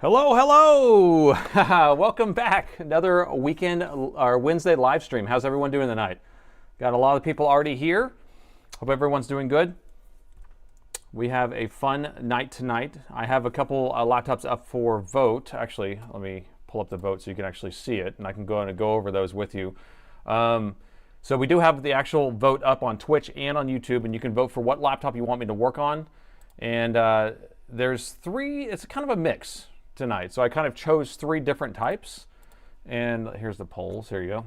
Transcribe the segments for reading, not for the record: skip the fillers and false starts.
Hello, hello! Welcome back. Another weekend or Wednesday live stream. How's everyone doing tonight? Got a lot of people already here. Hope everyone's doing good. We have a fun night tonight. I have a couple laptops up for vote. Actually, let me pull up the vote so you can actually see it, and I can go over those with you. So we do have the actual vote up on Twitch and on YouTube, and you can vote for what laptop you want me to work on. And there's three. It's kind of a mix tonight. So I kind of chose three different types. And here's the polls. Here you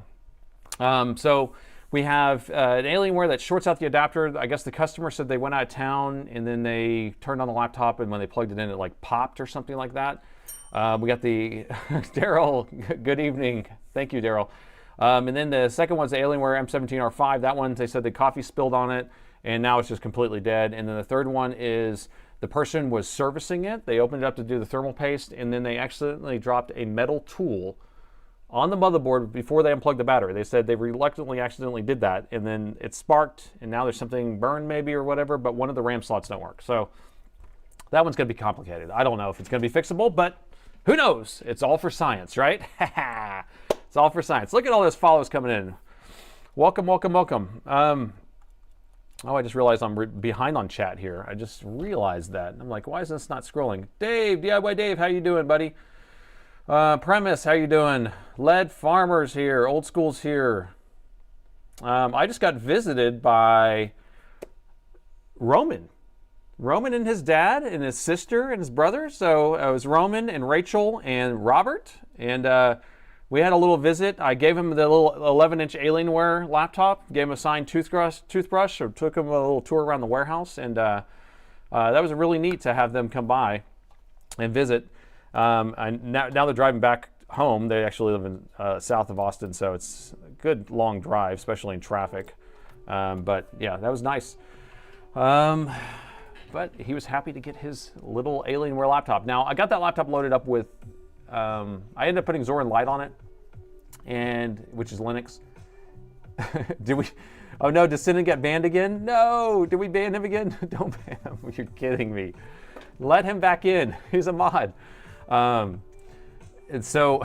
go. So we have an Alienware that shorts out the adapter. I guess the customer said they went out of town and then they turned on the laptop, and when they plugged it in, it like popped or something like that. We got the Daryl, good evening. Thank you, Daryl. And then the second one's the Alienware M17R5. That one, they said the coffee spilled on it, and now it's just completely dead. And then the third one is the person was servicing it. They opened it up to do the thermal paste, and then they accidentally dropped a metal tool on the motherboard before they unplugged the battery. They said they reluctantly accidentally did that, and then it sparked, and now there's something burned maybe or whatever, but one of the RAM slots don't work. So that one's going to be complicated. I don't know if it's going to be fixable, but who knows? It's all for science, right? It's all for science. Look at all those follows coming in. Welcome, welcome, welcome. Oh, I just realized I'm behind on chat here. I just realized that. I'm like, why is this not scrolling? Dave, DIY Dave, how you doing, buddy? Premise, how you doing? Lead Farmers here. Old School's here. I just got visited by Roman. Roman and his dad and his sister and his brother. So it was Roman and Rachel and Robert. And we had a little visit. I gave him the little 11-inch Alienware laptop, gave him a signed toothbrush, or took him a little tour around the warehouse, and that was really neat to have them come by and visit. And now they're driving back home. They actually live in south of Austin, so it's a good long drive, especially in traffic. But yeah, that was nice. But he was happy to get his little Alienware laptop. Now, I got that laptop loaded up with I ended up putting Zorin Lite on it, which is Linux. Did we? Oh no, did Sinan get banned again? No, did we ban him again? Don't ban him. You're kidding me. Let him back in. He's a mod. And so,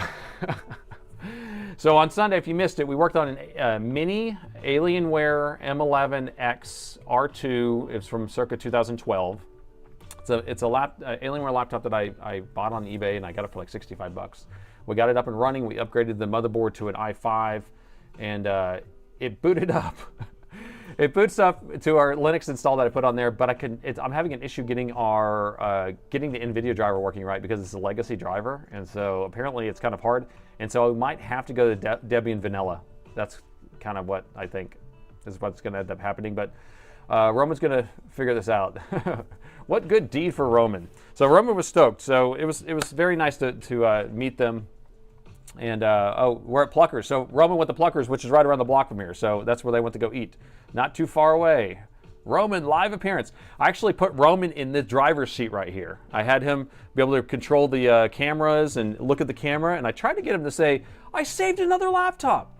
so on Sunday, if you missed it, we worked on a mini Alienware M11X R2. It's from circa 2012. It's a Alienware laptop that I bought on eBay, and I got it for like 65 bucks. We got it up and running. We upgraded the motherboard to an i5, and it booted up. It boots up to our Linux install that I put on there, but I'm having an issue getting the NVIDIA driver working right because it's a legacy driver, and so apparently it's kind of hard. And so I might have to go to Debian Vanilla. That's kind of what I think is what's going to end up happening, but Roman's going to figure this out. What good deed for Roman. So Roman was stoked. So it was very nice to meet them. And oh, we're at Pluckers. So Roman went to Pluckers, which is right around the block from here. So that's where they went to go eat. Not too far away. Roman, live appearance. I actually put Roman in the driver's seat right here. I had him be able to control the cameras and look at the camera. And I tried to get him to say, I saved another laptop.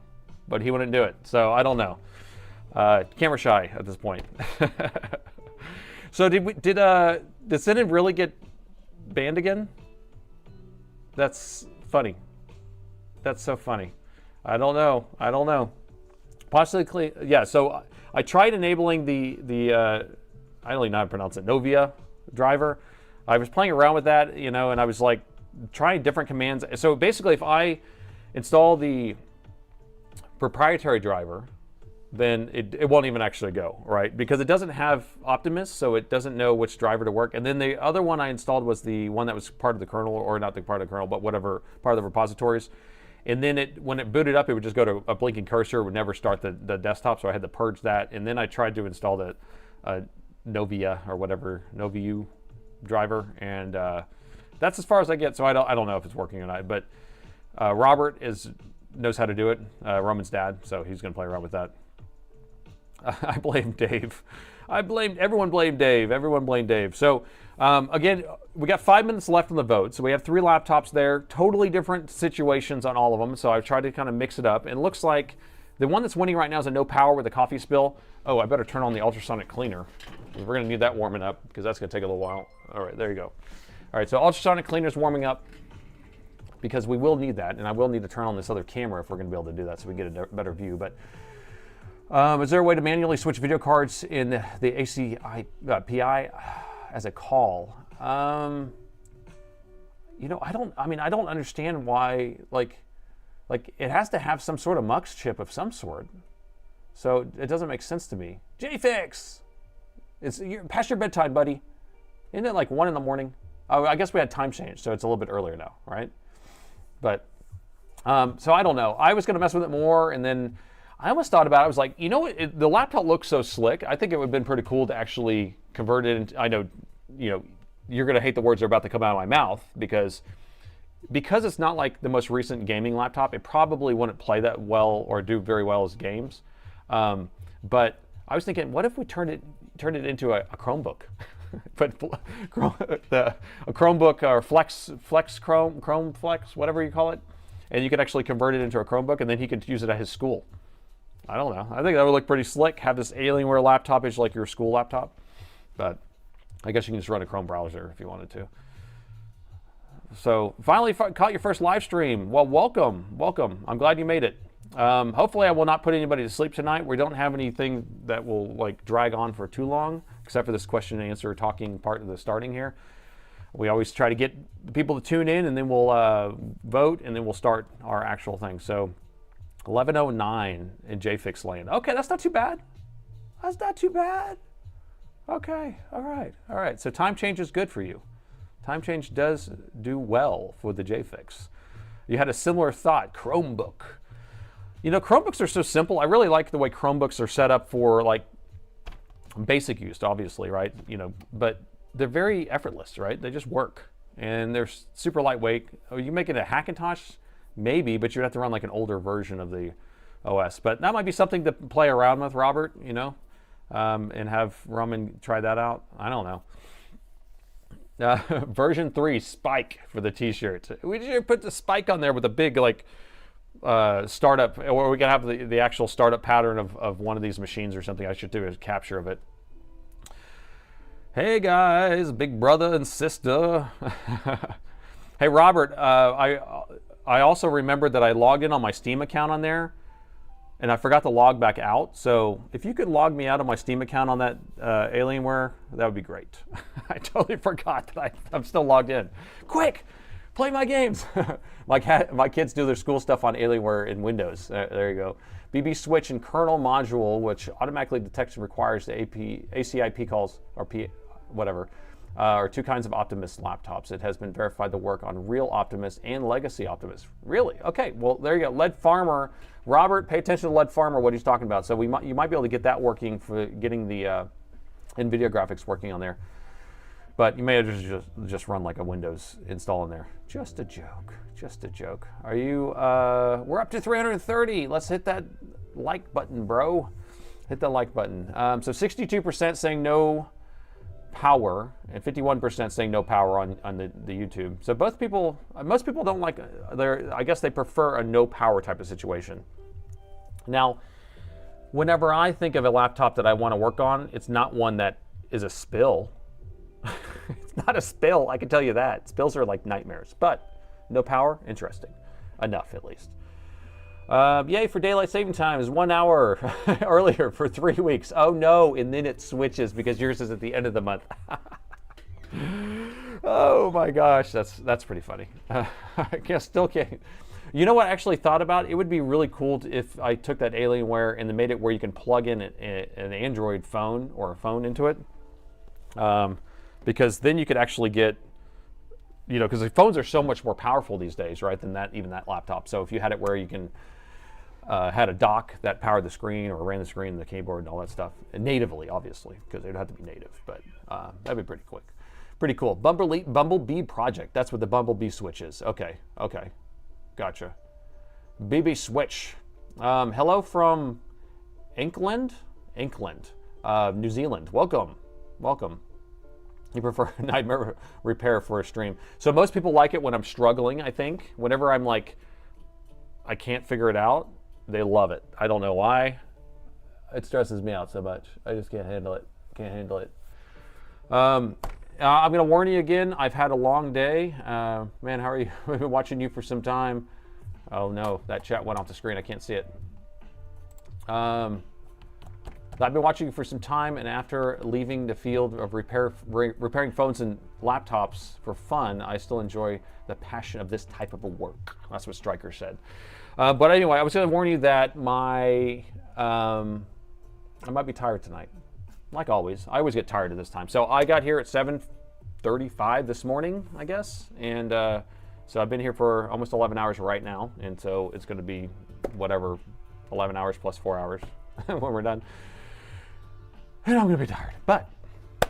But he wouldn't do it. So I don't know. Camera shy at this point. So did Sinan really get banned again? That's funny. That's so funny. I don't know. Possibly, yeah. So I tried enabling the I don't even know how to pronounce it, Novia driver. I was playing around with that, and I was like trying different commands. So basically, if I install the proprietary driver, then it won't even actually go, right? Because it doesn't have Optimus, so it doesn't know which driver to work. And then the other one I installed was the one that was part of the kernel, or not the part of the kernel, but whatever, part of the repositories. And then when it booted up, it would just go to a blinking cursor. It would never start the desktop, so I had to purge that. And then I tried to install the Novia or whatever, Noviu driver. And that's as far as I get, so I don't know if it's working or not. But Robert knows how to do it, Roman's dad, so he's going to play around with that. I blame Dave. Everyone blamed Dave. Everyone blamed Dave. So again, we got 5 minutes left on the vote. So we have 3 laptops there, totally different situations on all of them. So I've tried to kind of mix it up. And it looks like the one that's winning right now is a no power with a coffee spill. Oh, I better turn on the ultrasonic cleaner. We're going to need that warming up because that's going to take a little while. All right, there you go. All right, so ultrasonic cleaner is warming up because we will need that, and I will need to turn on this other camera if we're going to be able to do that so we get a better view. But is there a way to manually switch video cards in the ACI PI as a call? You know, I don't understand why, like it has to have some sort of mux chip of some sort. So it doesn't make sense to me. JFix! You're past your bedtime, buddy. Isn't it like 1 in the morning? Oh, I guess we had time change, so it's a little bit earlier now, right? But, so I don't know. I was going to mess with it more, and then I almost thought about it. I was like, you know what? The laptop looks so slick. I think it would have been pretty cool to actually convert it into, I know, you know, you're going to hate the words that are about to come out of my mouth because it's not like the most recent gaming laptop, it probably wouldn't play that well or do very well as games. But I was thinking, what if we turned it into a Chromebook? But a Chromebook or Chrome Flex, whatever you call it, and you could actually convert it into a Chromebook, and then he could use it at his school. I don't know. I think that would look pretty slick. Have this Alienware laptop is like your school laptop, but I guess you can just run a Chrome browser if you wanted to. So finally caught your first live stream. Well, welcome. I'm glad you made it. Hopefully I will not put anybody to sleep tonight. We don't have anything that will like drag on for too long, except for this question and answer talking part of the starting here. We always try to get people to tune in, and then we'll vote, and then we'll start our actual thing. So 11:09 in JFix land. Okay, that's not too bad. That's not too bad. Okay, all right. So time change is good for you. Time change does do well for the JFix. You had a similar thought, Chromebook. You know, Chromebooks are so simple. I really like the way Chromebooks are set up for like basic use, obviously, right? You know, but they're very effortless, right? They just work, and they're super lightweight. Are you making a Hackintosh? Maybe, but you'd have to run like an older version of the OS. But that might be something to play around with, Robert, you know, and have Roman try that out. I don't know. Version 3 spike for the t-shirt. We should put the spike on there with a big like startup, or we can have the actual startup pattern of one of these machines or something. I should do a capture of it. Hey guys, big brother and sister. Hey Robert, I also remembered that I logged in on my Steam account on there, and I forgot to log back out. So if you could log me out of my Steam account on that Alienware, that would be great. I totally forgot that I'm still logged in. Quick, play my games. My kids do their school stuff on Alienware in Windows. There you go. BB switch and kernel module, which automatically detects and requires the ACIP calls, or whatever, are two kinds of Optimus laptops. It has been verified to work on real Optimus and legacy Optimus. Really? Okay, well, there you go. Lead Farmer. Robert, pay attention to Lead Farmer, what he's talking about. So you might be able to get that working for getting the NVIDIA graphics working on there. But you may have just run like a Windows install in there. Just a joke. Just a joke. Are you, we're up to 330. Let's hit that like button, bro. Hit the like button. So 62% saying no power and 51% saying no power on the YouTube. So most people don't like, I guess they prefer a no power type of situation. Now, whenever I think of a laptop that I want to work on, it's not one that is a spill. It's not a spill, I can tell you that. Spills are like nightmares, but no power, interesting. Enough, at least. Yay for daylight saving time is 1 hour earlier for 3 weeks. Oh no, and then it switches because yours is at the end of the month. Oh my gosh, that's pretty funny. I still can't. You know what I actually thought about? It would be really cool if I took that Alienware and then made it where you can plug in an Android phone or a phone into it. Because then you could actually get, you know, because the phones are so much more powerful these days, right, than even that laptop. So if you had it where you can, had a dock that powered the screen or ran the screen and the keyboard and all that stuff, and natively, obviously, because it would have to be native, but that'd be pretty quick. Pretty cool. Bumblebee project. That's what the Bumblebee switch is. Okay, gotcha. BB switch. Hello from Inkland, New Zealand. Welcome. You prefer nightmare repair for a stream. So most people like it when I'm struggling, I think. Whenever I'm like, I can't figure it out, they love it. I don't know why. It stresses me out so much. I just can't handle it. I'm going to warn you again. I've had a long day. Man, how are you? I've been watching you for some time. Oh no, that chat went off the screen. I can't see it. I've been watching you for some time, and after leaving the field of repairing phones and laptops for fun, I still enjoy the passion of this type of a work. That's what Stryker said. But anyway, I was going to warn you that I might be tired tonight. Like always, I always get tired at this time. So I got here at 7:35 this morning, I guess, and so I've been here for almost 11 hours right now, and so it's going to be whatever, 11 hours plus 4 hours when we're done. And I'm going to be tired, but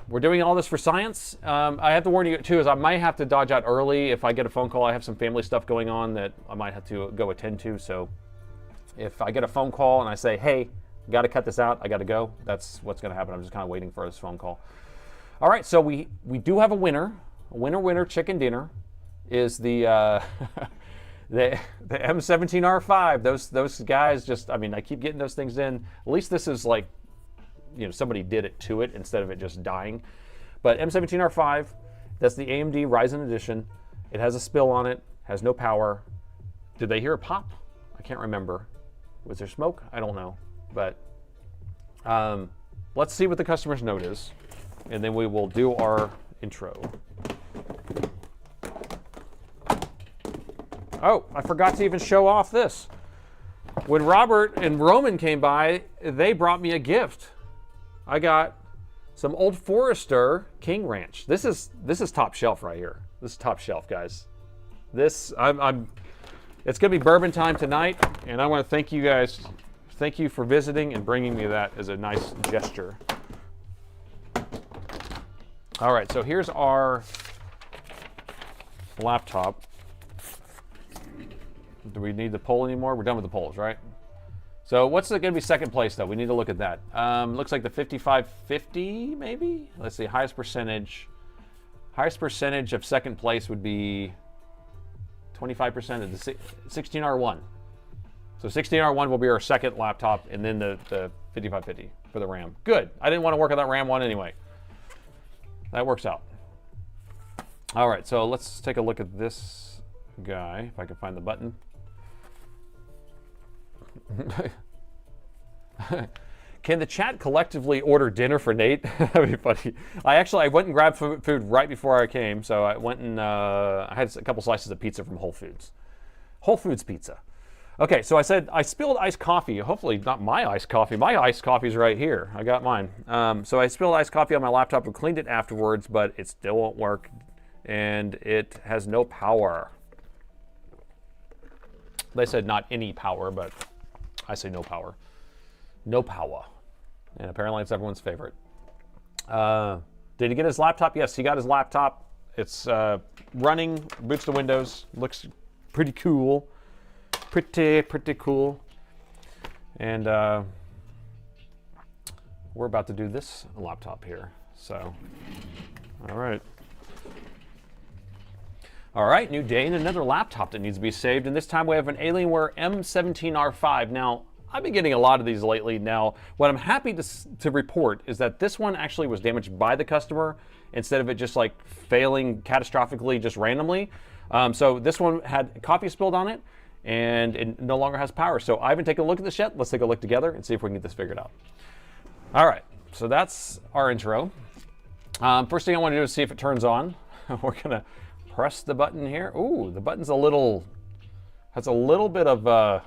we're doing all this for science. I have to warn you too, is I might have to dodge out early if I get a phone call. I have some family stuff going on that I might have to go attend to. So if I get a phone call and I say, hey, got to cut this out, I got to go, that's what's going to happen. I'm just kind of waiting for this phone call. All right, so we do have a winner. Winner chicken dinner is the the M17R5. Those guys just, I mean, I keep getting those things in. At least this is like, you know, somebody did it to it instead of it just dying. But M17R5, that's the AMD Ryzen edition. It has a spill on it, has no power. Did they hear a pop? I can't remember. Was there smoke? I don't know. But let's see what the customer's note is, and then we will do our intro. Oh, I forgot to even show off this. When Robert and Roman came by, they brought me a gift. I got some Old Forester King Ranch. This is top shelf right here. This is top shelf, guys. This it's gonna be bourbon time tonight, and I want to thank you guys. Thank you for visiting and bringing me that as a nice gesture. All right, so here's our laptop. Do we need the poll anymore? We're done with the polls, right? So what's going to be second place, though? We need to look at that. Looks like the 5550, maybe? Let's see, highest percentage. Highest percentage of second place would be 25% of the 16R1. So 16R1 will be our second laptop, and then the 5550 for the RAM. Good. I didn't want to work on that RAM one anyway. That works out. All right, so let's take a look at this guy, if I can find the button. Can the chat collectively order dinner for Nate? That'd be funny. I went and grabbed food right before I came, so I went and I had a couple slices of pizza from Whole Foods. Whole Foods pizza. Okay, so I said I spilled iced coffee. Hopefully not my iced coffee. My iced coffee's right here. I got mine. So I spilled iced coffee on my laptop and cleaned it afterwards, but it still won't work, and it has no power. They said not any power, but I say no power. No power. And apparently it's everyone's favorite. Did he get his laptop? Yes, he got his laptop. It's running, boots to Windows. Looks pretty cool. Pretty cool. And we're about to do this laptop here. So, all right. All right, new day and another laptop that needs to be saved. And this time we have an Alienware M17R5. Now, I've been getting a lot of these lately. Now, what I'm happy to report is that this one actually was damaged by the customer instead of it just like failing catastrophically just randomly. So this one had coffee spilled on it, and it no longer has power. So I haven't taken a look at this yet. Let's take a look together and see if we can get this figured out. All right, so that's our intro. First thing I want to do is see if it turns on. We're gonna press the button here. Ooh, the button's has a little bit of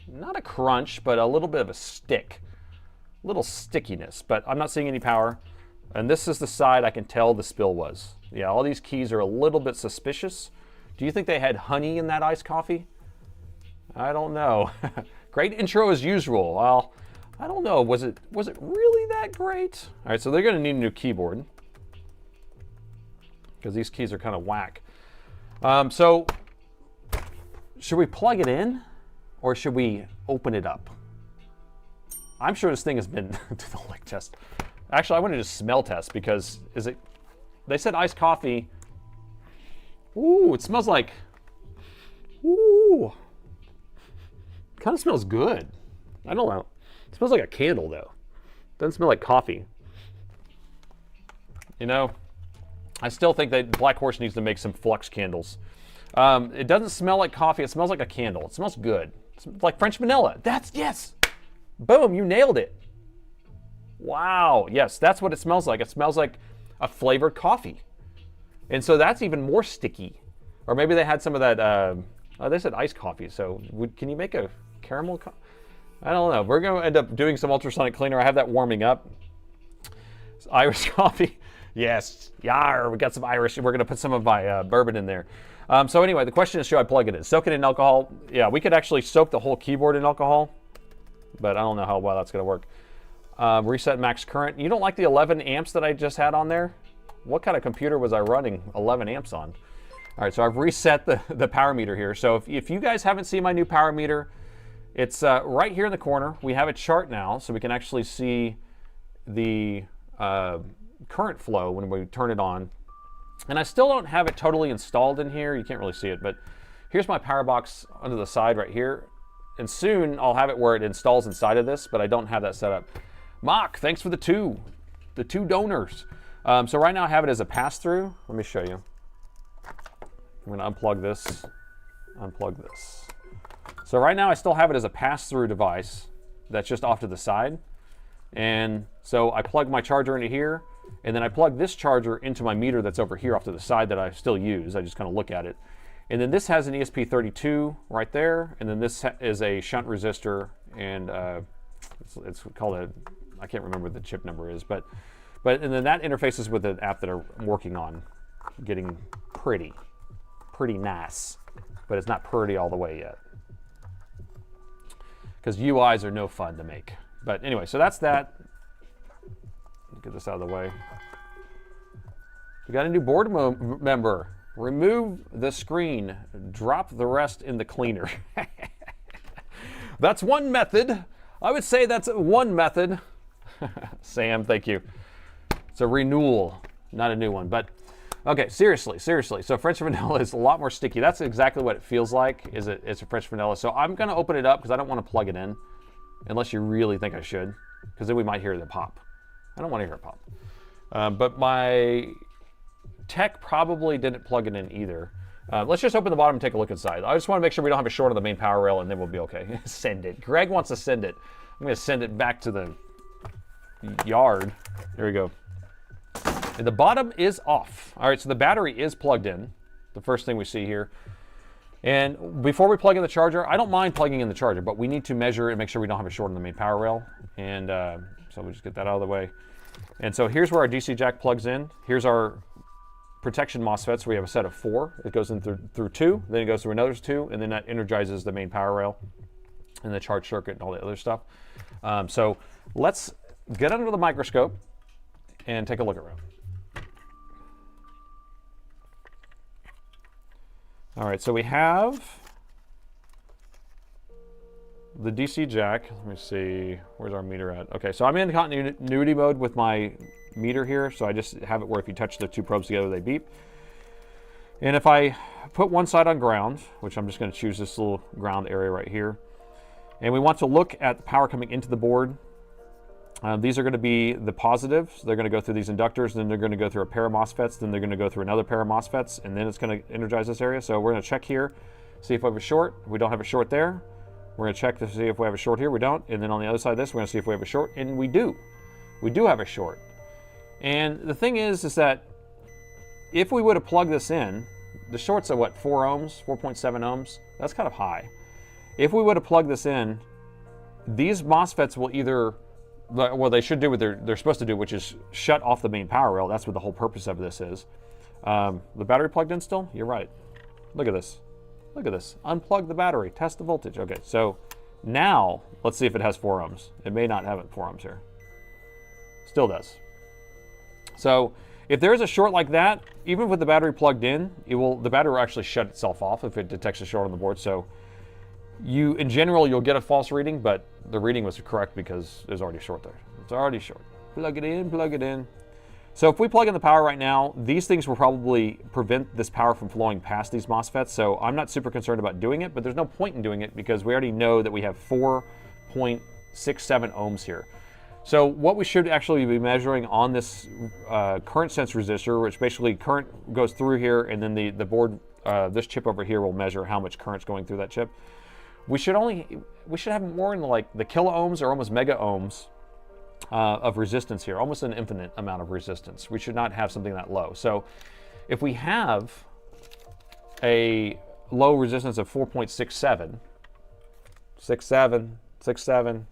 not a crunch, but a little bit of a little stickiness, but I'm not seeing any power. And this is the side I can tell the spill was. Yeah, all these keys are a little bit suspicious. Do you think they had honey in that iced coffee? I don't know. Great intro as usual. Well, I don't know. Was it really that great? All right, so they're going to need a new keyboard because these keys are kind of whack. So should we plug it in or should we open it up? I'm sure this thing has been to the lick test. Actually, I want to just smell test because they said iced coffee. Ooh, it smells like, ooh, kind of smells good. I don't know. It smells like a candle though. Doesn't smell like coffee. You know, I still think that Black Horse needs to make some flux candles. It doesn't smell like coffee. It smells like a candle. It smells good. It's like French vanilla. Yes. Boom, you nailed it. Wow. Yes, that's what it smells like. It smells like a flavored coffee. And so that's even more sticky. Or maybe they had some of that, they said iced coffee. So can you make a caramel I don't know. We're going to end up doing some ultrasonic cleaner. I have that warming up. It's Irish coffee. Yes. Yar, we got some Irish. We're going to put some of my bourbon in there. So anyway, the question is, should I plug it in? Soak it in alcohol? Yeah, we could actually soak the whole keyboard in alcohol, but I don't know how well that's going to work. Reset max current. You don't like the 11 amps that I just had on there? What kind of computer was I running 11 amps on? All right, so I've reset the power meter here. So if you guys haven't seen my new power meter, it's right here in the corner. We have a chart now, so we can actually see the current flow when we turn it on. And I still don't have it totally installed in here. You can't really see it, but here's my power box under the side right here. And soon I'll have it where it installs inside of this, but I don't have that set up. Mock, thanks for the two donors. So right now I have it as a pass-through. Let me show you. I'm gonna unplug this, unplug this. So right now I still have it as a pass-through device that's just off to the side. And so I plug my charger into here, and then I plug this charger into my meter that's over here off to the side that I still use. I just kind of look at it. And then this has an ESP32 right there, and then this is a shunt resistor, and it's called a, I can't remember what the chip number is, but and then that interfaces with an app that I'm working on, getting pretty nice, but it's not pretty all the way yet, because UIs are no fun to make. But anyway, so that's that. Get this out of the way. We got a new board member. Remove the screen, drop the rest in the cleaner. That's one method. I would say that's one method. Sam, thank you. It's a renewal, not a new one. But okay, seriously. So French vanilla is a lot more sticky. That's exactly what it feels like. It's a French vanilla. So I'm going to open it up because I don't want to plug it in, unless you really think I should, because then we might hear the pop. I don't want to hear it pop. But my tech probably didn't plug it in either. Let's just open the bottom and take a look inside. I just want to make sure we don't have a short on the main power rail, and then we'll be okay. Send it. Greg wants to send it. I'm going to send it back to the yard. There we go. And the bottom is off. All right, so the battery is plugged in. The first thing we see here. And before we plug in the charger, I don't mind plugging in the charger, but we need to measure and make sure we don't have a short on the main power rail. And so we just get that out of the way. And so here's where our DC jack plugs in. Here's our protection MOSFETs. We have a set of 4. It goes in through 2, then it goes through another 2, and then that energizes the main power rail and the charge circuit and all the other stuff. So let's get under the microscope and take a look around. All right, so we have the DC jack. Let me see, where's our meter at? Okay, so I'm in continuity mode with my meter here, so I just have it where if you touch the 2 probes together, they beep. And if I put one side on ground, which I'm just going to choose this little ground area right here, and we want to look at the power coming into the board, these are going to be the positives. They're going to go through these inductors, then they're going to go through a pair of MOSFETs, then they're going to go through another pair of MOSFETs, and then it's going to energize this area. So we're going to check here, see if we have a short. We don't have a short there. We're going to check to see if we have a short here. We don't. And then on the other side of this, we're going to see if we have a short, and we do. We do have a short. And the thing is that if we would have plugged this in, the short's at what, 4 ohms, 4.7 ohms? That's kind of high. If we would have plugged this in, these MOSFETs will either, well, they should do what they're supposed to do, which is shut off the main power rail. That's what the whole purpose of this is. The battery plugged in still? You're right. Look at this. Look at this. Unplug the battery. Test the voltage. Okay, so now let's see if it has 4 ohms. It may not have it 4 ohms here. Still does. So if there's a short like that, even with the battery plugged in, the battery will actually shut itself off if it detects a short on the board. So in general, you'll get a false reading, but the reading was correct because there's already a short there. It's already short. Plug it in, plug it in. So if we plug in the power right now, these things will probably prevent this power from flowing past these MOSFETs. So I'm not super concerned about doing it, but there's no point in doing it because we already know that we have 4.67 ohms here. So what we should actually be measuring on this current sense resistor, which basically current goes through here, and then the board, this chip over here will measure how much current's going through that chip. We should have more in like the kilo ohms or almost mega ohms of resistance here, almost an infinite amount of resistance. We should not have something that low. So if we have a low resistance of 4.67, 67,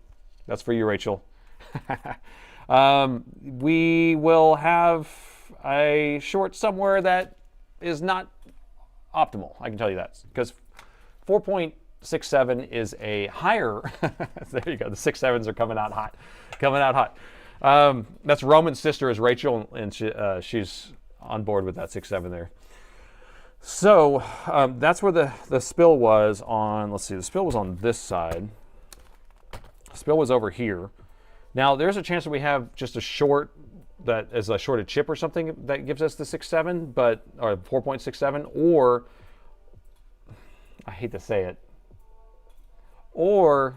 that's for you, Rachel. We will have a short somewhere that is not optimal. I can tell you that, because 4.67 is a higher. There you go. The 6.7s are coming out hot, that's Roman's sister is Rachel, and she's on board with that 6.7 there. So that's where the spill was on. Let's see, the spill was on this side. The spill was over here. Now there's a chance that we have just a short that is a shorted chip or something that gives us the 6.7, but or 4.67, or I hate to say it, or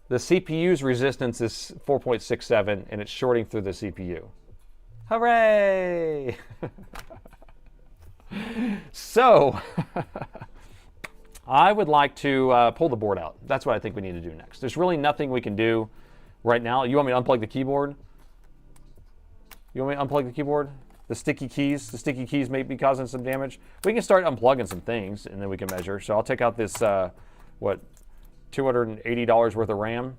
the CPU's resistance is 4.67 and it's shorting through the CPU. Hooray! So I would like to pull the board out. That's what I think we need to do next. There's really nothing we can do right now. You want me to unplug the keyboard? You want me to unplug the keyboard? The sticky keys may be causing some damage. We can start unplugging some things and then we can measure. So I'll take out this, what, $280 worth of RAM?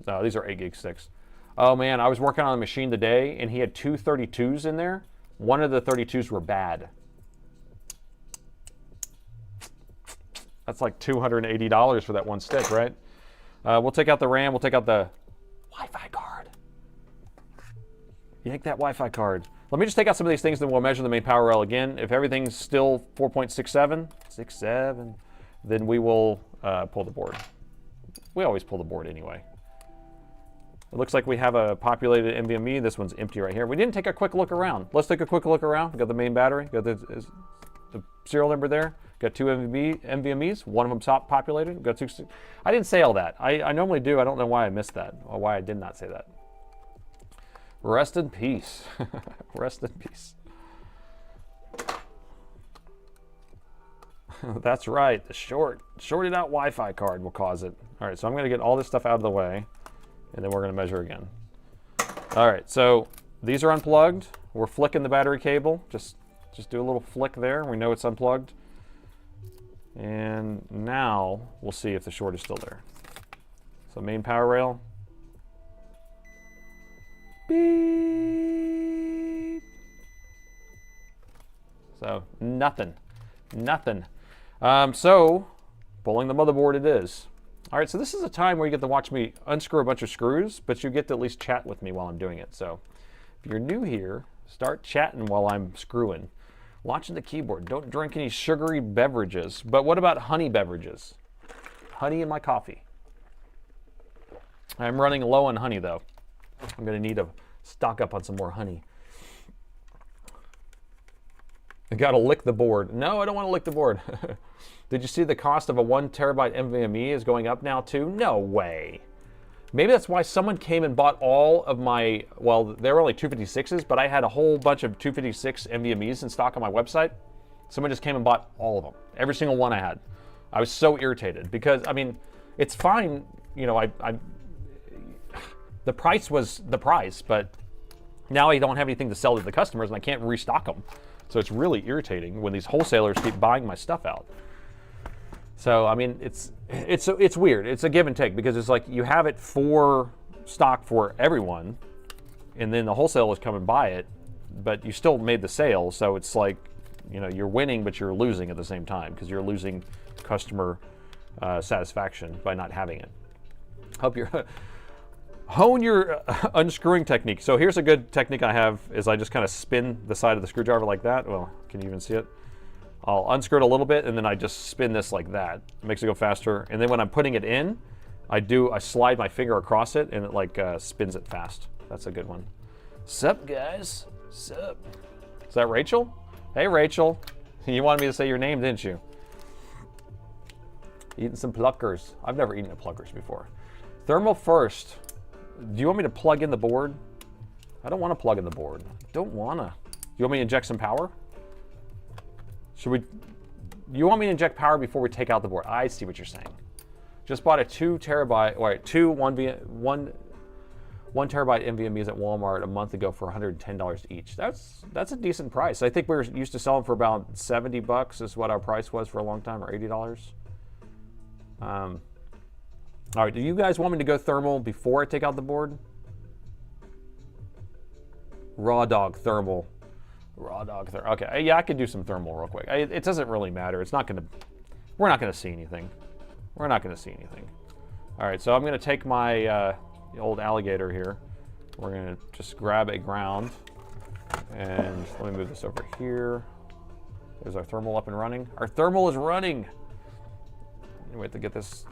No, these are 8 gig sticks. Oh man, I was working on a machine today and he had two 32s in there. One of the 32s were bad. That's like $280 for that one stick, right? We'll take out the RAM, we'll take out the Wi-Fi card. Yank that Wi-Fi card. Let me just take out some of these things, then we'll measure the main power rail again. If everything's still 4.67, then we will pull the board. We always pull the board anyway. It looks like we have a populated NVMe. This one's empty right here. We didn't take a quick look around. Let's take a quick look around. We got the main battery, got the serial number there. Got two NVMEs, one of them top populated. Got two. I didn't say all that. I normally do. I don't know why I missed that, or why I did not say that. Rest in peace. Rest in peace. That's right. The shorted out Wi-Fi card will cause it. All right, so I'm going to get all this stuff out of the way, and then we're going to measure again. All right, so these are unplugged. We're flicking the battery cable. Just do a little flick there. We know it's unplugged. And now we'll see if the short is still there. So main power rail. Beep. So nothing. So pulling the motherboard it is. All right, so this is a time where you get to watch me unscrew a bunch of screws, but you get to at least chat with me while I'm doing it. So if you're new here, start chatting while I'm screwing. Watching the keyboard. Don't drink any sugary beverages. But what about honey beverages? Honey in my coffee. I'm running low on honey though. I'm going to need to stock up on some more honey. I got to lick the board. No, I don't want to lick the board. Did you see the cost of a 1 terabyte NVMe is going up now too? No way. Maybe that's why someone came and bought all of my, well, they were only 256s, but I had a whole bunch of 256 NVMEs in stock on my website. Someone just came and bought all of them. Every single one I had. I was so irritated because, I mean, it's fine, you know, the price was the price, but now I don't have anything to sell to the customers and I can't restock them. So it's really irritating when these wholesalers keep buying my stuff out. So, I mean, it's weird. It's a give and take because it's like you have it for stock for everyone and then the wholesalers come and buy it, but you still made the sale. So it's like, you know, you're winning, but you're losing at the same time because you're losing customer satisfaction by not having it. Hope you're hone your unscrewing technique. So here's a good technique I have is I just kind of spin the side of the screwdriver like that. Well, can you even see it? I'll unscrew it a little bit and then I just spin this like that. It makes it go faster. And then when I'm putting it in, I slide my finger across it and it like spins it fast. That's a good one. Sup guys, sup. Is that Rachel? Hey Rachel, you wanted me to say your name, didn't you? Eating some pluckers. I've never eaten a pluckers before. Thermal first. Do you want me to plug in the board? I don't want to plug in the board. I don't want to. Do you want me to inject some power? Should we? You want me to inject power before we take out the board? I see what you're saying. Just bought a 2 terabyte, or two 1 terabyte NVMe's at Walmart a month ago for $110 each. That's a decent price. I think we were used to selling for about $70 is what our price was for a long time, or $80. All right, do you guys want me to go thermal before I take out the board? Raw dog thermal. Raw dog thermal. Okay, yeah, I could do some thermal real quick. It doesn't really matter. It's not gonna. We're not gonna see anything. We're not gonna see anything. All right, so I'm gonna take my old alligator here. We're gonna just grab a ground, and let me move this over here. There's our thermal up and running. Our thermal is running. We have to get this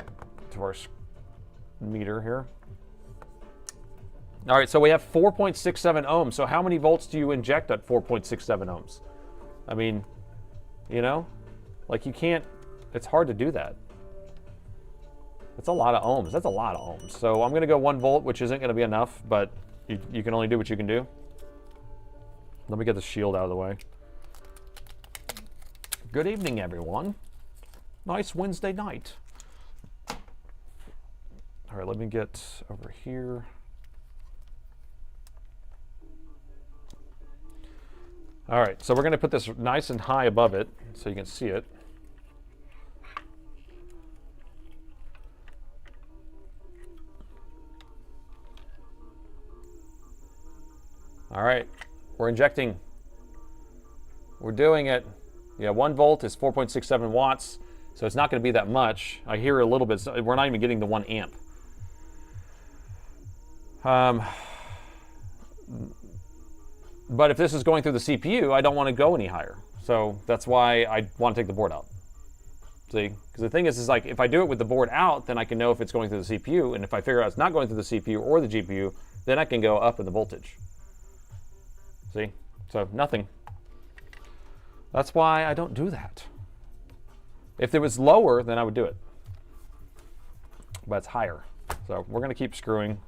to our meter here. All right, so we have 4.67 ohms. So how many volts do you inject at 4.67 ohms? I mean, you know, like you can't, it's hard to do that. It's a lot of ohms. That's a lot of ohms. So I'm going to go 1 volt, which isn't going to be enough, but you can only do what you can do. Let me get the shield out of the way. Good evening, everyone. Nice Wednesday night. All right, let me get over here. All right, so we're going to put this nice and high above it so you can see it. All right, we're injecting. We're doing it. Yeah, 1 volt is 4.67 watts, so it's not going to be that much. I hear a little bit. So we're not even getting the 1 amp. But if this is going through the CPU, I don't want to go any higher. So that's why I want to take the board out. See? Because the thing is like if I do it with the board out, then I can know if it's going through the CPU. And if I figure out it's not going through the CPU or the GPU, then I can go up in the voltage. See? So nothing. That's why I don't do that. If it was lower, then I would do it. But it's higher. So we're going to keep screwing.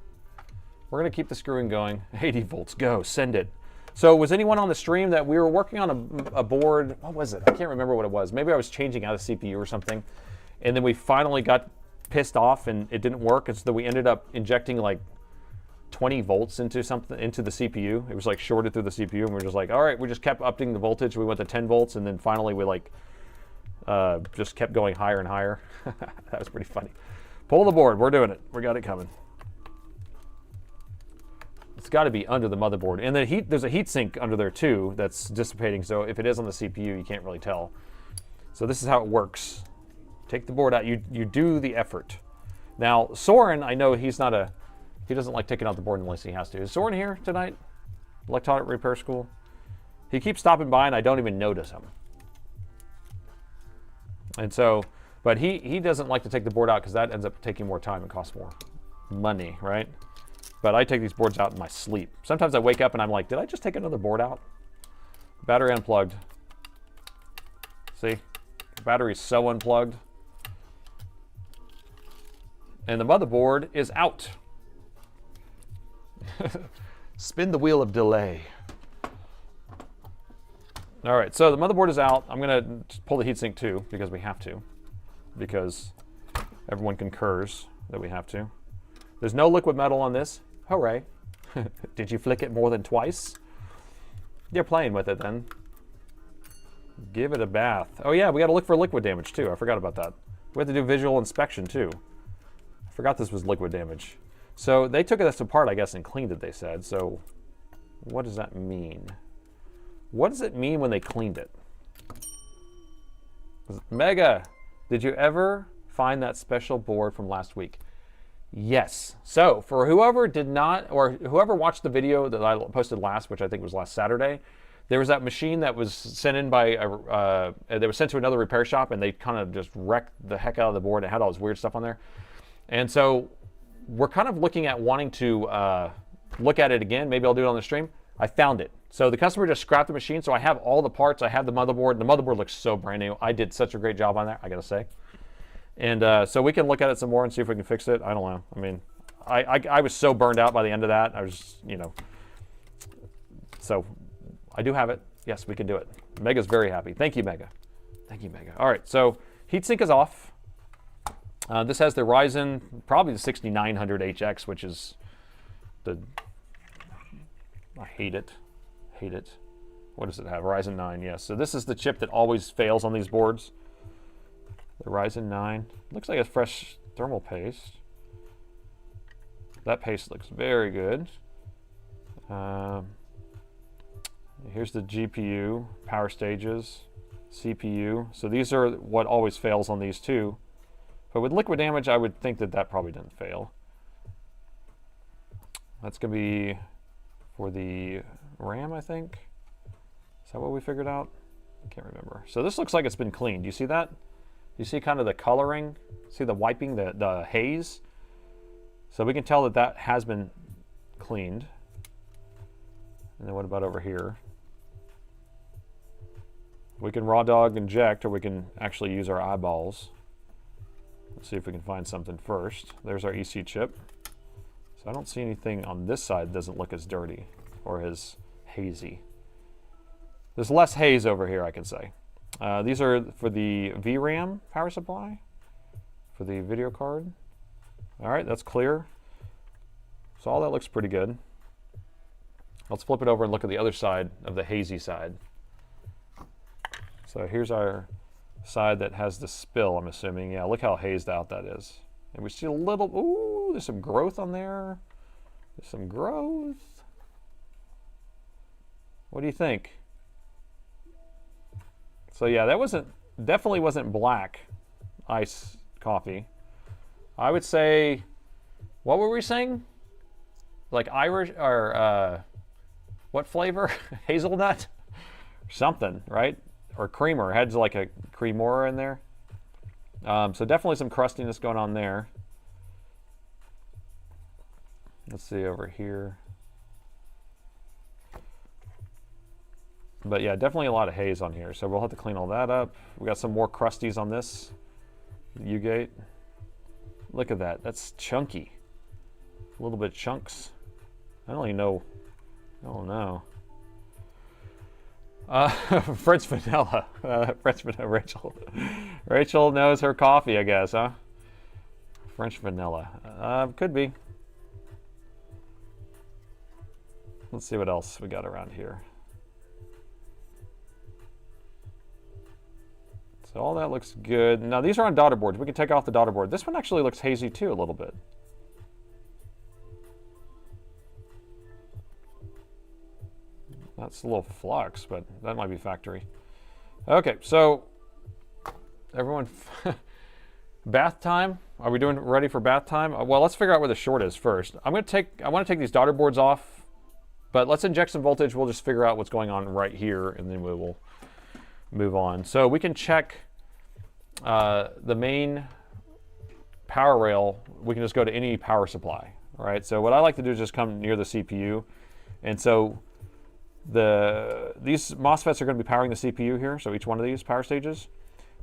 We're going to keep the screwing going. 80 volts, go, send it. So was anyone on the stream that we were working on a board? What was it? I can't remember what it was. Maybe I was changing out a CPU or something. And then we finally got pissed off and it didn't work. And so we ended up injecting like 20 volts into the CPU. It was like shorted through the CPU, and we were just like, all right, we just kept upping the voltage. We went to 10 volts, and then finally we like just kept going higher and higher. That was pretty funny. Pull the board. We're doing it. We got it coming. It's got to be under the motherboard, and there's a heat sink under there too that's dissipating. So if it is on the CPU, you can't really tell. So this is how it works. Take the board out. You do the effort. Now Soren, I know he doesn't like taking out the board unless he has to. Is Soren here tonight? Electronic Repair School? He keeps stopping by and I don't even notice him. And so, but he doesn't like to take the board out because that ends up taking more time and costs more money, right? But I take these boards out in my sleep. Sometimes I wake up and I'm like, did I just take another board out? Battery unplugged. See? The battery's so unplugged. And the motherboard is out. Spin the wheel of delay. All right, so the motherboard is out. I'm gonna pull the heatsink too because we have to, because everyone concurs that we have to. There's no liquid metal on this. Hooray. Did you flick it more than twice? You're playing with it then. Give it a bath. Oh yeah, we gotta look for liquid damage too. I forgot about that. We have to do visual inspection too. I forgot this was liquid damage. So they took this apart, I guess, and cleaned it, they said. So what does that mean? What does it mean when they cleaned it? Mega, did you ever find that special board from last week? Yes. So for whoever did not, or whoever watched the video that I posted last, which I think was last Saturday, there was that machine that was sent in by, they were sent to another repair shop, and they kind of just wrecked the heck out of the board. It had all this weird stuff on there. And so we're kind of looking at wanting to look at it again. Maybe I'll do it on the stream. I found it. So the customer just scrapped the machine. So I have all the parts. I have the motherboard. The motherboard looks so brand new. I did such a great job on that, I gotta say. And so we can look at it some more and see if we can fix it. I don't know. I mean, I was so burned out by the end of that. I was, you know, so I do have it. Yes, we can do it. Mega's very happy. Thank you, Mega. Thank you, Mega. All right, so heatsink is off. This has the Ryzen, probably the 6900HX, which is the, I hate it, hate it. What does it have? Ryzen 9, yes. So this is the chip that always fails on these boards. The Ryzen 9. Looks like a fresh thermal paste. That paste looks very good. Here's the GPU, power stages, CPU. So these are what always fails on these two. But with liquid damage, I would think that that probably didn't fail. That's going to be for the RAM, I think. Is that what we figured out? I can't remember. So this looks like it's been cleaned. Do you see that? Do you see kind of the coloring? See the wiping, the haze? So we can tell that that has been cleaned. And then what about over here? We can raw dog inject, or we can actually use our eyeballs. Let's see if we can find something first. There's our EC chip. So I don't see anything on this side that doesn't look as dirty or as hazy. There's less haze over here, I can say. These are for the VRAM power supply for the video card. All right, that's clear. So all that looks pretty good. Let's flip it over and look at the other side of the hazy side. So here's our side that has the spill, I'm assuming. Yeah, look how hazed out that is. And we see a little, ooh, there's some growth on there. There's some growth. What do you think? So yeah, that definitely wasn't black ice coffee. I would say, what were we saying? Like Irish, or what flavor? Hazelnut? Something, right? Or creamer. It had like a creamer in there. So definitely some crustiness going on there. Let's see over here. But yeah, definitely a lot of haze on here. So we'll have to clean all that up. We got some more crusties on this U-gate. Look at that. That's chunky. A little bit chunks. I don't even know. I don't know. French vanilla. French vanilla. Rachel. Rachel knows her coffee, I guess, huh? French vanilla. Could be. Let's see what else we got around here. So all that looks good. Now these are on daughter boards. We can take off the daughter board. This one actually looks hazy too a little bit. That's a little flux, but that might be factory. Okay, so everyone, bath time. Are we ready for bath time? Well, let's figure out where the short is first. I want to take these daughter boards off, but let's inject some voltage. We'll just figure out what's going on right here, and then we will move on. So we can check the main power rail. We can just go to any power supply. All right. So what I like to do is just come near the CPU, and so these MOSFETs are going to be powering the CPU here. So each one of these power stages.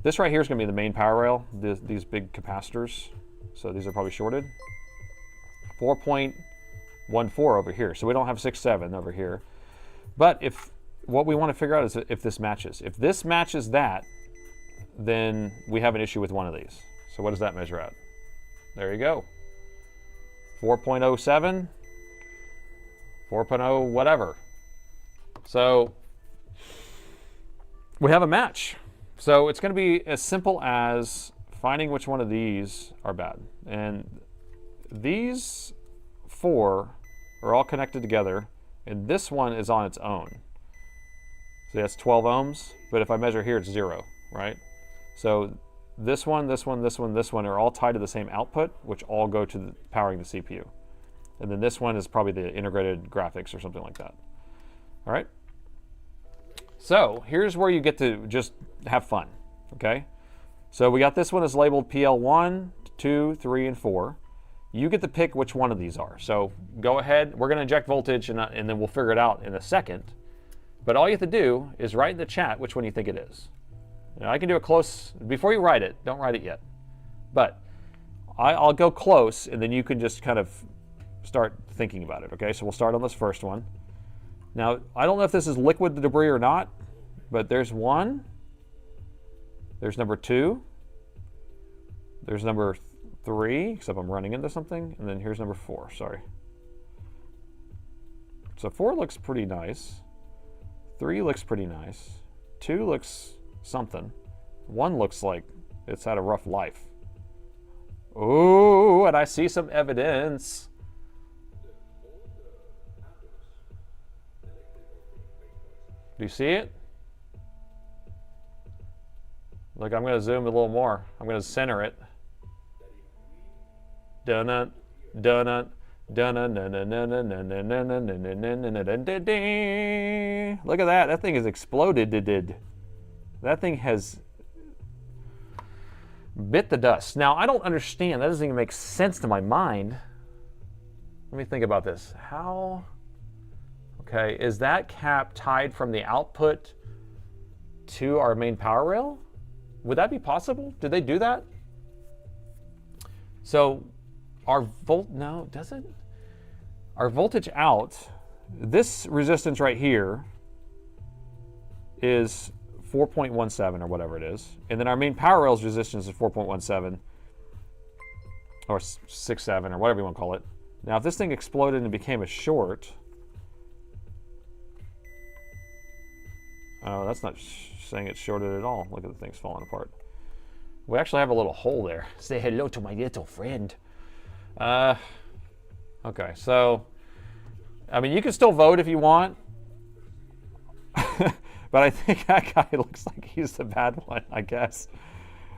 This right here is going to be the main power rail. These big capacitors. So these are probably shorted. 4.14 over here. So we don't have 6.7 over here. But what we want to figure out is if this matches. If this matches that, then we have an issue with one of these. So what does that measure at? There you go. 4.07, 4.0 whatever. So we have a match. So it's going to be as simple as finding which one of these are bad. And these four are all connected together, and this one is on its own. So that's 12 ohms, but if I measure here, it's 0, right? So this one, this one, this one, this one are all tied to the same output, which all go to powering the CPU. And then this one is probably the integrated graphics or something like that. All right? So here's where you get to just have fun, okay? So we got this one is labeled PL1, 2, 3, and 4. You get to pick which one of these are. So go ahead. We're going to inject voltage, and then we'll figure it out in a second. But all you have to do is write in the chat which one you think it is. Now, I can do a close, before you write it, don't write it yet. But I'll go close, and then you can just kind of start thinking about it, okay? So we'll start on this first one. Now, I don't know if this is liquid debris or not, but there's one. There's number 2. There's number 3, except I'm running into something. And then here's number 4, sorry. So 4 looks pretty nice. 3 looks pretty nice. 2 looks something. 1 looks like it's had a rough life. Ooh, and I see some evidence. Do you see it? Look, I'm going to zoom a little more. I'm going to center it. Donut, donut, donut, look at that. That thing has exploded. That thing has bit the dust. Now, I don't understand. That doesn't even make sense to my mind. Let me think about this. How... Okay, is that cap tied from the output to our main power rail? Would that be possible? Did they do that? So our no, does it? Our voltage out, this resistance right here is 4.17 or whatever it is. And then our main power rail's resistance is 4.17 or 6.7 or whatever you want to call it. Now, if this thing exploded and became a short, oh, that's not saying it's shorted at all. Look at the thing's falling apart. We actually have a little hole there. Say hello to my little friend. Okay, so, I mean, you can still vote if you want. But I think that guy looks like he's the bad one, I guess.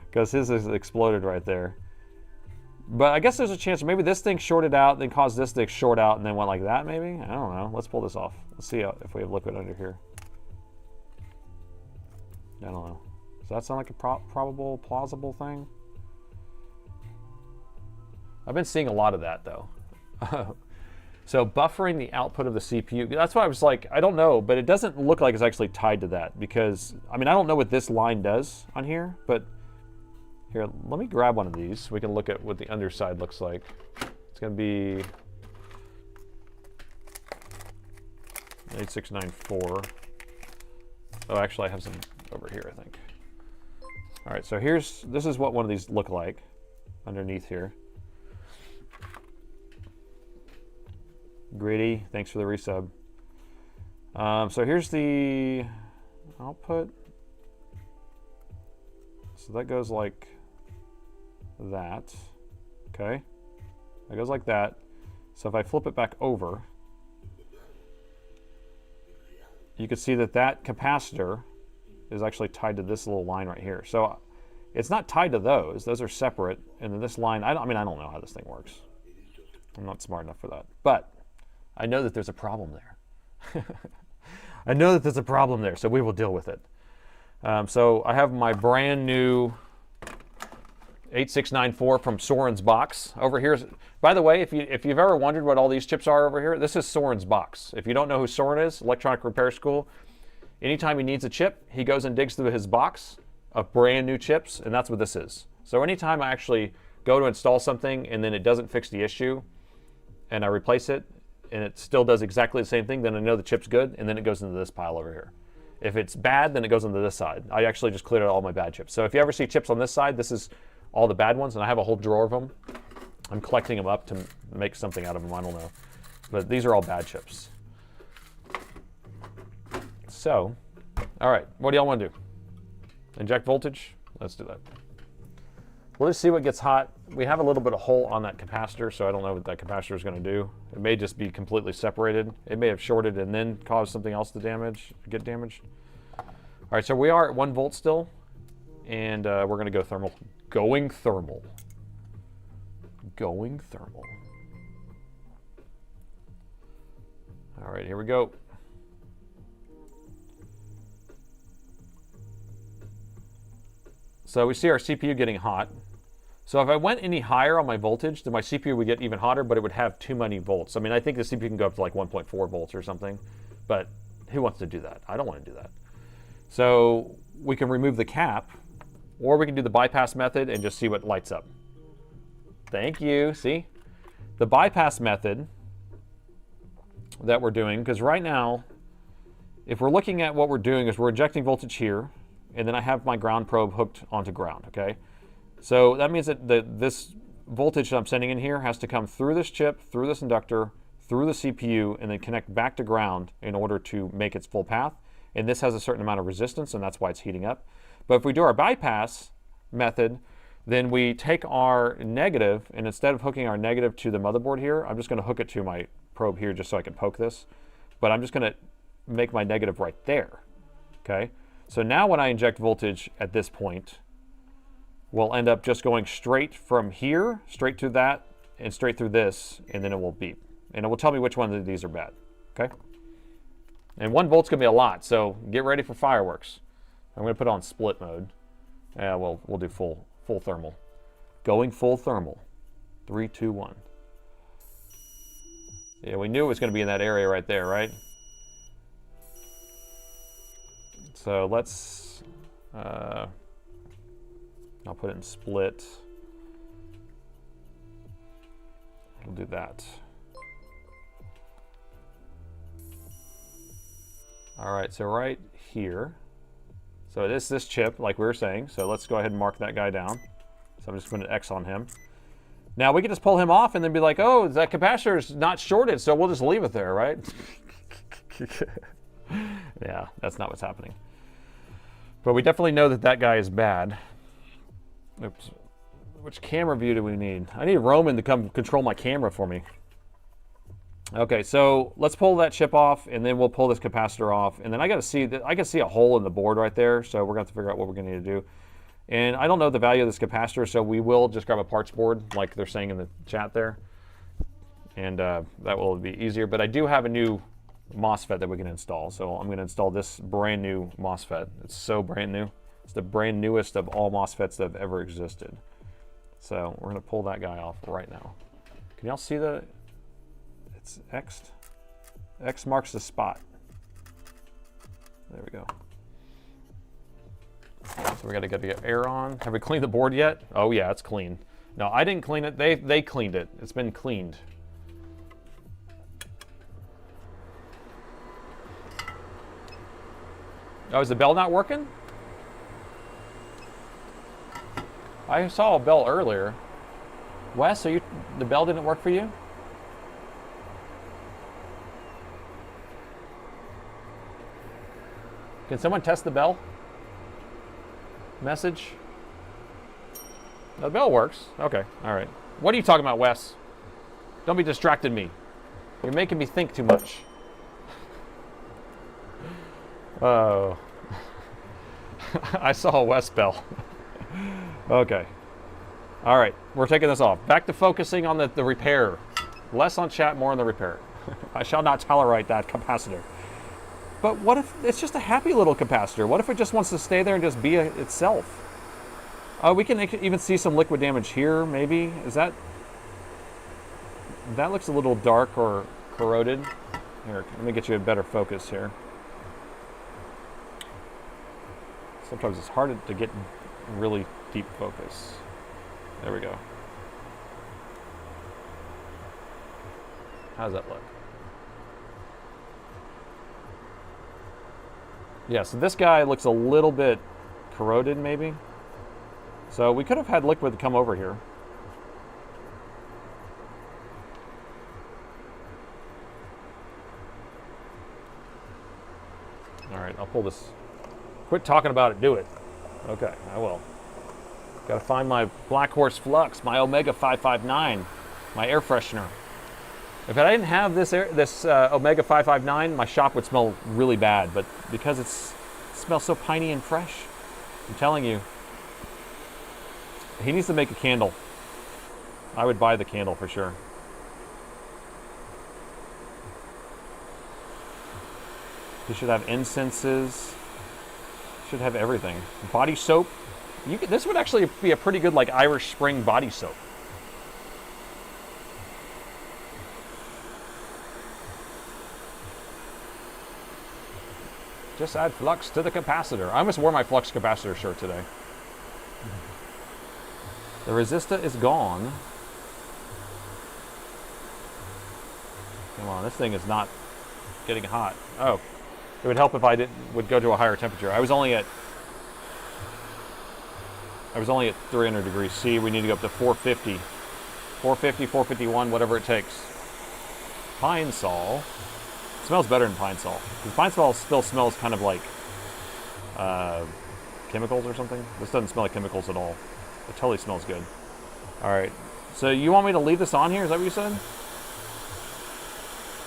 Because his has exploded right there. But I guess there's a chance maybe this thing shorted out, then caused this to short out, and then went like that, maybe? I don't know. Let's pull this off. Let's see if we have liquid under here. I don't know. Does that sound like a probable, plausible thing? I've been seeing a lot of that, though. So buffering the output of the CPU, that's why I was like, I don't know, but it doesn't look like it's actually tied to that because, I mean, I don't know what this line does on here, but here, let me grab one of these so we can look at what the underside looks like. It's going to be 8694. Oh, actually, I have some over here, I think. All right, so this is what one of these look like underneath here. Gritty, thanks for the resub. So here's the output. So that goes like that. Okay, that goes like that. So if I flip it back over, you can see that that capacitor is actually tied to this little line right here. So it's not tied to those. Those are separate. And then this line, I mean, I don't know how this thing works. I'm not smart enough for that. But I know that there's a problem there. I know that there's a problem there, so we will deal with it. So I have my brand new 8694 from Soren's box over here. By the way, if you've ever wondered what all these chips are over here, this is Soren's box. If you don't know who Soren is, Electronic Repair School, anytime he needs a chip, he goes and digs through his box of brand new chips, and that's what this is. So anytime I actually go to install something and then it doesn't fix the issue, and I replace it, and it still does exactly the same thing, then I know the chip's good, and then it goes into this pile over here. If it's bad, then it goes into this side. I actually just cleared out all my bad chips. So if you ever see chips on this side, this is all the bad ones, and I have a whole drawer of them. I'm collecting them up to make something out of them, I don't know. But these are all bad chips. So, all right, what do y'all want to do? Inject voltage? Let's do that. We'll just see what gets hot. We have a little bit of hole on that capacitor, so I don't know what that capacitor is going to do. It may just be completely separated. It may have shorted and then caused something else to get damaged. All right, so we are at 1 volt still, and we're going to go thermal. Going thermal. Going thermal. All right, here we go. So we see our CPU getting hot. So if I went any higher on my voltage, then my CPU would get even hotter, but it would have too many volts. I mean, I think the CPU can go up to like 1.4 volts or something, but who wants to do that? I don't want to do that. So we can remove the cap, or we can do the bypass method and just see what lights up. Thank you. See? The bypass method that we're doing, because right now, if we're looking at what we're doing is we're injecting voltage here, and then I have my ground probe hooked onto ground, okay? So that means that this voltage that I'm sending in here has to come through this chip, through this inductor, through the CPU, and then connect back to ground in order to make its full path. And this has a certain amount of resistance, and that's why it's heating up. But if we do our bypass method, then we take our negative, and instead of hooking our negative to the motherboard here, I'm just going to hook it to my probe here just so I can poke this. But I'm just going to make my negative right there, okay? So now when I inject voltage at this point, we'll end up just going straight from here, straight to that, and straight through this, and then it will beep. And it will tell me which one of these are bad, okay? And 1 volt's going to be a lot, so get ready for fireworks. I'm going to put it on split mode. Yeah, we'll do full thermal. Going full thermal. 3, 2, 1. Yeah, we knew it was going to be in that area right there, right? So let's, I'll put it in split. We'll do that. All right, so right here. So it is this chip, like we were saying. So let's go ahead and mark that guy down. So I'm just putting an X on him. Now we can just pull him off and then be like, oh, that capacitor is not shorted, so we'll just leave it there, right? Yeah, that's not what's happening. But we definitely know that that guy is bad. Oops. Which camera view do we need? I need Roman to come control my camera for me. Okay, so let's pull that chip off, and then we'll pull this capacitor off, and then I got to see that I can see a hole in the board right there, so we're going to have to figure out what we're going to need to do. And I don't know the value of this capacitor, so we will just grab a parts board, like they're saying in the chat there, and that will be easier. But I do have a new MOSFET that we can install, so I'm going to install this brand new MOSFET. It's so brand new. It's the brand newest of all MOSFETs that have ever existed. So we're going to pull that guy off right now. Can y'all see the? It's X'd. X marks the spot. There we go. So we got to get the air on. Have we cleaned the board yet? Oh yeah, it's clean. No, I didn't clean it. They cleaned it. It's been cleaned. Oh, is the bell not working? I saw a bell earlier. Wes, so the bell didn't work for you? Can someone test the bell? Message? The bell works. Okay, all right. What are you talking about, Wes? Don't be distracting me. You're making me think too much. Oh. I saw a Wes bell. Okay. All right, we're taking this off. Back to focusing on the repair. Less on chat, more on the repair. I shall not tolerate that capacitor. But what if it's just a happy little capacitor? What if it just wants to stay there and just be itself? We can even see some liquid damage here, maybe. Is that... That looks a little dark or corroded. Here, let me get you a better focus here. Sometimes it's hard to get really deep focus. There we go. How does that look? Yeah, so this guy looks a little bit corroded, maybe. So we could have had liquid come over here. All right, I'll pull this. Quit talking about it, do it. Okay, I will. Got to find my Black Horse Flux, my Omega 559, my air freshener. If I didn't have this Omega 559, my shop would smell really bad. But because it smells so piney and fresh, I'm telling you, he needs to make a candle. I would buy the candle for sure. He should have incenses. Should have everything. Body soap. This would actually be a pretty good like Irish Spring body soap. Just add flux to the capacitor. I almost wore my flux capacitor shirt today. The resistor is gone. Come on, this thing is not getting hot. Oh, it would help if I would go to a higher temperature. I was only at 300 degrees C. We need to go up to 450. 450, 451, whatever it takes. Pine Sol. It smells better than Pine Sol. Because Pine Sol still smells kind of like chemicals or something. This doesn't smell like chemicals at all. It totally smells good. All right. So you want me to leave this on here? Is that what you said?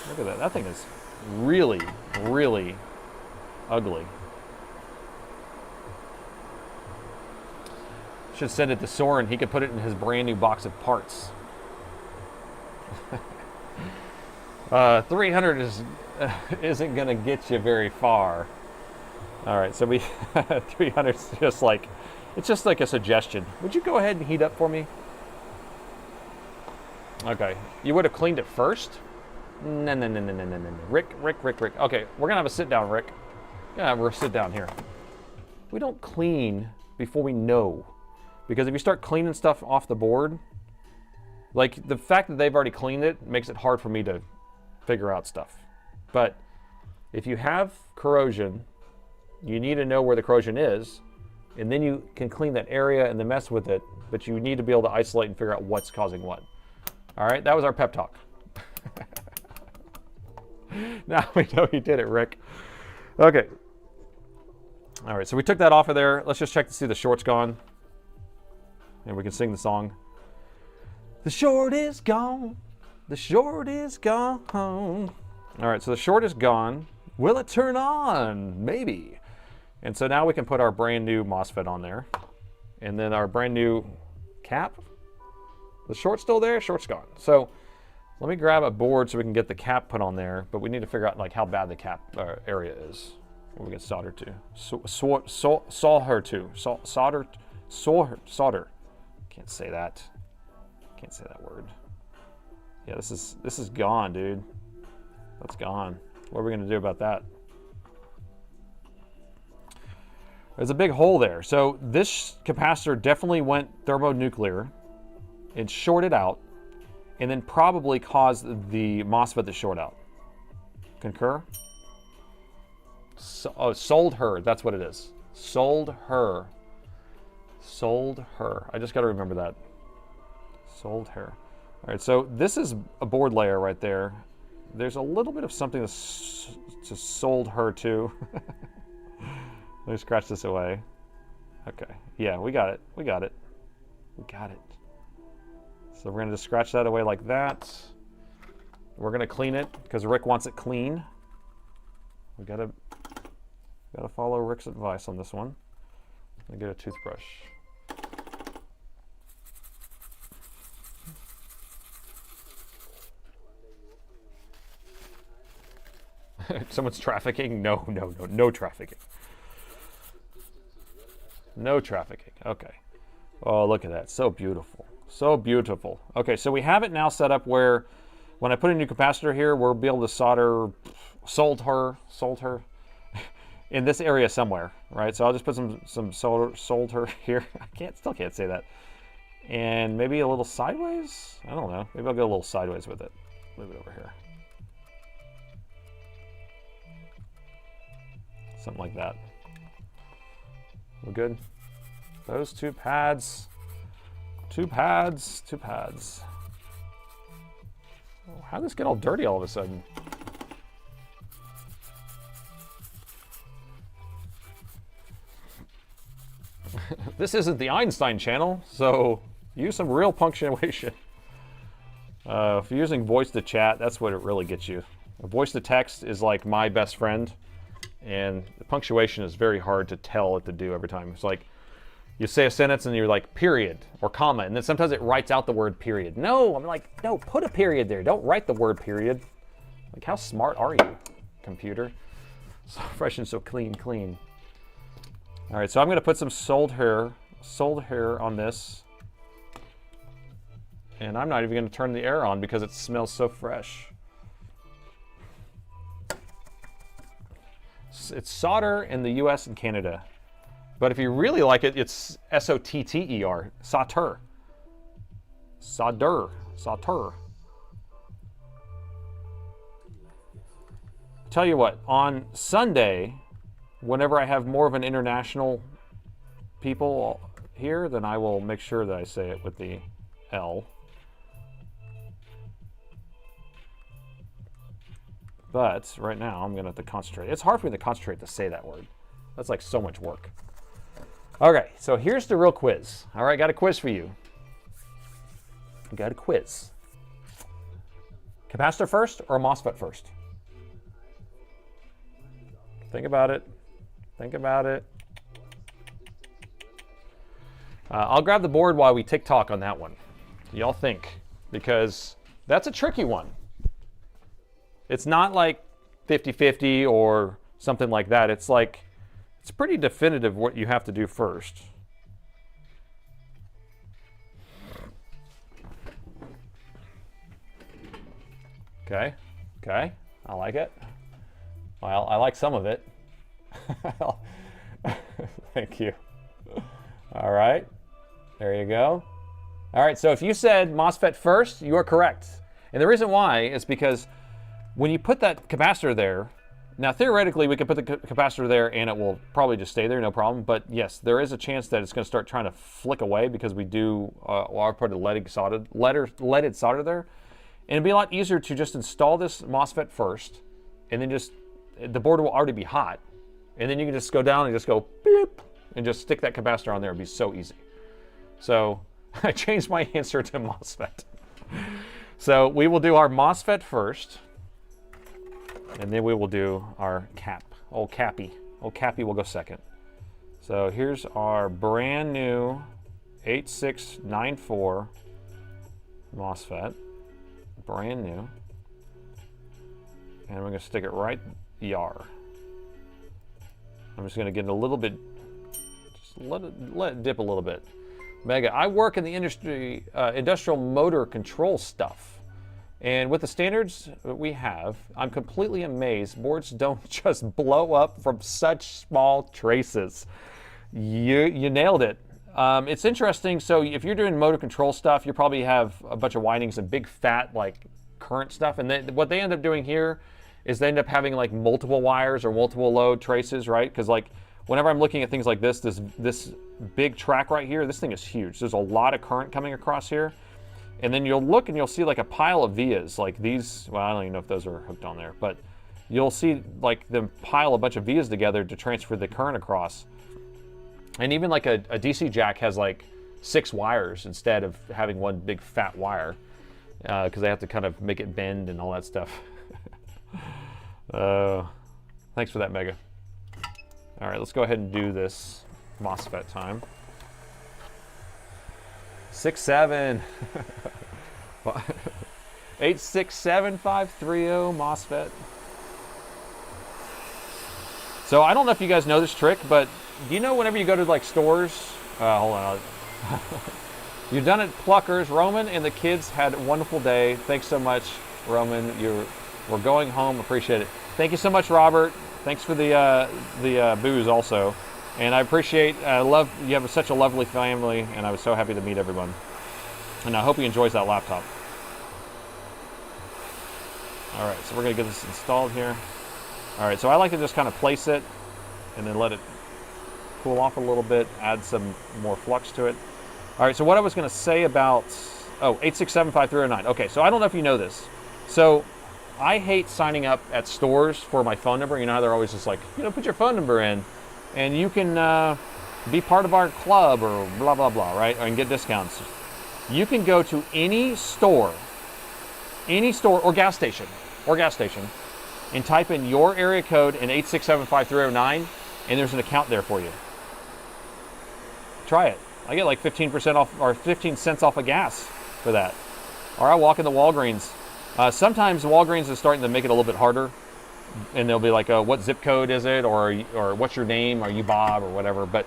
Look at that. That thing is really, really ugly. Should send it to Soren. He could put it in his brand new box of parts. 300 isn't going to get you very far. All right, so we 300 is just like, it's just like a suggestion. Would you go ahead and heat up for me? Okay, you would have cleaned it first? No. Rick. Okay, we're gonna have a sit down, Rick. Yeah, we're sit down here. We don't clean before we know. Because if you start cleaning stuff off the board, like the fact that they've already cleaned it makes it hard for me to figure out stuff. But if you have corrosion, you need to know where the corrosion is, and then you can clean that area and then mess with it, but you need to be able to isolate and figure out what's causing what. All right, that was our pep talk. Now we know you did it, Rick. Okay. All right, so we took that off of there. Let's just check to see the short's gone. And we can sing the song. The short is gone. The short is gone. All right, so the short is gone. Will it turn on? Maybe. And so now we can put our brand new MOSFET on there. And then our brand new cap. The short's still there, short's gone. So let me grab a board so we can get the cap put on there, but we need to figure out like how bad the cap area is. What we get soldered to. Solder. Can't say that. Can't say that word. Yeah, this is gone, dude. That's gone. What are we gonna do about that? There's a big hole there. So this capacitor definitely went thermonuclear. It shorted out, and then probably caused the MOSFET to short out. Concur? Sold her. That's what it is. Sold her. Sold her. I just got to remember that. Sold her. All right, so this is a board layer right there. There's a little bit of something to sold her to. Let me scratch this away. Okay. Yeah, we got it. We got it. We got it. So we're going to just scratch that away like that. We're going to clean it because Rick wants it clean. We gotta follow Rick's advice on this one. Let me get a toothbrush. Someone's trafficking? No trafficking. No trafficking. Okay. Oh, look at that. So beautiful. So beautiful. Okay, so we have it now set up where when I put a new capacitor here, we'll be able to solder, sold her in this area somewhere, right? So I'll just put some solder here. I still can't say that. And maybe a little sideways? I don't know. Maybe I'll go a little sideways with it. Move it over here. Something like that. We're good. Those two pads. Two pads. Oh, how did this get all dirty all of a sudden? This isn't the Einstein channel, so use some real punctuation. If you're using voice to chat, that's what it really gets you. Voice to text is like my best friend, and the punctuation is very hard to tell it to do every time. It's like you say a sentence and you're like period or comma, and then sometimes it writes out the word period. No, I'm like, no, put a period there. Don't write the word period. Like, how smart are you, computer? So fresh and so clean. All right, so I'm going to put some sold hair on this. And I'm not even going to turn the air on because it smells so fresh. It's solder in the US and Canada. But if you really like it, it's S-O-T-T-E-R, sauter. Solder. tell you what, on Sunday, whenever I have more of an international people here, then I will make sure that I say it with the L. But right now, I'm going to have to concentrate. It's hard for me to concentrate to say that word. That's like so much work. Okay, so here's the real quiz. All right, got a quiz for you. Got a quiz. Capacitor first or MOSFET first? Think about it. Think about it. I'll grab the board while we tick-tock on that one. Y'all think, because that's a tricky one. It's not like 50-50 or something like that. It's like, it's pretty definitive what you have to do first. Okay, okay, I like it. Well, I like some of it. Thank you. All right, there you go. All right, so if you said MOSFET first, you are correct. And the reason why is because when you put that capacitor there, now theoretically we could put the capacitor there and it will probably just stay there, no problem. But yes, there is a chance that it's going to start trying to flick away because we do, I'll put a leaded solder there. And it'd be a lot easier to just install this MOSFET first, and then just, the board will already be hot. And then you can just go down and just go beep, and just stick that capacitor on there. It'd be so easy. So I changed my answer to MOSFET. So we will do our MOSFET first, and then we will do our cap. Old Cappy. Old Cappy will go second. So here's our brand new 8694 MOSFET. Brand new. And we're going to stick it right yar. I'm just going to get a little bit, just let it dip a little bit. Mega, I work in the industry, industrial motor control stuff. And with the standards that we have, I'm completely amazed boards don't just blow up from such small traces. You nailed it. It's interesting. So if you're doing motor control stuff, you probably have a bunch of windings and big fat like current stuff. And what they end up doing here is they end up having like multiple wires or multiple load traces, right? Because like whenever I'm looking at things like this big track right here, this thing is huge. There's a lot of current coming across here. And then you'll look and you'll see like a pile of vias, like these. Well, I don't even know if those are hooked on there, but you'll see like them pile a bunch of vias together to transfer the current across. And even like a DC jack has like 6 wires instead of having one big fat wire, because they have to kind of make it bend and all that stuff. Thanks for that, Mega. All right, let's go ahead and do this MOSFET time. 67. 867530 MOSFET. So I don't know if you guys know this trick, but do you know whenever you go to like stores, hold on. You've done it, Pluckers. Roman and the kids had a wonderful day. Thanks so much, Roman. We're going home. Appreciate it. Thank you so much, Robert. Thanks for the booze also. And I appreciate, love, you have such a lovely family, and I was so happy to meet everyone. And I hope he enjoys that laptop. All right, so we're gonna get this installed here. All right, so I like to just kind of place it and then let it cool off a little bit, add some more flux to it. All right, so what I was gonna say about, 8675309. Okay, so I don't know if you know this. So I hate signing up at stores for my phone number. You know how they're always just like, put your phone number in, and you can be part of our club or blah, blah, blah, right? And get discounts. You can go to any store or gas station, and type in your area code in 8675309, and there's an account there for you. Try it. I get like 15% off or 15 cents off of gas for that. Or I walk into Walgreens. Sometimes Walgreens is starting to make it a little bit harder, and they'll be like, what zip code is it, or what's your name, are you Bob, or whatever. But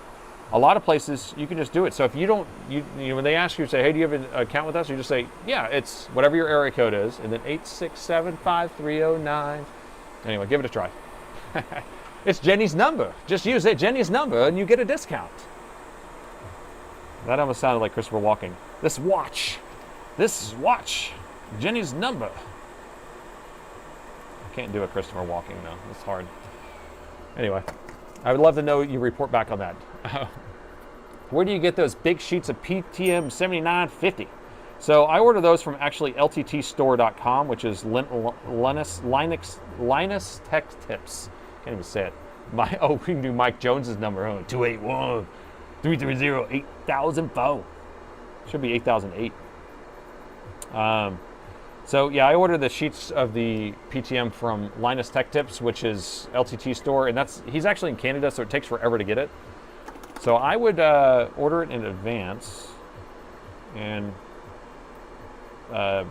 a lot of places you can just do it. So if you don't, when they ask you, say, hey, do you have an account with us? You just say, yeah, it's whatever your area code is, and then 8675309. Anyway, give it a try. It's Jenny's number. Just use it, Jenny's number, and you get a discount. That almost sounded like Christopher Walken. This watch, Jenny's number. can't do a Christopher Walking though. It's hard. Anyway, I would love to know you report back on that. Where do you get those big sheets of PTM 7950? So I order those from actually lttstore.com, which is Linus Tech Tips. Can't even say it. We can do Mike Jones's number. 281-330-8004. Should be 8008. So yeah, I ordered the sheets of the PTM from Linus Tech Tips, which is LTT store, and he's actually in Canada, so it takes forever to get it. So I would order it in advance, and because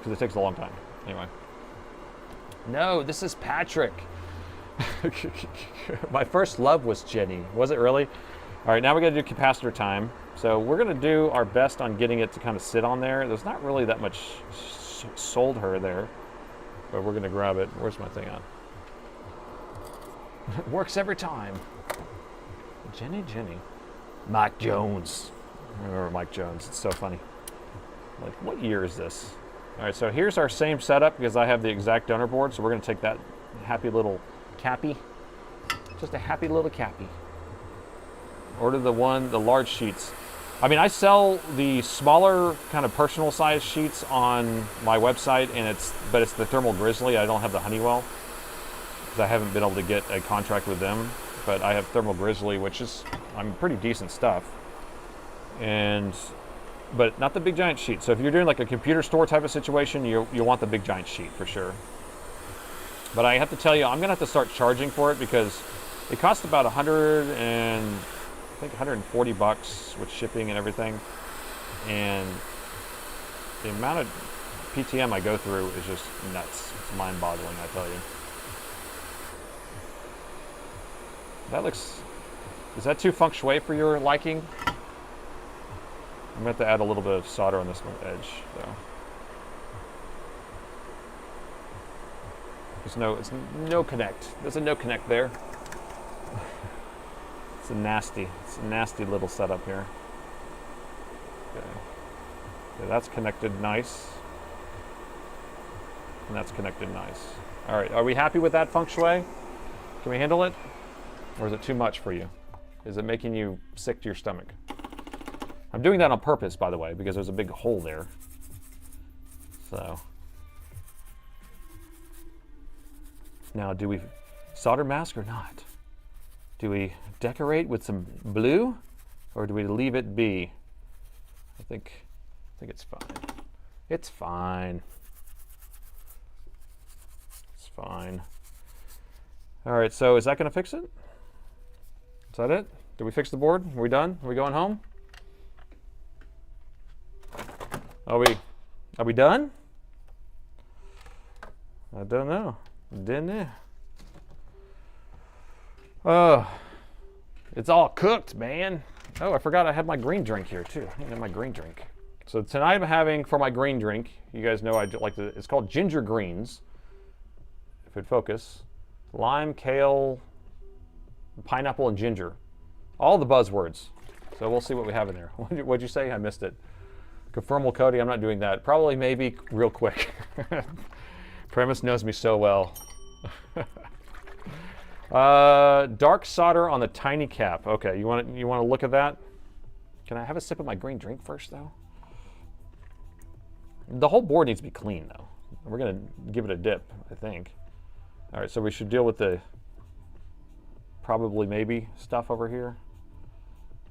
it takes a long time. Anyway. No, this is Patrick. My first love was Jenny. Was it really? All right, now we got to do capacitor time. So we're going to do our best on getting it to kind of sit on there. There's not really that much solder there, but we're going to grab it. Where's my thing on? It works every time. Jenny. Mike Jones. I remember Mike Jones. It's so funny. Like, what year is this? All right, so here's our same setup because I have the exact donor board. So we're going to take that happy little cappy. Just a happy little cappy. Order the large sheets. I mean, I sell the smaller kind of personal size sheets on my website, but it's the Thermal Grizzly. I don't have the Honeywell because I haven't been able to get a contract with them. But I have Thermal Grizzly, which is pretty decent stuff, but not the big giant sheet. So if you're doing like a computer store type of situation, you'll want the big giant sheet for sure. But I have to tell you, I'm gonna have to start charging for it because it costs about $140 with shipping and everything, and the amount of PTM I go through is just nuts. It's mind-boggling, I tell you. Is that too feng shui for your liking? I'm going to have to add a little bit of solder on this one edge, though. It's no connect. There's a no connect there. It's a nasty little setup here. Okay, that's connected nice. And that's connected nice. All right, are we happy with that feng shui? Can we handle it? Or is it too much for you? Is it making you sick to your stomach? I'm doing that on purpose, by the way, because there's a big hole there. So. Now, do we solder mask or not? Do we decorate with some blue, or do we leave it be? I think it's fine. It's fine. It's fine. All right, so is that going to fix it? Is that it? Did we fix the board? Are we done? Are we going home? Are we done? I don't know. Didn't it? Oh, it's all cooked, man. Oh, I forgot I had my green drink here too. I need my green drink. So tonight I'm having for my green drink. You guys know I like to. It's called ginger greens. If it focus, lime, kale, pineapple, and ginger. All the buzzwords. So we'll see what we have in there. What'd you say? I missed it. Conformal coating. I'm not doing that. Probably, maybe, real quick. Premise knows me so well. Dark solder on the tiny cap. Okay, you want to look at that? Can I have a sip of my green drink first, though? The whole board needs to be clean, though. We're gonna give it a dip, I think. All right, so we should deal with the probably maybe stuff over here.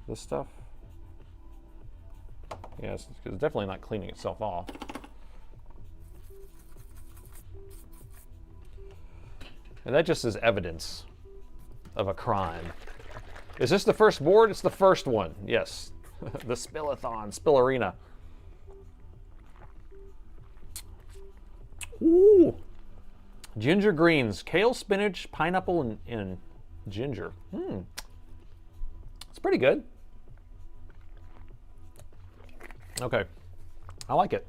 This stuff. Yes, because it's definitely not cleaning itself off. And that just is evidence of a crime. Is this the first board? It's the first one. Yes. The Spillathon, Spillarina. Ooh. Ginger greens, kale, spinach, pineapple, and ginger. It's pretty good. Okay. I like it.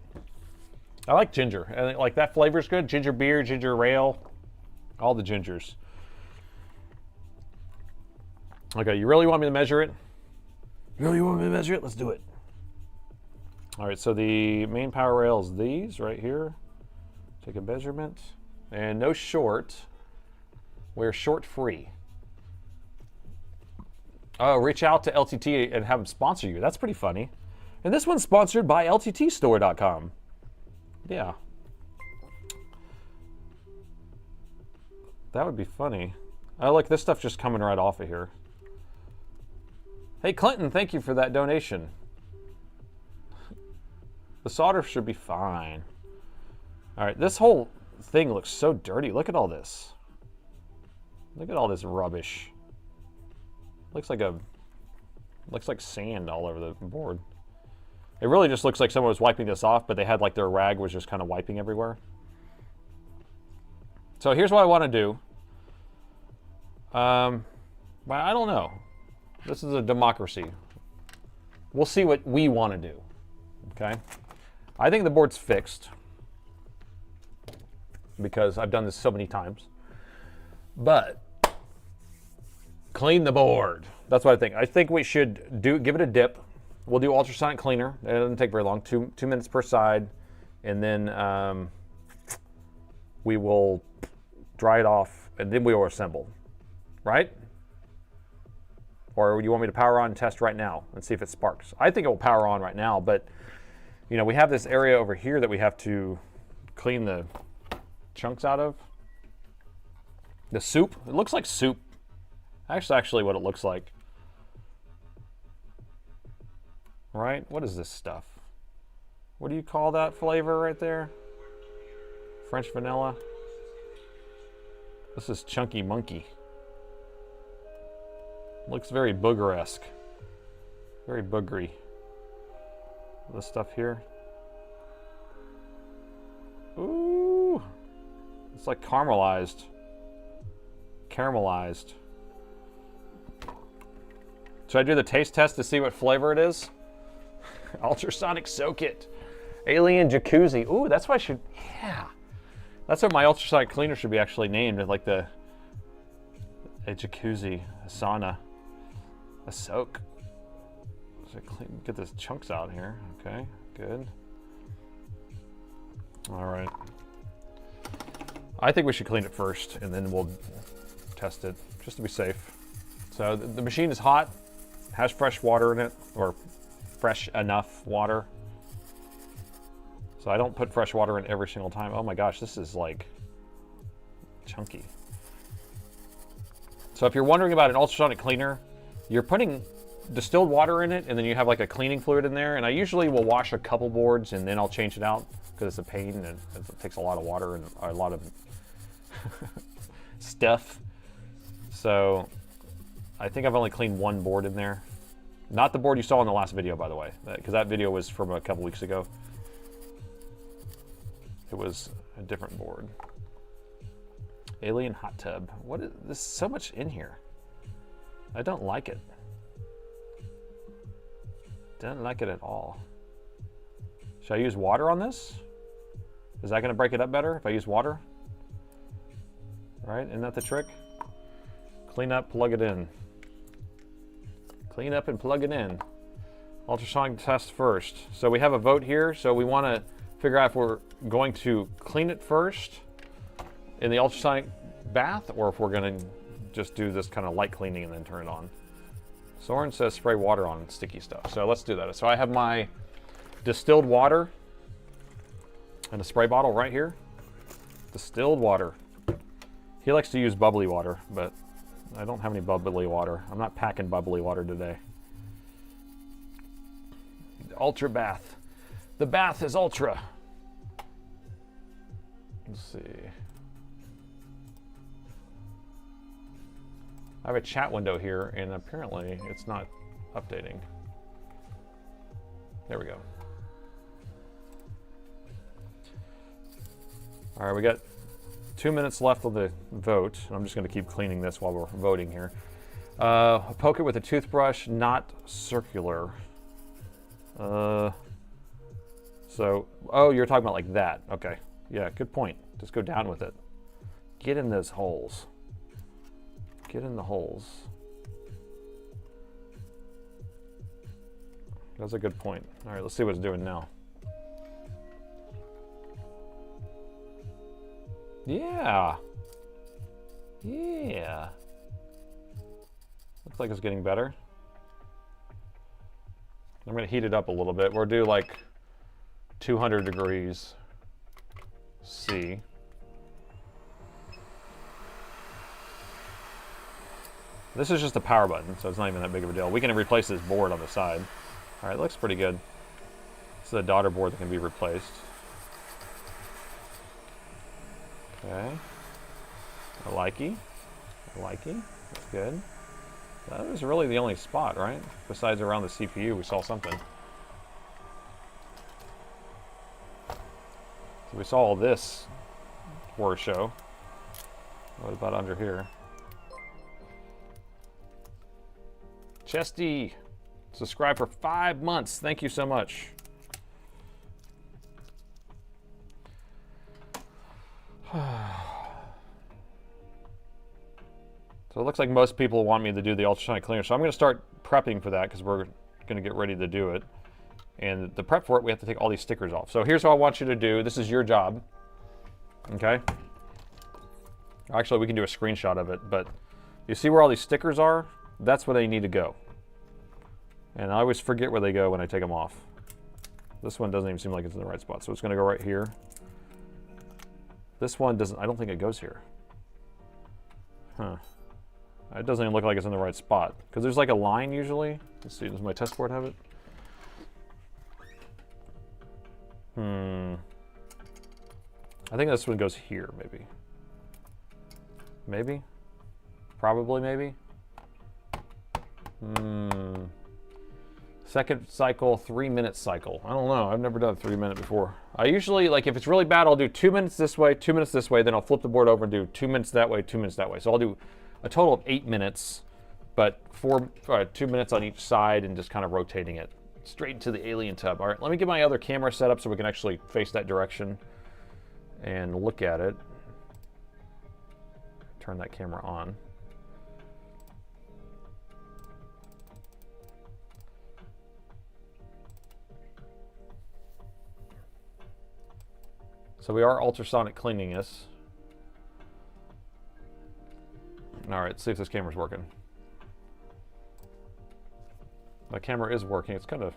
I like ginger. And like that flavor's good. Ginger beer, ginger ale, all the gingers. Okay, you really want me to measure it? You really want me to measure it? Let's do it. All right, so the main power rail is these right here. Take a measurement. And no short. We're short free. Oh, reach out to LTT and have them sponsor you. That's pretty funny. And this one's sponsored by LTTstore.com. Yeah. That would be funny. Oh, look, this stuff's just coming right off of here. Hey, Clinton, thank you for that donation. The solder should be fine. All right, this whole thing looks so dirty. Look at all this. Look at all this rubbish. Looks like sand all over the board. It really just looks like someone was wiping this off, but they had like their rag was just kind of wiping everywhere. So here's what I want to do. Well, I don't know. This is a democracy. We'll see what we want to do. Okay? I think the board's fixed because I've done this so many times. But clean the board. That's what I think. I think we should give it a dip. We'll do ultrasonic cleaner. It doesn't take very long. Two minutes per side, and then we will dry it off, and then we will assemble. Right? Or do you want me to power on and test right now and see if it sparks? I think it will power on right now, but you know, we have this area over here that we have to clean the chunks out of. The soup, it looks like soup. That's actually what it looks like. Right? What is this stuff? What do you call that flavor right there? French vanilla. This is Chunky Monkey. Looks very booger-esque. Very boogery. This stuff here. Ooh. It's like caramelized. Caramelized. Should I do the taste test to see what flavor it is? Ultrasonic Soak It. Alien Jacuzzi. Ooh, that's what I should, yeah. That's what my ultrasonic cleaner should be actually named, like a jacuzzi, a sauna, a soak. So get these chunks out here. Okay, good. All right. I think we should clean it first, and then we'll test it, just to be safe. So the machine is hot, has fresh water in it, or fresh enough water. So I don't put fresh water in every single time. Oh my gosh, this is like chunky. So if you're wondering about an ultrasonic cleaner, you're putting distilled water in it, and then you have like a cleaning fluid in there. And I usually will wash a couple boards and then I'll change it out because it's a pain and it takes a lot of water and a lot of stuff. So I think I've only cleaned one board in there. Not the board you saw in the last video, by the way, because that video was from a couple weeks ago. It was a different board. Alien hot tub. What is this? So much in here. I don't like it. Don't like it at all. Should I use water on this? Is that going to break it up better if I use water? Right? Isn't that the trick? Clean up, plug it in. Clean up and plug it in. Ultrasonic test first. So we have a vote here. So we want to figure out if we're going to clean it first in the ultrasonic bath, or if we're going to just do this kind of light cleaning and then turn it on. Soren says spray water on sticky stuff. So let's do that. So I have my distilled water and a spray bottle right here. Distilled water. He likes to use bubbly water, but I don't have any bubbly water. I'm not packing bubbly water today. The ultra bath. The bath is ultra. Let's see. I have a chat window here, and apparently it's not updating. There we go. All right, we got 2 minutes left of the vote. I'm just going to keep cleaning this while we're voting here. Poke it with a toothbrush, not circular. So, oh, you're talking about like that. Okay. Yeah, good point. Just go down with it. Get in those holes. Get in the holes. That's a good point. All right, let's see what it's doing now. Yeah. Yeah. Looks like it's getting better. I'm going to heat it up a little bit. We'll do like 200 degrees C. This is just a power button, so it's not even that big of a deal. We can replace this board on the side. All right, looks pretty good. This is a daughter board that can be replaced. Okay. I likey. That's good. That was really the only spot, right? Besides around the CPU, we saw something. So we saw all this horror show. What about under here? Chesty, subscribe for 5 months. Thank you so much. So it looks like most people want me to do the ultrasonic cleaner, so I'm going to start prepping for that because we're going to get ready to do it. And the prep for it, we have to take all these stickers off. So here's what I want you to do. This is your job. Okay? Actually, we can do a screenshot of it, but you see where all these stickers are? That's where they need to go. And I always forget where they go when I take them off. This one doesn't even seem like it's in the right spot, so it's going to go right here. This one doesn't, I don't think it goes here. Huh. It doesn't even look like it's in the right spot. Because there's like a line usually. Let's see, does my test board have it? I think this one goes here, maybe. Maybe? Probably, maybe? Second cycle, 3-minute cycle. I don't know, I've never done a 3-minute before. I usually, like if it's really bad, I'll do 2 minutes this way, 2 minutes this way, then I'll flip the board over and do 2 minutes that way, 2 minutes that way. So I'll do a total of 8 minutes, but 2 minutes on each side and just kind of rotating it straight into the alien tub. All right, let me get my other camera set up so we can actually face that direction and look at it. Turn that camera on. So we are ultrasonic cleaning this. All right, let's see if this camera's working. The camera is working. It's kind of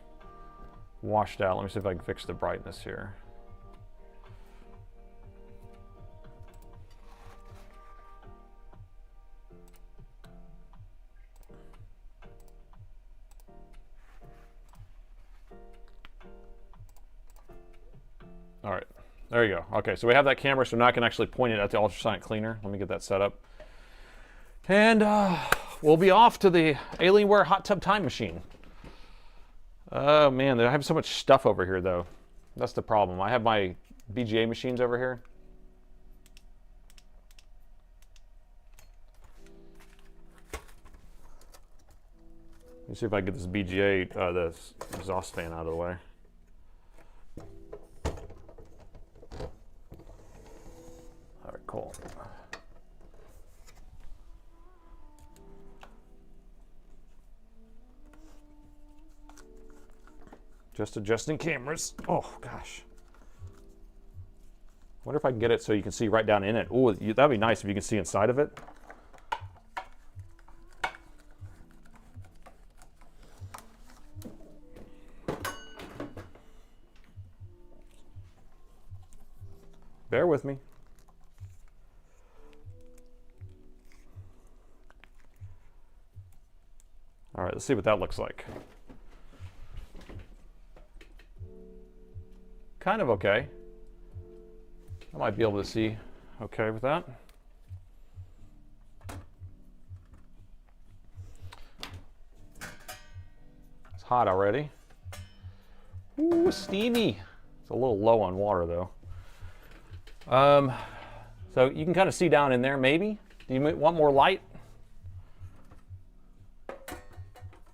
washed out. Let me see if I can fix the brightness here. All right, there you go. Okay, so we have that camera, so now I can actually point it at the ultrasonic cleaner. Let me get that set up. And we'll be off to the Alienware hot tub time machine. Oh man, I have so much stuff over here though. That's the problem. I have my BGA machines over here. Let me see if I can get this BGA, this exhaust fan out of the way. All right, cool. Just adjusting cameras. Oh, gosh. Wonder if I can get it so you can see right down in it. Oh, that'd be nice if you can see inside of it. Bear with me. All right, let's see what that looks like. Kind of okay. I might be able to see okay with that. It's hot already. Ooh, steamy. It's a little low on water though. So you can kind of see down in there maybe. Do you want more light?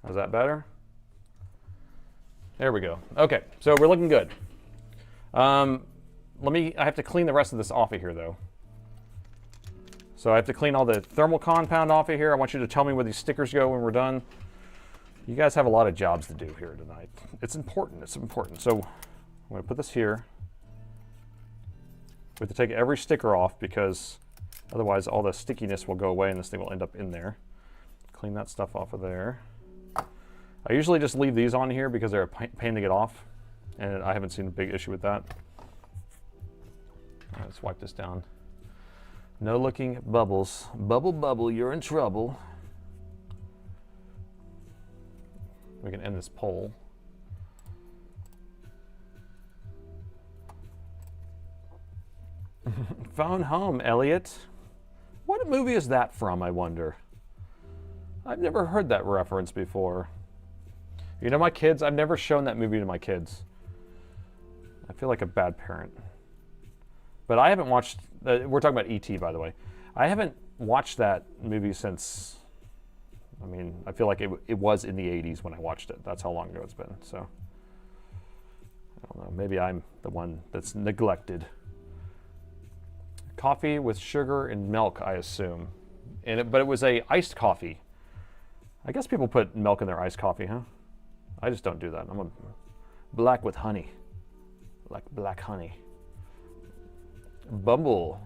Is that better? There we go. Okay, so we're looking good. I have to clean the rest of this off of here though. So I have to clean all the thermal compound off of here. I want you to tell me where these stickers go when we're done. You guys have a lot of jobs to do here tonight. It's important, it's important. So I'm gonna put this here. We have to take every sticker off because otherwise all the stickiness will go away and this thing will end up in there. Clean that stuff off of there. I usually just leave these on here because they're a pain to get off, and I haven't seen a big issue with that. All right, let's wipe this down. No looking at bubbles. Bubble, bubble, you're in trouble. We can end this poll. Phone home, Elliot. What movie is that from, I wonder? I've never heard that reference before. You know, my kids, I've never shown that movie to my kids. I feel like a bad parent. But I haven't watched, we're talking about E.T., by the way. I haven't watched that movie since, I mean, I feel like it was in the 80s when I watched it. That's how long ago it's been, so. I don't know, maybe I'm the one that's neglected. Coffee with sugar and milk, I assume. But it was a iced coffee. I guess people put milk in their iced coffee, huh? I just don't do that. I'm a black with honey. Like black honey. Bubblegum.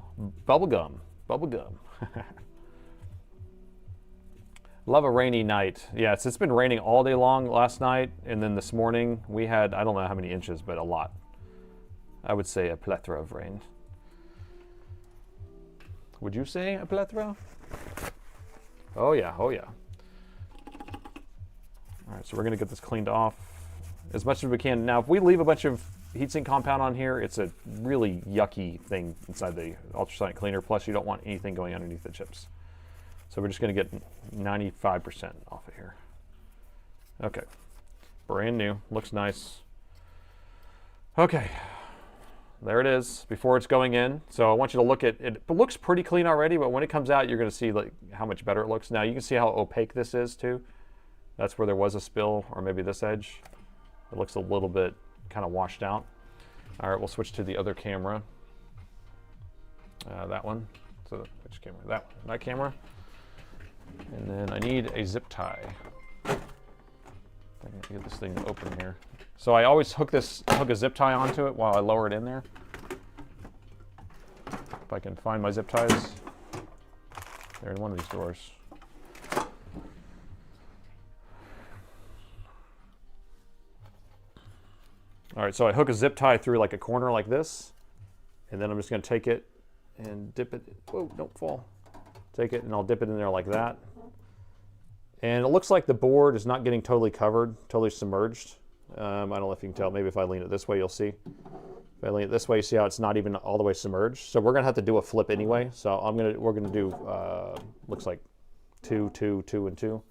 Love a rainy night. Yes, it's been raining all day long last night, and then this morning we had, I don't know how many inches, but a lot. I would say a plethora of rain. Would you say a plethora? Oh yeah, oh yeah. All right, so we're gonna get this cleaned off as much as we can. Now, if we leave a bunch of heatsink compound on here, it's a really yucky thing inside the ultrasonic cleaner. Plus, you don't want anything going underneath the chips. So we're just gonna get 95% off of here. Okay, brand new, looks nice. Okay. There it is before it's going in. So I want you to look at it. It looks pretty clean already, but when it comes out, you're going to see like how much better it looks. Now you can see how opaque this is too. That's where there was a spill, or maybe this edge. It looks a little bit kind of washed out. All right, we'll switch to the other camera. That one. So which camera? That one. That camera. And then I need a zip tie. I can get this thing open here. So I always hook a zip tie onto it while I lower it in there. If I can find my zip ties. They're in one of these drawers. All right, so I hook a zip tie through like a corner like this, and then I'm just gonna take it and dip it. Whoa, don't fall. Take it and I'll dip it in there like that. And it looks like the board is not getting totally covered, totally submerged. I don't know if you can tell. Maybe if I lean it this way, you'll see. If I lean it this way, you see how it's not even all the way submerged. So we're gonna have to do a flip anyway. So we're gonna do looks like 2, 2, 2, and 2.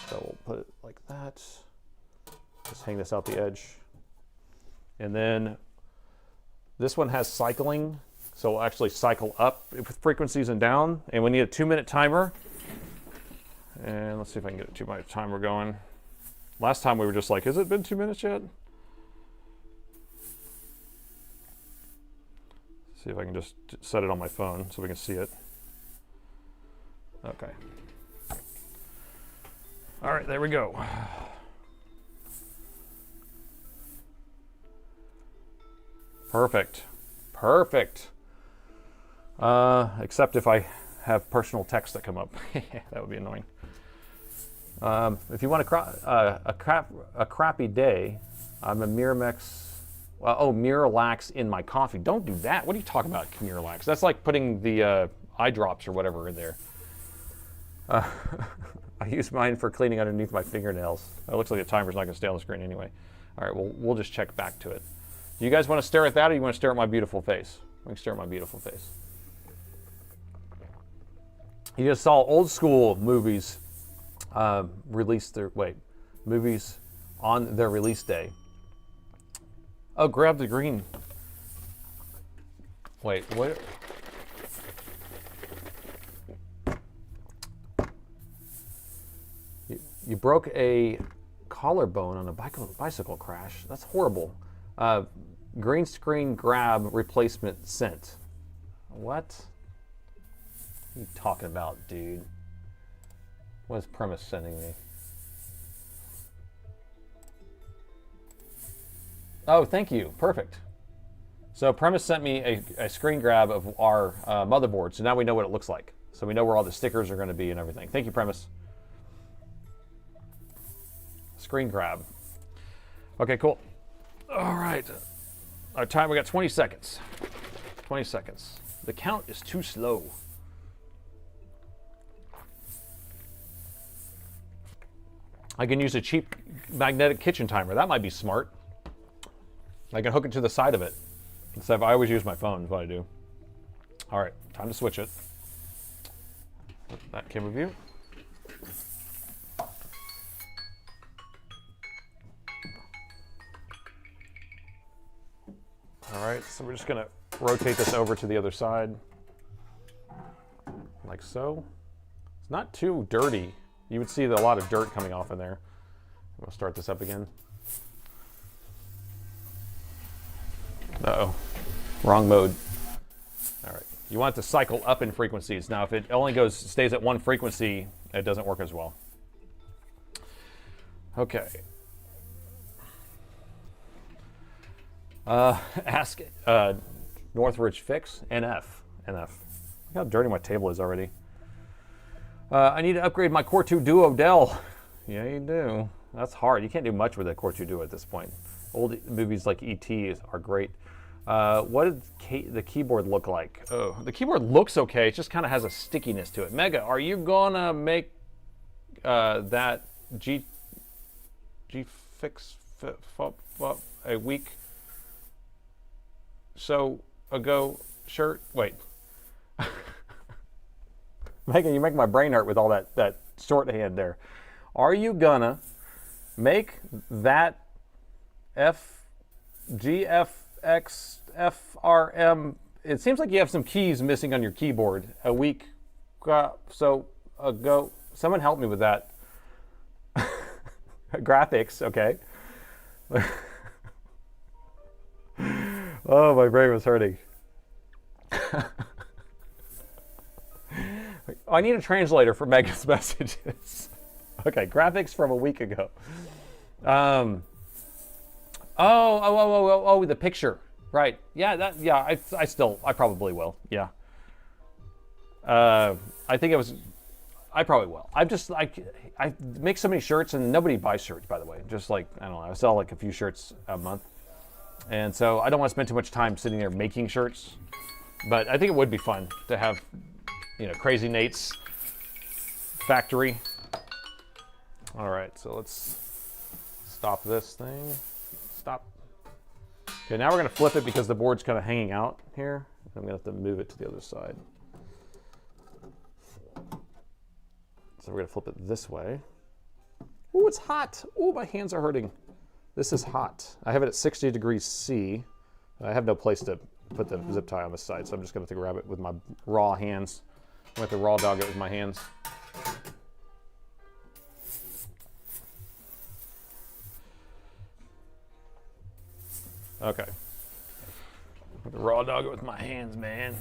So we'll put it like that. Just hang this out the edge. And then this one has cycling. So we'll actually cycle up with frequencies and down. And we need a 2-minute timer. And let's see if I can get a 2-minute timer going. Last time we were just like, has it been 2 minutes yet? See if I can just set it on my phone so we can see it. Okay. All right, there we go. Perfect. Perfect. Except if I have personal texts that come up. That would be annoying. If you want a crappy day, I'm a Miramax. Miralax in my coffee. Don't do that. What are you talking about, Miralax? That's like putting the eye drops or whatever in there. I use mine for cleaning underneath my fingernails. It looks like the timer's not going to stay on the screen anyway. All right, well, we'll just check back to it. Do you guys want to stare at that, or do you want to stare at my beautiful face? We can stare at my beautiful face. You just saw old school movies movies on their release day. Oh, grab the green. Wait, what? You broke a collarbone on a bicycle crash. That's horrible. Green screen grab replacement sent. What? What are you talking about, dude? What is Premise sending me? Oh, thank you. Perfect. So Premise sent me a screen grab of our motherboard, so now we know what it looks like. So we know where all the stickers are going to be and everything. Thank you, Premise. Screen grab. Okay, cool. All right. Our time, we got 20 seconds. 20 seconds. The count is too slow. I can use a cheap magnetic kitchen timer. That might be smart. I can hook it to the side of it. Instead of, I always use my phone, is what I do. All right, time to switch it. That camera view. All right, so we're just gonna rotate this over to the other side, like so. It's not too dirty. You would see a lot of dirt coming off in there. We'll start this up again. Uh-oh, wrong mode. All right, you want it to cycle up in frequencies. Now, if it only stays at one frequency, it doesn't work as well. Okay. Ask Northridge Fix, NF. Look how dirty my table is already. I need to upgrade my Core 2 Duo Dell. Yeah, you do. That's hard. You can't do much with a Core 2 Duo at this point. Old movies like E.T. are great. What did the keyboard look like? Oh, the keyboard looks okay. It just kind of has a stickiness to it. Mega, are you gonna make that G-Fix a week so ago shirt? Wait. Megan, you make my brain hurt with all that shorthand there. Are you gonna make that GFXFRM? It seems like you have some keys missing on your keyboard. A week so ago. Someone help me with that. Graphics, okay. Oh, my brain was hurting. I need a translator for Megan's messages. Okay, graphics from a week ago. Oh, the picture. Right. Yeah, I probably will. Yeah. I think I probably will. I make so many shirts and nobody buys shirts, by the way. Just like, I don't know, I sell like a few shirts a month. And so I don't want to spend too much time sitting there making shirts. But I think it would be fun to have, Crazy Nate's factory. All right, so let's stop this thing. Stop. Okay, now we're going to flip it because the board's kind of hanging out here. I'm going to have to move it to the other side. So we're going to flip it this way. Ooh, it's hot. Ooh, my hands are hurting. This is hot. I have it at 60 degrees C. I have no place to put the zip tie on this side, so I'm just going to grab it with my raw hands. I'm going to have to raw dog it with my hands. Okay. I'm going to raw dog it with my hands, man.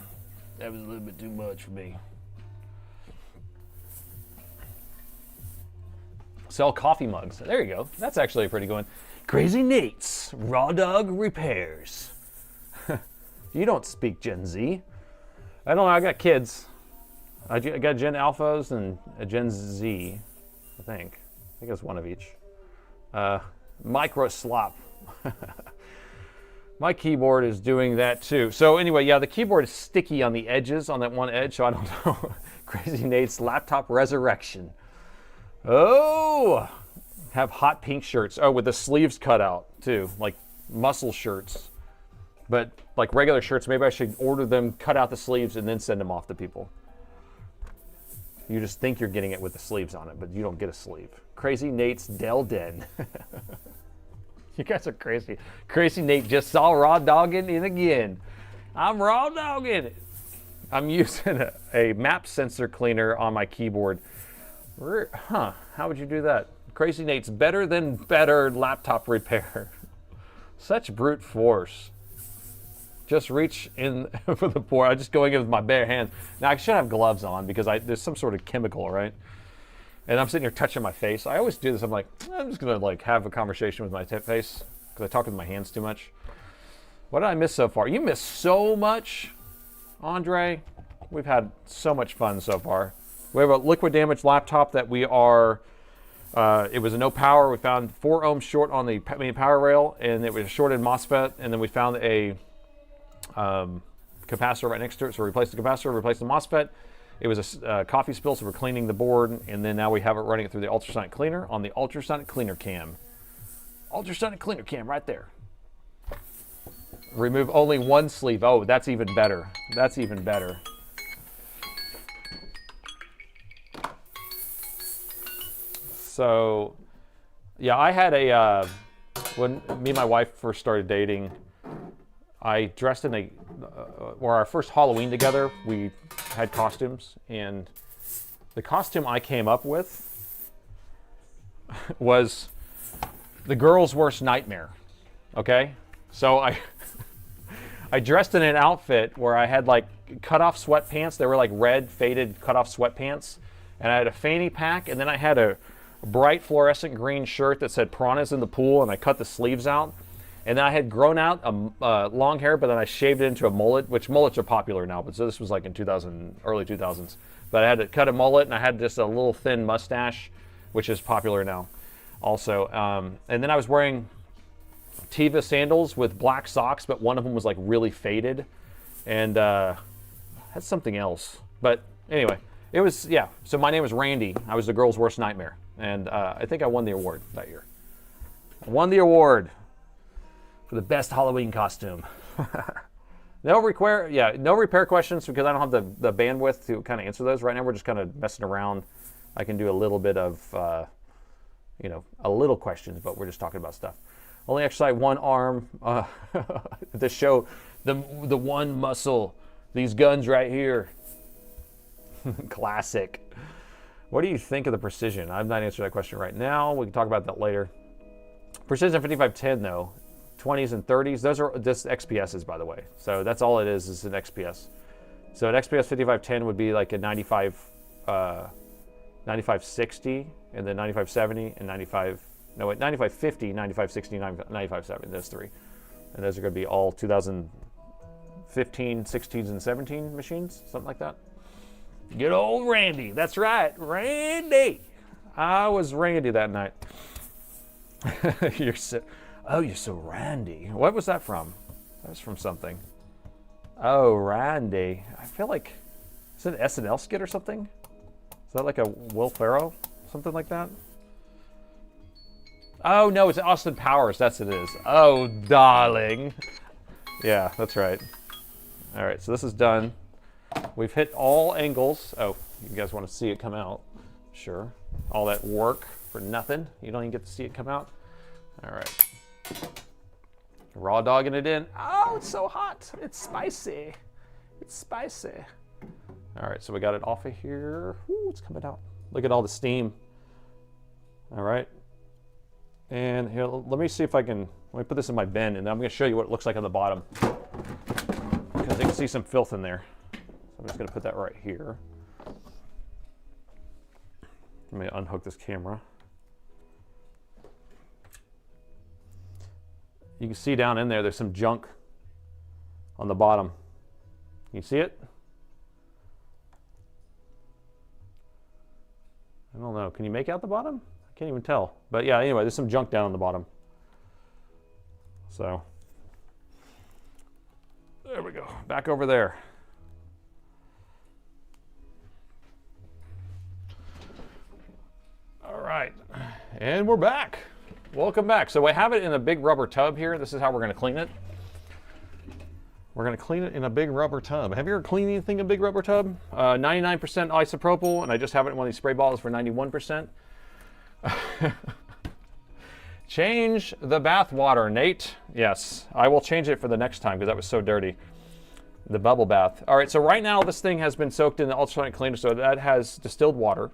That was a little bit too much for me. Sell coffee mugs. There you go. That's actually a pretty good one. Crazy Nate's Raw Dog Repairs. You don't speak Gen Z. I don't know. I got kids. I got Gen Alphas and a Gen Z, I think. I think it's one of each. Micro Slop. My keyboard is doing that too. So anyway, yeah, the keyboard is sticky on the edges, on that one edge, so I don't know. Crazy Nate's Laptop Resurrection. Oh! Have hot pink shirts. Oh, with the sleeves cut out too, like muscle shirts. But like regular shirts, maybe I should order them, cut out the sleeves, and then send them off to people. You just think you're getting it with the sleeves on it, but you don't get a sleeve. Crazy Nate's Dell Den. You guys are crazy. Crazy Nate just saw raw dogging it again. I'm raw dogging it. I'm using a map sensor cleaner on my keyboard. Huh, how would you do that? Crazy Nate's better than better laptop repair. Such brute force. Just reach in for the board. I'm just going in with my bare hands. Now I should have gloves on because there's some sort of chemical, right? And I'm sitting here touching my face. I always do this. I'm like, I'm just gonna like have a conversation with my face because I talk with my hands too much. What did I miss so far? You missed so much, Andre. We've had so much fun so far. We have a liquid damage laptop that we are, it was a no power. We found 4 ohms short on the main power rail, and it was a shorted MOSFET, and then we found a capacitor right next to it, so we replaced the capacitor, replaced the MOSFET. It was a coffee spill, so we're cleaning the board, and then now we have it running it through the ultrasonic cleaner on the ultrasonic cleaner cam. Ultrasonic cleaner cam right there. Remove only one sleeve. Oh, that's even better. That's even better. So, yeah, I had a, when me and my wife first started dating, I dressed in a, or our first Halloween together, we had costumes, and the costume I came up with was the girl's worst nightmare, okay? So I dressed in an outfit where I had like cut-off sweatpants. They were like red, faded, cut-off sweatpants. And I had a fanny pack, and then I had a bright fluorescent green shirt that said Piranhas in the Pool, and I cut the sleeves out. And then I had grown out long hair, but then I shaved it into a mullet, which mullets are popular now, but so this was like in early 2000s. But I had to cut a mullet, and I had just a little thin mustache, which is popular now also. And then I was wearing Tiva sandals with black socks, but one of them was like really faded, and had something else. But anyway, it was, yeah. So my name was Randy. I was the girl's worst nightmare, and I think I won the award that year. I won the award for the best Halloween costume. No repair questions because I don't have the bandwidth to kind of answer those right now. We're just kind of messing around. I can do a little bit of, a little questions, but we're just talking about stuff. Only exercise one arm to show the one muscle. These guns right here. Classic. What do you think of the precision? I'm not answering that question right now. We can talk about that later. Precision 5510 though, 20s and 30s. Those are just XPSs, by the way. So that's all it is an XPS. So an XPS 5510 would be like a 9560, and then 9570 and 9550, 9560, 9570, those three. And those are going to be all 2015, 16s, and 17 machines, something like that. Good old Randy. That's right, Randy. I was Randy that night. You're so Randy. What was that from? That was from something. Oh, Randy. I feel like, is it an SNL skit or something? Is that like a Will Ferrell? Something like that? Oh, no, it's Austin Powers. That's what it is. Oh, darling. Yeah, that's right. All right, so this is done. We've hit all angles. Oh, you guys want to see it come out? Sure. All that work for nothing. You don't even get to see it come out. All right. Raw dogging it in. Oh, it's so hot. It's spicy. It's spicy. All right, so we got it off of here. Ooh, it's coming out. Look at all the steam. All right. And here, let me see if I can, let me put this in my bin, and then I'm going to show you what it looks like on the bottom. Because you can see some filth in there. So I'm just going to put that right here. Let me unhook this camera. You can see down in there, there's some junk on the bottom. You see it? I don't know. Can you make out the bottom? I can't even tell. But yeah, anyway, there's some junk down on the bottom. So, there we go. Back over there. All right. And we're back. Welcome back. So we have it in a big rubber tub here. This is how we're going to clean it. We're going to clean it in a big rubber tub. Have you ever cleaned anything in a big rubber tub? 99% isopropyl, and I just have it in one of these spray bottles for 91%. Change the bath water, Nate. Yes, I will change it for the next time because that was so dirty. The bubble bath. All right, so right now this thing has been soaked in the ultrasonic cleaner, so that has distilled water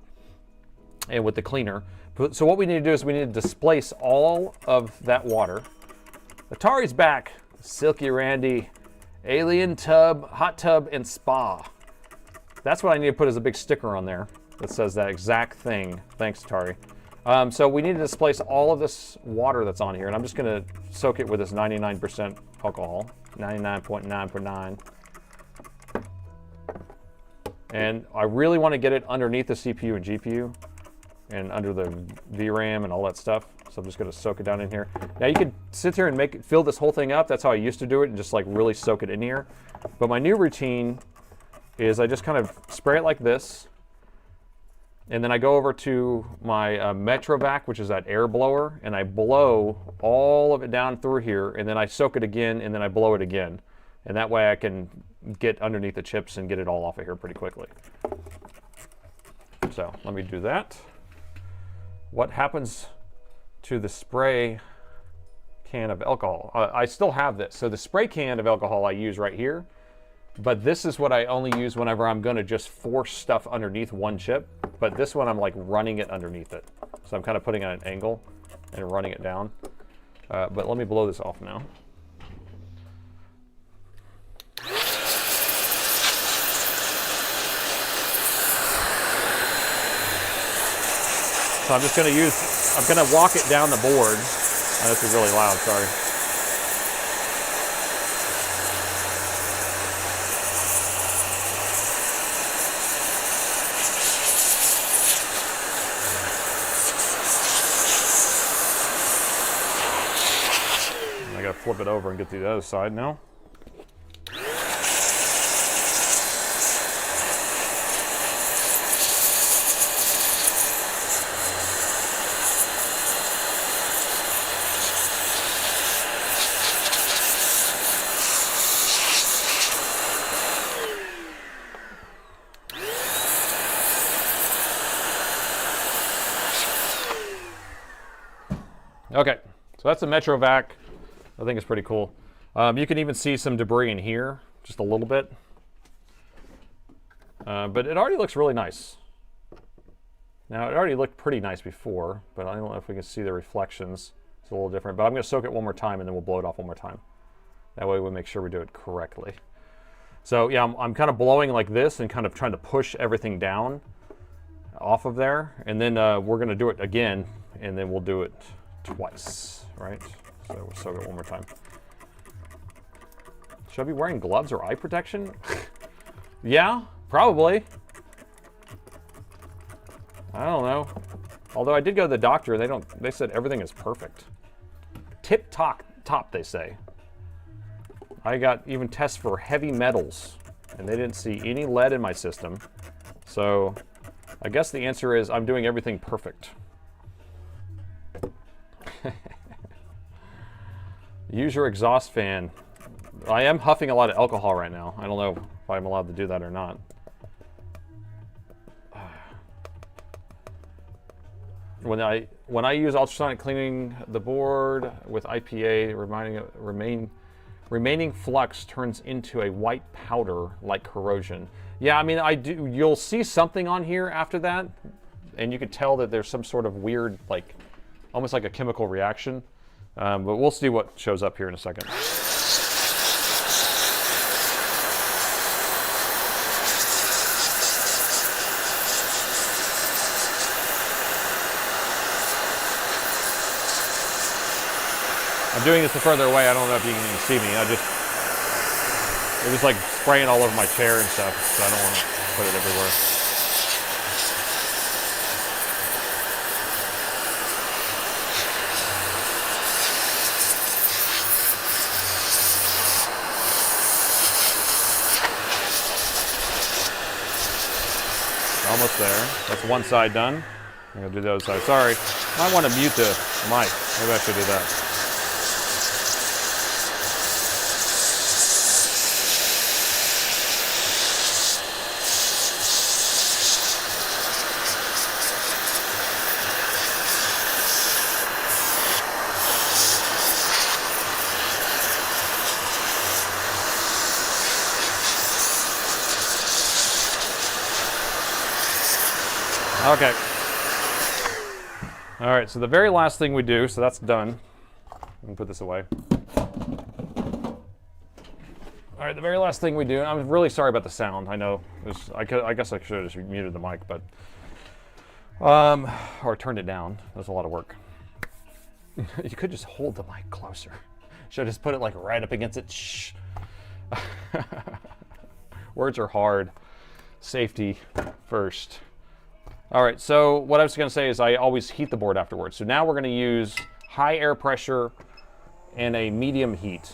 and with the cleaner. So what we need to do is we need to displace all of that water. Atari's back. Silky Randy. Alien tub, hot tub, and spa. That's what I need to put as a big sticker on there that says that exact thing. Thanks, Atari. So we need to displace all of this water that's on here, and I'm just going to soak it with this 99% alcohol. 99.9%. And I really want to get it underneath the CPU and GPU and under the VRAM and all that stuff. So I'm just going to soak it down in here. Now you could sit here and fill this whole thing up. That's how I used to do it, and just like really soak it in here. But my new routine is I just kind of spray it like this. And then I go over to my Metrovac, which is that air blower, and I blow all of it down through here, and then I soak it again, and then I blow it again. And that way I can get underneath the chips and get it all off of here pretty quickly. So let me do that. What happens to the spray can of alcohol? I still have this. So the spray can of alcohol I use right here, but this is what I only use whenever I'm going to just force stuff underneath one chip. But this one I'm like running it underneath it. So I'm kind of putting it at an angle and running it down. But let me blow this off now. So I'm just going to I'm going to walk it down the board. Oh, this is really loud, sorry. I got to flip it over and get to the other side now. Okay, so that's a Metrovac. I think it's pretty cool. You can even see some debris in here, just a little bit. But it already looks really nice. Now, it already looked pretty nice before, but I don't know if we can see the reflections. It's a little different, but I'm going to soak it one more time, and then we'll blow it off one more time. That way we'll make sure we do it correctly. So yeah, I'm kind of blowing like this and kind of trying to push everything down off of there. And then we're going to do it again, and then we'll do it twice, right? So we'll soak it one more time. Should I be wearing gloves or eye protection? Yeah, probably. I don't know. Although I did go to the doctor, they said everything is perfect. Tip top, they say. I got even tests for heavy metals, and they didn't see any lead in my system. So I guess the answer is I'm doing everything perfect. Use your exhaust fan. I am huffing a lot of alcohol right now. I don't know if I'm allowed to do that or not. When I use ultrasonic cleaning the board with IPA, remaining flux turns into a white powder like corrosion. Yeah, I mean, you'll see something on here after that, and you could tell that there's some sort of weird, like, almost like a chemical reaction. But we'll see what shows up here in a second. I'm doing this the further away. I don't know if you can even see me. It was like spraying all over my chair and stuff, so I don't want to put it everywhere. Almost there. That's one side done. I'm gonna do the other side. Sorry. I want to mute the mic. Maybe I should do that. Okay. All right, so the very last thing we do, so that's done. Let me put this away. All right, the very last thing we do, I'm really sorry about the sound. I know, I guess I should have just muted the mic, but, or turned it down. That's a lot of work. You could just hold the mic closer. Should have just put it like right up against it. Shh. Words are hard. Safety first. All right, so what I was going to say is I always heat the board afterwards. So now we're going to use high air pressure and a medium heat.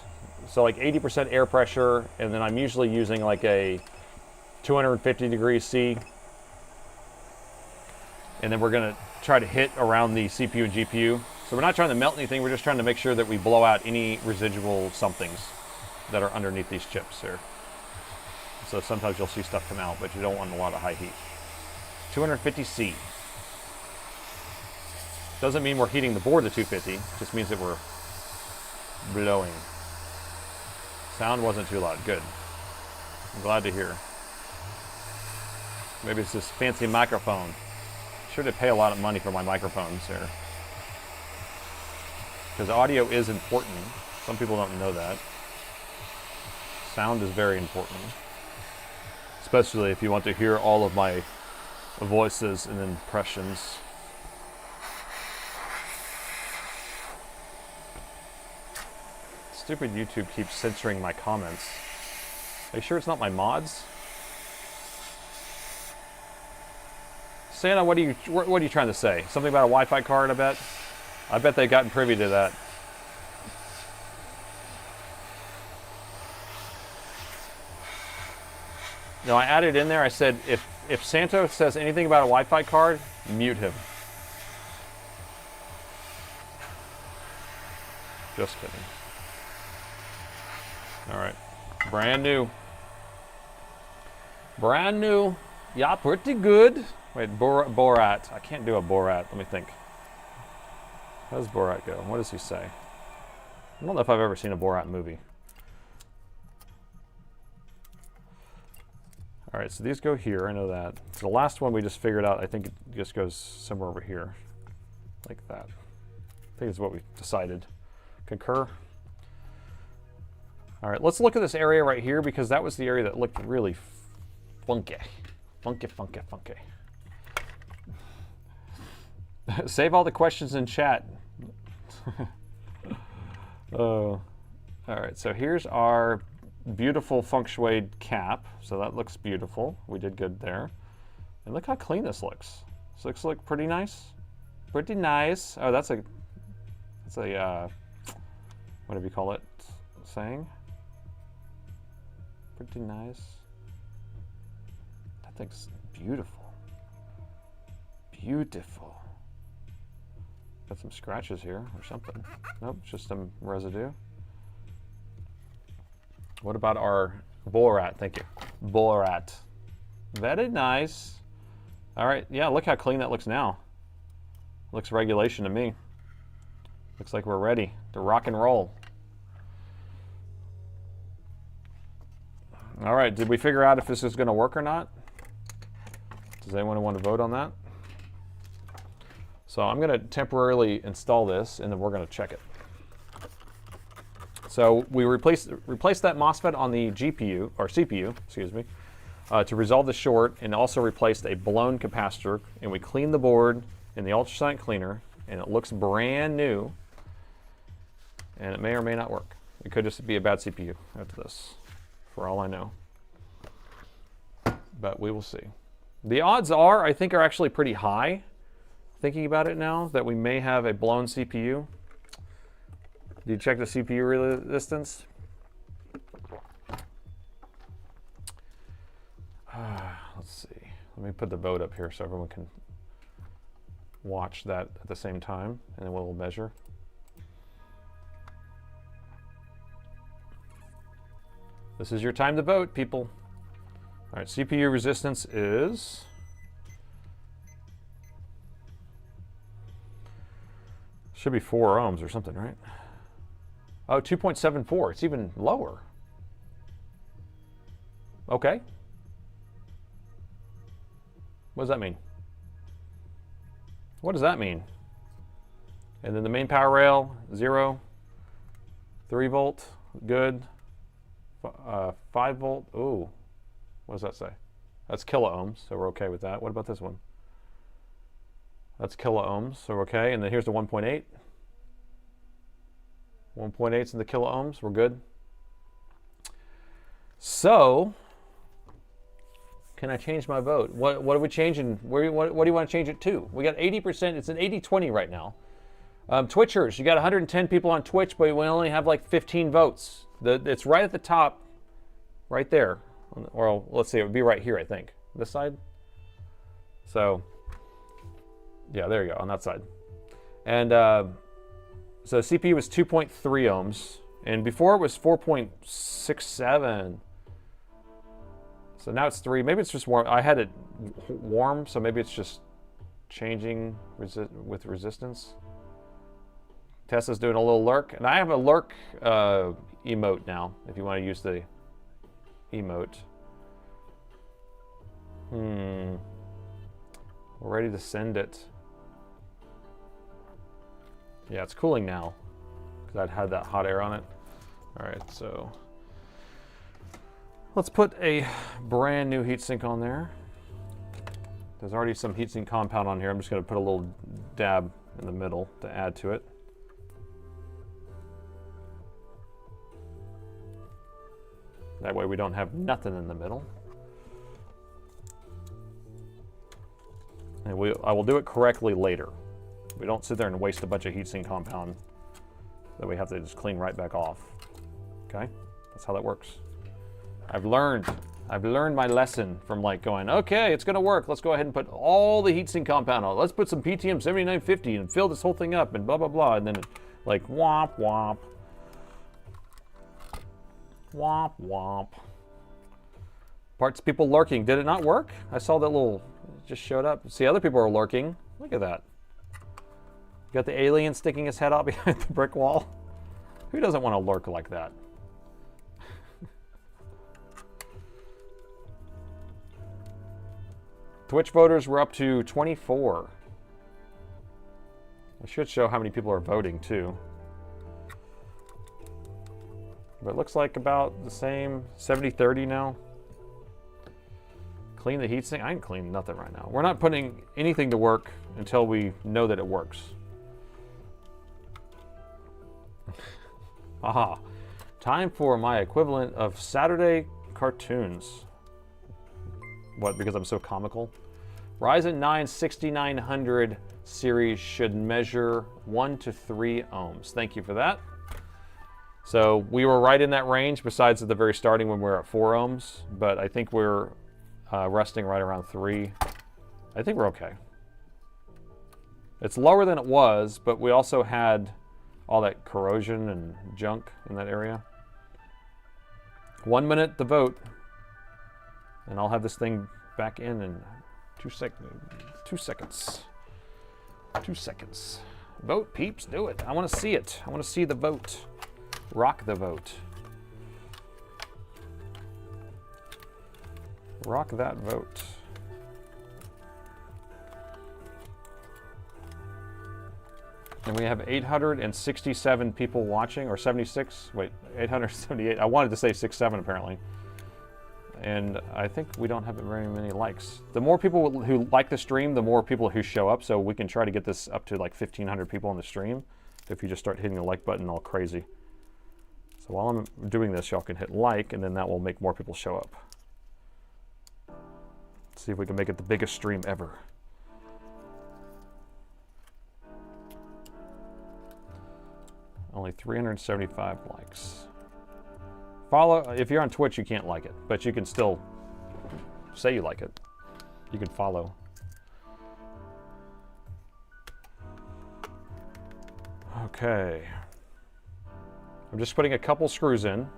So like 80% air pressure, and then I'm usually using like a 250 degrees C. And then we're going to try to hit around the CPU and GPU. So we're not trying to melt anything, we're just trying to make sure that we blow out any residual somethings that are underneath these chips here. So sometimes you'll see stuff come out, but you don't want a lot of high heat. 250 C. Doesn't mean we're heating the board to 250, it just means that we're blowing. Sound wasn't too loud, good. I'm glad to hear. Maybe it's this fancy microphone. Sure to pay a lot of money for my microphones here. Because audio is important. Some people don't know that. Sound is very important. Especially if you want to hear all of my voices and impressions. Stupid YouTube keeps censoring my comments. Are you sure it's not my mods? Santa, what are you trying to say? Something about a Wi-Fi card, I bet? I bet they've gotten privy to that. No, I added in there, I said, if Santo says anything about a Wi-Fi card, mute him. Just kidding. All right, brand new. Brand new. Yeah, pretty good. Wait, Borat. I can't do a Borat. Let me think. How does Borat go? What does he say? I don't know if I've ever seen a Borat movie. All right, so these go here. I know that. So the last one we just figured out, I think it just goes somewhere over here. Like that. I think it's what we decided. Concur. All right, let's look at this area right here because that was the area that looked really funky. Funky, funky, funky. Save all the questions in chat. Oh, all right, so here's our beautiful feng shui cap. So that looks beautiful. We did good there. And look how clean this looks. This looks pretty nice. Pretty nice. Oh, that's a whatever you call it, saying. Pretty nice. That thing's beautiful. Beautiful. Got some scratches here or something. Nope, just some residue. What about our Borat? Thank you. Borat. Very nice. All right, yeah, look how clean that looks now. Looks regulation to me. Looks like we're ready to rock and roll. All right, did we figure out if this is going to work or not? Does anyone want to vote on that? So I'm going to temporarily install this, and then we're going to check it. So we replaced that MOSFET on the GPU, or CPU, excuse me, to resolve the short, and also replaced a blown capacitor, and we cleaned the board in the ultrasonic cleaner, and it looks brand new, and it may or may not work. It could just be a bad CPU after this, for all I know. But we will see. The odds are, I think, are actually pretty high, thinking about it now, that we may have a blown CPU. Did you check the CPU resistance? Let's see. Let me put the vote up here so everyone can watch that at the same time, and then we'll measure. This is your time to vote, people. All right, CPU resistance is should be 4 ohms or something, right? Oh, 2.74. It's even lower. Okay. What does that mean? What does that mean? And then the main power rail, 0. 3 volt, good. 5 volt, ooh. What does that say? That's kilo ohms, so we're okay with that. What about this one? That's kilo ohms, so we're okay. And then here's the 1.8. 1.8's in the kilo ohms, we're good. So, can I change my vote? What are we changing? What do you want to change it to? We got 80%. It's an 80-20 right now. Twitchers, you got 110 people on Twitch, but we only have like 15 votes. It's right at the top, right there. Or let's see, it would be right here, I think. This side? So, yeah, there you go, on that side. And so CPU was 2.3 ohms, and before it was 4.67. So now it's 3. Maybe it's just warm. I had it warm, so maybe it's just changing with resistance. Tessa's doing a little lurk, and I have a lurk emote now, if you want to use the emote. We're ready to send it. Yeah, it's cooling now, because I'd had that hot air on it. All right, so let's put a brand new heatsink on there. There's already some heatsink compound on here. I'm just going to put a little dab in the middle to add to it. That way we don't have nothing in the middle. And I will do it correctly later. We don't sit there and waste a bunch of heatsink compound that we have to just clean right back off. Okay? That's how that works. I've learned my lesson from like going, okay, it's gonna work. Let's go ahead and put all the heatsink compound on. Let's put some PTM 7950 and fill this whole thing up and blah, blah, blah. And then it, like womp, womp. Womp, womp. Parts people lurking. Did it not work? I saw that little, it just showed up. See, other people are lurking. Look at that. You got the alien sticking his head out behind the brick wall. Who doesn't want to lurk like that? Twitch voters were up to 24. I should show how many people are voting too. But it looks like about the same, 70-30 now. Clean the heatsink. I ain't cleaning nothing right now. We're not putting anything to work until we know that it works. Aha. Time for my equivalent of Saturday cartoons. What, because I'm so comical? Ryzen 9 6900 series should measure 1 to 3 ohms. Thank you for that. So we were right in that range, besides at the very starting when we were at 4 ohms, but I think we're resting right around 3. I think we're okay. It's lower than it was, but we also had all that corrosion and junk in that area. 1 minute to vote, and I'll have this thing back in 2 seconds. 2 seconds. Vote, peeps, do it. I want to see it. I want to see the vote. Rock the vote. Rock that vote. And we have 867 people watching, or 76. Wait, 878. I wanted to say 67 apparently. And I think we don't have very many likes. The more people who like the stream, the more people who show up, so we can try to get this up to like 1,500 people on the stream if you just start hitting the like button all crazy. So while I'm doing this, y'all can hit like, and then that will make more people show up. Let's see if we can make it the biggest stream ever. Only 375 likes. Follow, if you're on Twitch, you can't like it, but you can still say you like it. You can follow. Okay. I'm just putting a couple screws in.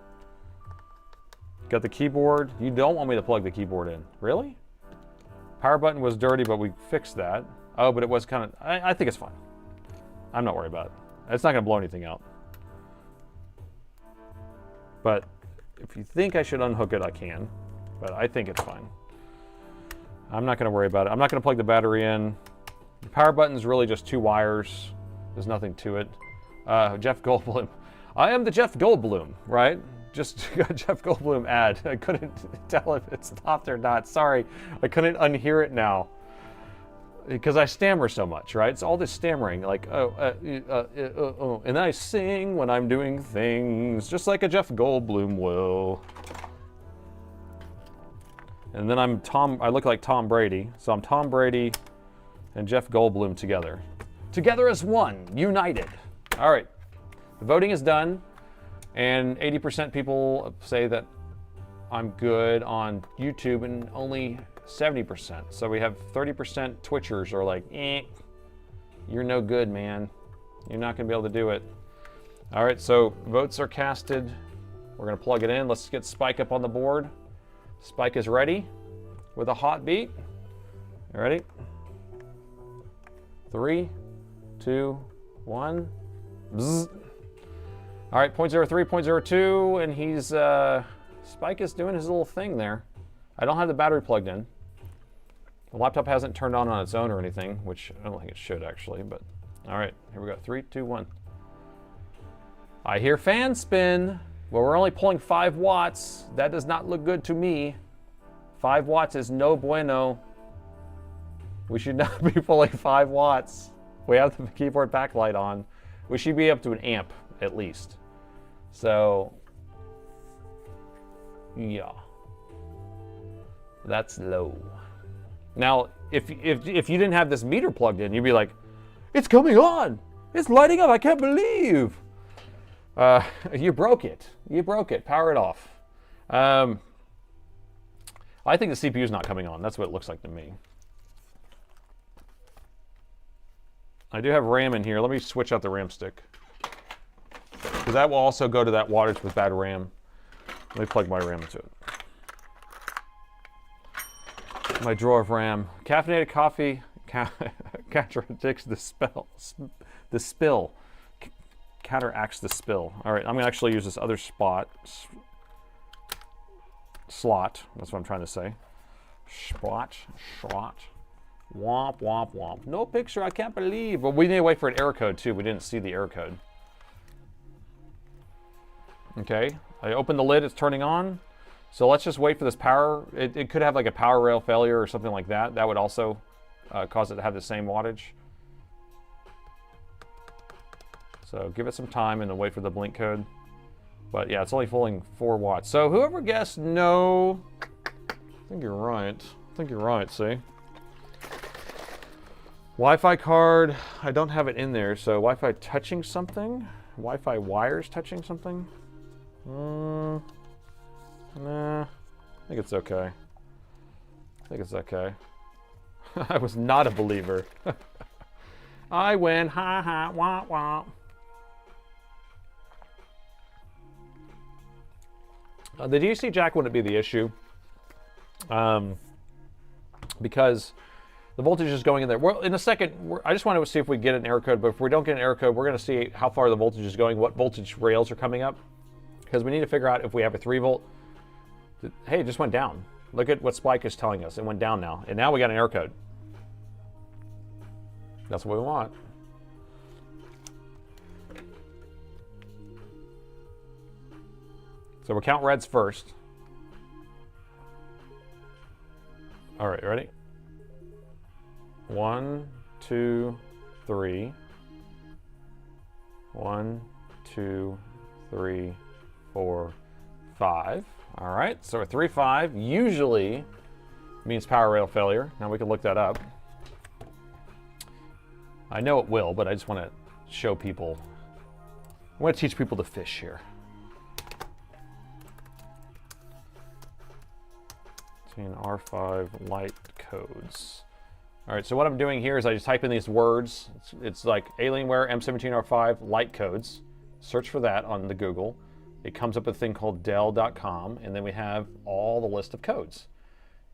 Got the keyboard. You don't want me to plug the keyboard in. Really? Power button was dirty, but we fixed that. Oh, but it was kind of, I think it's fine. I'm not worried about it. It's not going to blow anything out. But if you think I should unhook it, I can. But I think it's fine. I'm not going to worry about it. I'm not going to plug the battery in. The power button's really just 2 wires. There's nothing to it. Jeff Goldblum. I am the Jeff Goldblum, right? Just got Jeff Goldblum ad. I couldn't tell if it stopped or not. Sorry, I couldn't unhear it now. Because I stammer so much, right? It's all this stammering, like, and then I sing when I'm doing things, just like a Jeff Goldblum will. And then I'm Tom, I look like Tom Brady. So I'm Tom Brady and Jeff Goldblum together. Together as one, united. All right, the voting is done. And 80% people say that I'm good on YouTube and only 70%. So we have 30% Twitchers are like, you're no good, man. You're not gonna be able to do it. All right, so votes are casted. We're gonna plug it in. Let's get Spike up on the board. Spike is ready with a hot beat. You ready? 3, 2, 1. Bzz. All right, 0.03, 0.02, and he's, Spike is doing his little thing there. I don't have the battery plugged in. The laptop hasn't turned on its own or anything, which I don't think it should actually, but all right, here we go. 3, 2, 1. I hear fan spin. Well, we're only pulling 5 watts. That does not look good to me. 5 watts is no bueno. We should not be pulling 5 watts. We have the keyboard backlight on. We should be up to an amp at least. So, yeah. That's low. Now, if you didn't have this meter plugged in, you'd be like, it's coming on. It's lighting up. I can't believe. You broke it. You broke it. Power it off. I think the CPU is not coming on. That's what it looks like to me. I do have RAM in here. Let me switch out the RAM stick, because that will also go to that wattage with bad RAM. Let me plug my RAM into it. My drawer of RAM. Caffeinated coffee counteracts the spill. Counteracts the spill. All right, I'm gonna actually use this other slot. That's what I'm trying to say. Slot. Womp, womp, womp. No picture, I can't believe. Well, we need to wait for an error code too. We didn't see the error code. Okay, I opened the lid, it's turning on. So let's just wait for this power. It could have like a power rail failure or something like that. That would also cause it to have the same wattage. So give it some time and then wait for the blink code. But yeah, it's only pulling 4 watts. So whoever guessed no, I think you're right. I think you're right, see? Wi-Fi card, I don't have it in there. So Wi-Fi touching something? Wi-Fi wires touching something? Nah, I think it's okay. I think it's okay. I was not a believer. I win, ha ha, wah wah. The DC jack wouldn't be the issue, because the voltage is going in there. Well, in a second, I just want to see if we get an error code, but if we don't get an error code, we're going to see how far the voltage is going, what voltage rails are coming up, because we need to figure out if we have a 3 volt. Hey, it just went down. Look at what Spike is telling us. It went down now, and now we got an error code. That's what we want. So we'll count reds first. All right, ready? 1, 2, 3. 1, 2, 3, 4, 5. All right, so a 3, 5 usually means power rail failure. Now we can look that up. I know it will, but I just want to show people. I want to teach people to fish here. R5 light codes. All right, so what I'm doing here is I just type in these words. It's like Alienware M17R5 light codes. Search for that on the Google. It comes up with a thing called Dell.com, and then we have all the list of codes.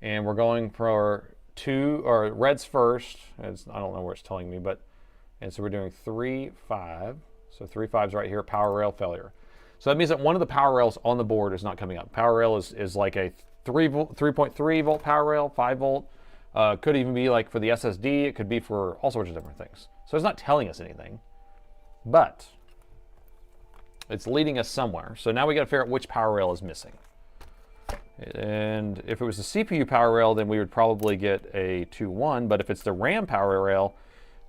And we're going for reds first. I don't know where it's telling me, and so we're doing 3, 5. So 3, 5's right here, power rail failure. So that means that one of the power rails on the board is not coming up. Power rail is like a 3.3 volt power rail, 5 volt. Could even be like for the SSD. It could be for all sorts of different things. So it's not telling us anything, but it's leading us somewhere. So now we got to figure out which power rail is missing. And if it was the CPU power rail, then we would probably get a 2-1. But if it's the RAM power rail,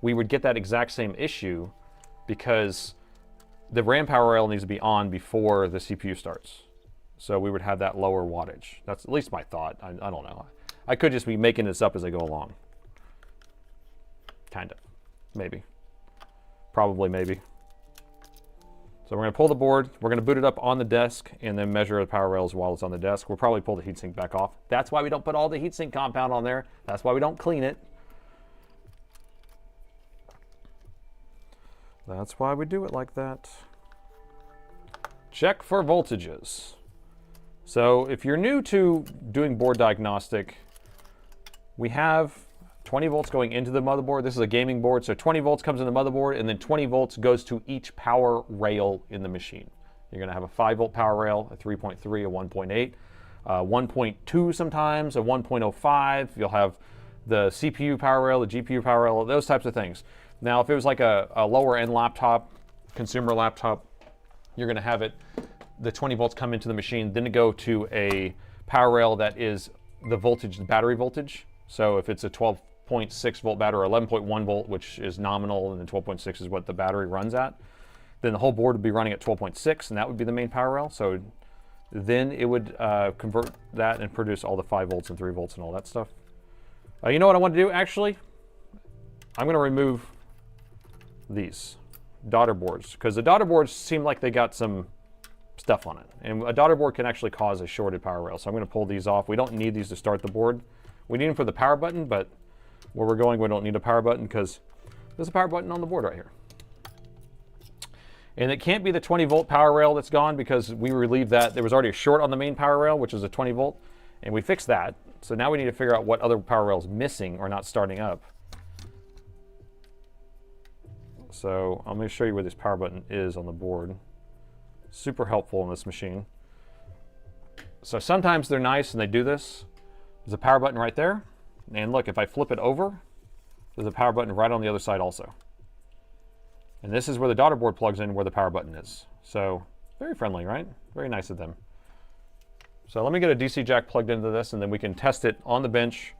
we would get that exact same issue, because the RAM power rail needs to be on before the CPU starts. So we would have that lower wattage. That's at least my thought. I don't know. I could just be making this up as I go along. Kind of. Maybe. Probably maybe. So we're going to pull the board, we're going to boot it up on the desk, and then measure the power rails while it's on the desk. We'll probably pull the heatsink back off. That's why we don't put all the heatsink compound on there. That's why we don't clean it. That's why we do it like that. Check for voltages. So if you're new to doing board diagnostic, we have 20 volts going into the motherboard. This is a gaming board, so 20 volts comes in the motherboard, and then 20 volts goes to each power rail in the machine. You're going to have a 5 volt power rail, a 3.3, a 1.8, 1.2 sometimes, a 1.05. You'll have the CPU power rail, the GPU power rail, those types of things. Now, if it was like a lower end laptop, consumer laptop, you're going to have it, the 20 volts come into the machine, then to go to a power rail that is the voltage, the battery voltage. So if it's a 12.6 volt battery or 11.1 volt, which is nominal, and then 12.6 is what the battery runs at, then the whole board would be running at 12.6, and that would be the main power rail. So then it would convert that and produce all the 5 volts and 3 volts and all that stuff. You know what I want to do, actually? I'm going to remove these daughter boards, because the daughter boards seem like they got some stuff on it. And a daughter board can actually cause a shorted power rail. So I'm going to pull these off. We don't need these to start the board. We need them for the power button, but where we're going, we don't need a power button because there's a power button on the board right here. And it can't be the 20 volt power rail that's gone because we relieved that. There was already a short on the main power rail, which is a 20 volt, and we fixed that. So now we need to figure out what other power rail is missing or not starting up. So I'm going to show you where this power button is on the board. Super helpful in this machine. So sometimes they're nice and they do this. There's a power button right there. And look, if I flip it over, there's a power button right on the other side also. And this is where the daughter board plugs in where the power button is. So very friendly, right? Very nice of them. So let me get a DC jack plugged into this, and then we can test it on the bench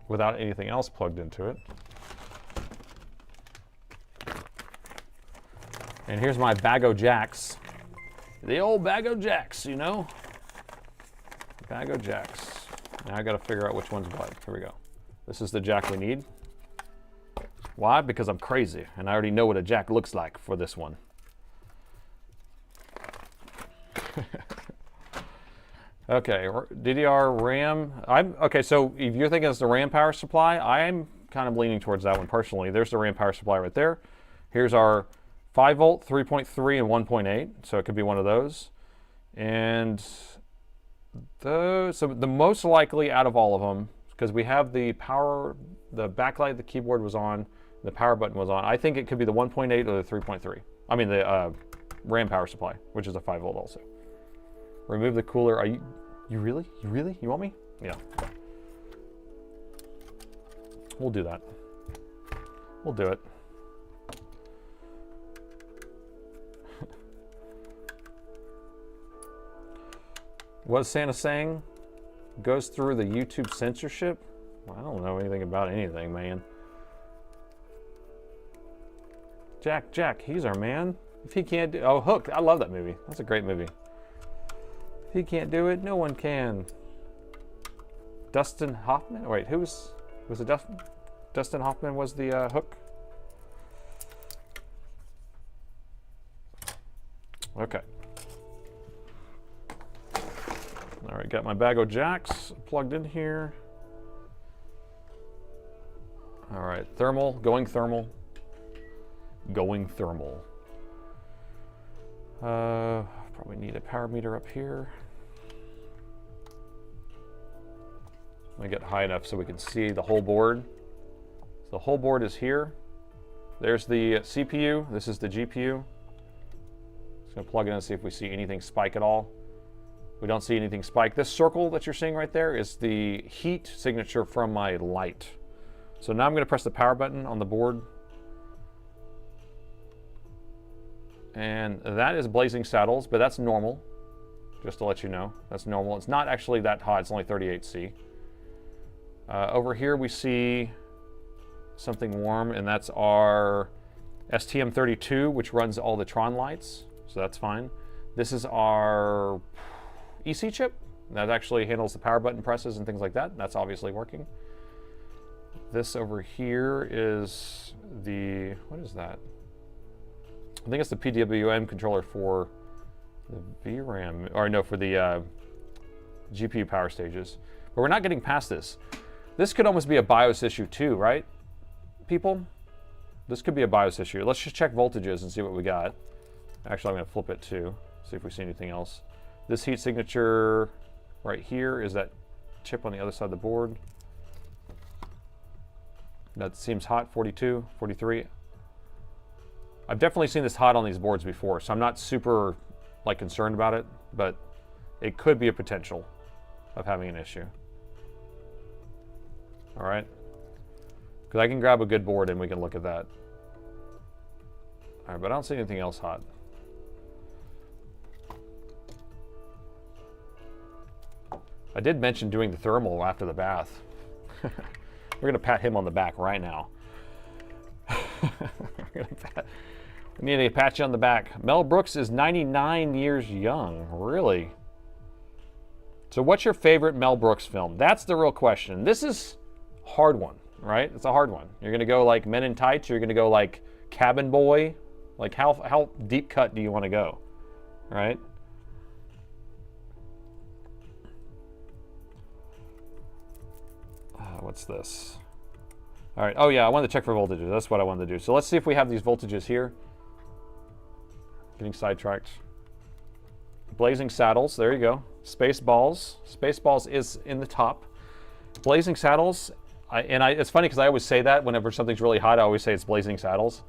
without anything else plugged into it. And here's my bag o' jacks. The old bag o' jacks, you know? Bag o' jacks. Now I gotta figure out which one's what. Here we go. This is the jack we need. Why? Because I'm crazy, and I already know what a jack looks like for this one. Okay, DDR RAM. Okay, so if you're thinking it's the RAM power supply, I'm kind of leaning towards that one personally. There's the RAM power supply right there. Here's our 5 volt, 3.3, and 1.8, so it could be one of those. And so the most likely out of all of them, because we have the power, the backlight the keyboard was on, the power button was on, I think it could be the 1.8 or the 3.3. I mean the RAM power supply, which is a 5 volt also. Remove the cooler. Are you really? You want me? Yeah. Okay. We'll do that. We'll do it. What's Santa saying? Goes through the YouTube censorship? Well, I don't know anything about anything, man. Jack, he's our man. If he can't do, oh, Hook, I love that movie. That's a great movie. If he can't do it, no one can. Dustin Hoffman? Wait, who was it Dustin Hoffman was the Hook? Okay. All right, got my bag of jacks plugged in here. All right, thermal, going thermal. Going thermal. Probably need a power meter up here. Let me get high enough so we can see the whole board. So the whole board is here. There's the CPU. This is the GPU. Just gonna plug it in and see if we see anything spike at all. We don't see anything spike. This circle that you're seeing right there is the heat signature from my light. So now I'm gonna press the power button on the board. And that is blazing saddles, but that's normal. Just to let you know, that's normal. It's not actually that hot, it's only 38°C. Over here we see something warm, and that's our STM32, which runs all the Tron lights, so that's fine. This is our EC chip that actually handles the power button presses and things like that. That's obviously working. This over here is the, what is that? I think it's the PWM controller for the VRAM, or no, for the GPU power stages. But we're not getting past this. This could almost be a BIOS issue too, right, people? This could be a BIOS issue. Let's just check voltages and see what we got. Actually, I'm going to flip it too, see if we see anything else. This heat signature right here is that chip on the other side of the board. That seems hot, 42, 43. I've definitely seen this hot on these boards before, so I'm not super like concerned about it, but it could be a potential of having an issue. All right, because I can grab a good board and we can look at that. All right, but I don't see anything else hot. I did mention doing the thermal after the bath. We're gonna pat him on the back right now. We need to pat you on the back. Mel Brooks is 99 years young. Really? So what's your favorite Mel Brooks film? That's the real question. This is a hard one, right? It's a hard one. You're gonna go like Men in Tights, or you're gonna go like Cabin Boy? Like how deep cut do you want to go, right? What's this? All right, oh yeah, I wanted to check for voltages. That's what I wanted to do. So let's see if we have these voltages here. Getting sidetracked. Blazing Saddles, there you go. Spaceballs. Spaceballs is in the top. Blazing Saddles, it's funny because I always say that whenever something's really hot, I always say it's Blazing Saddles.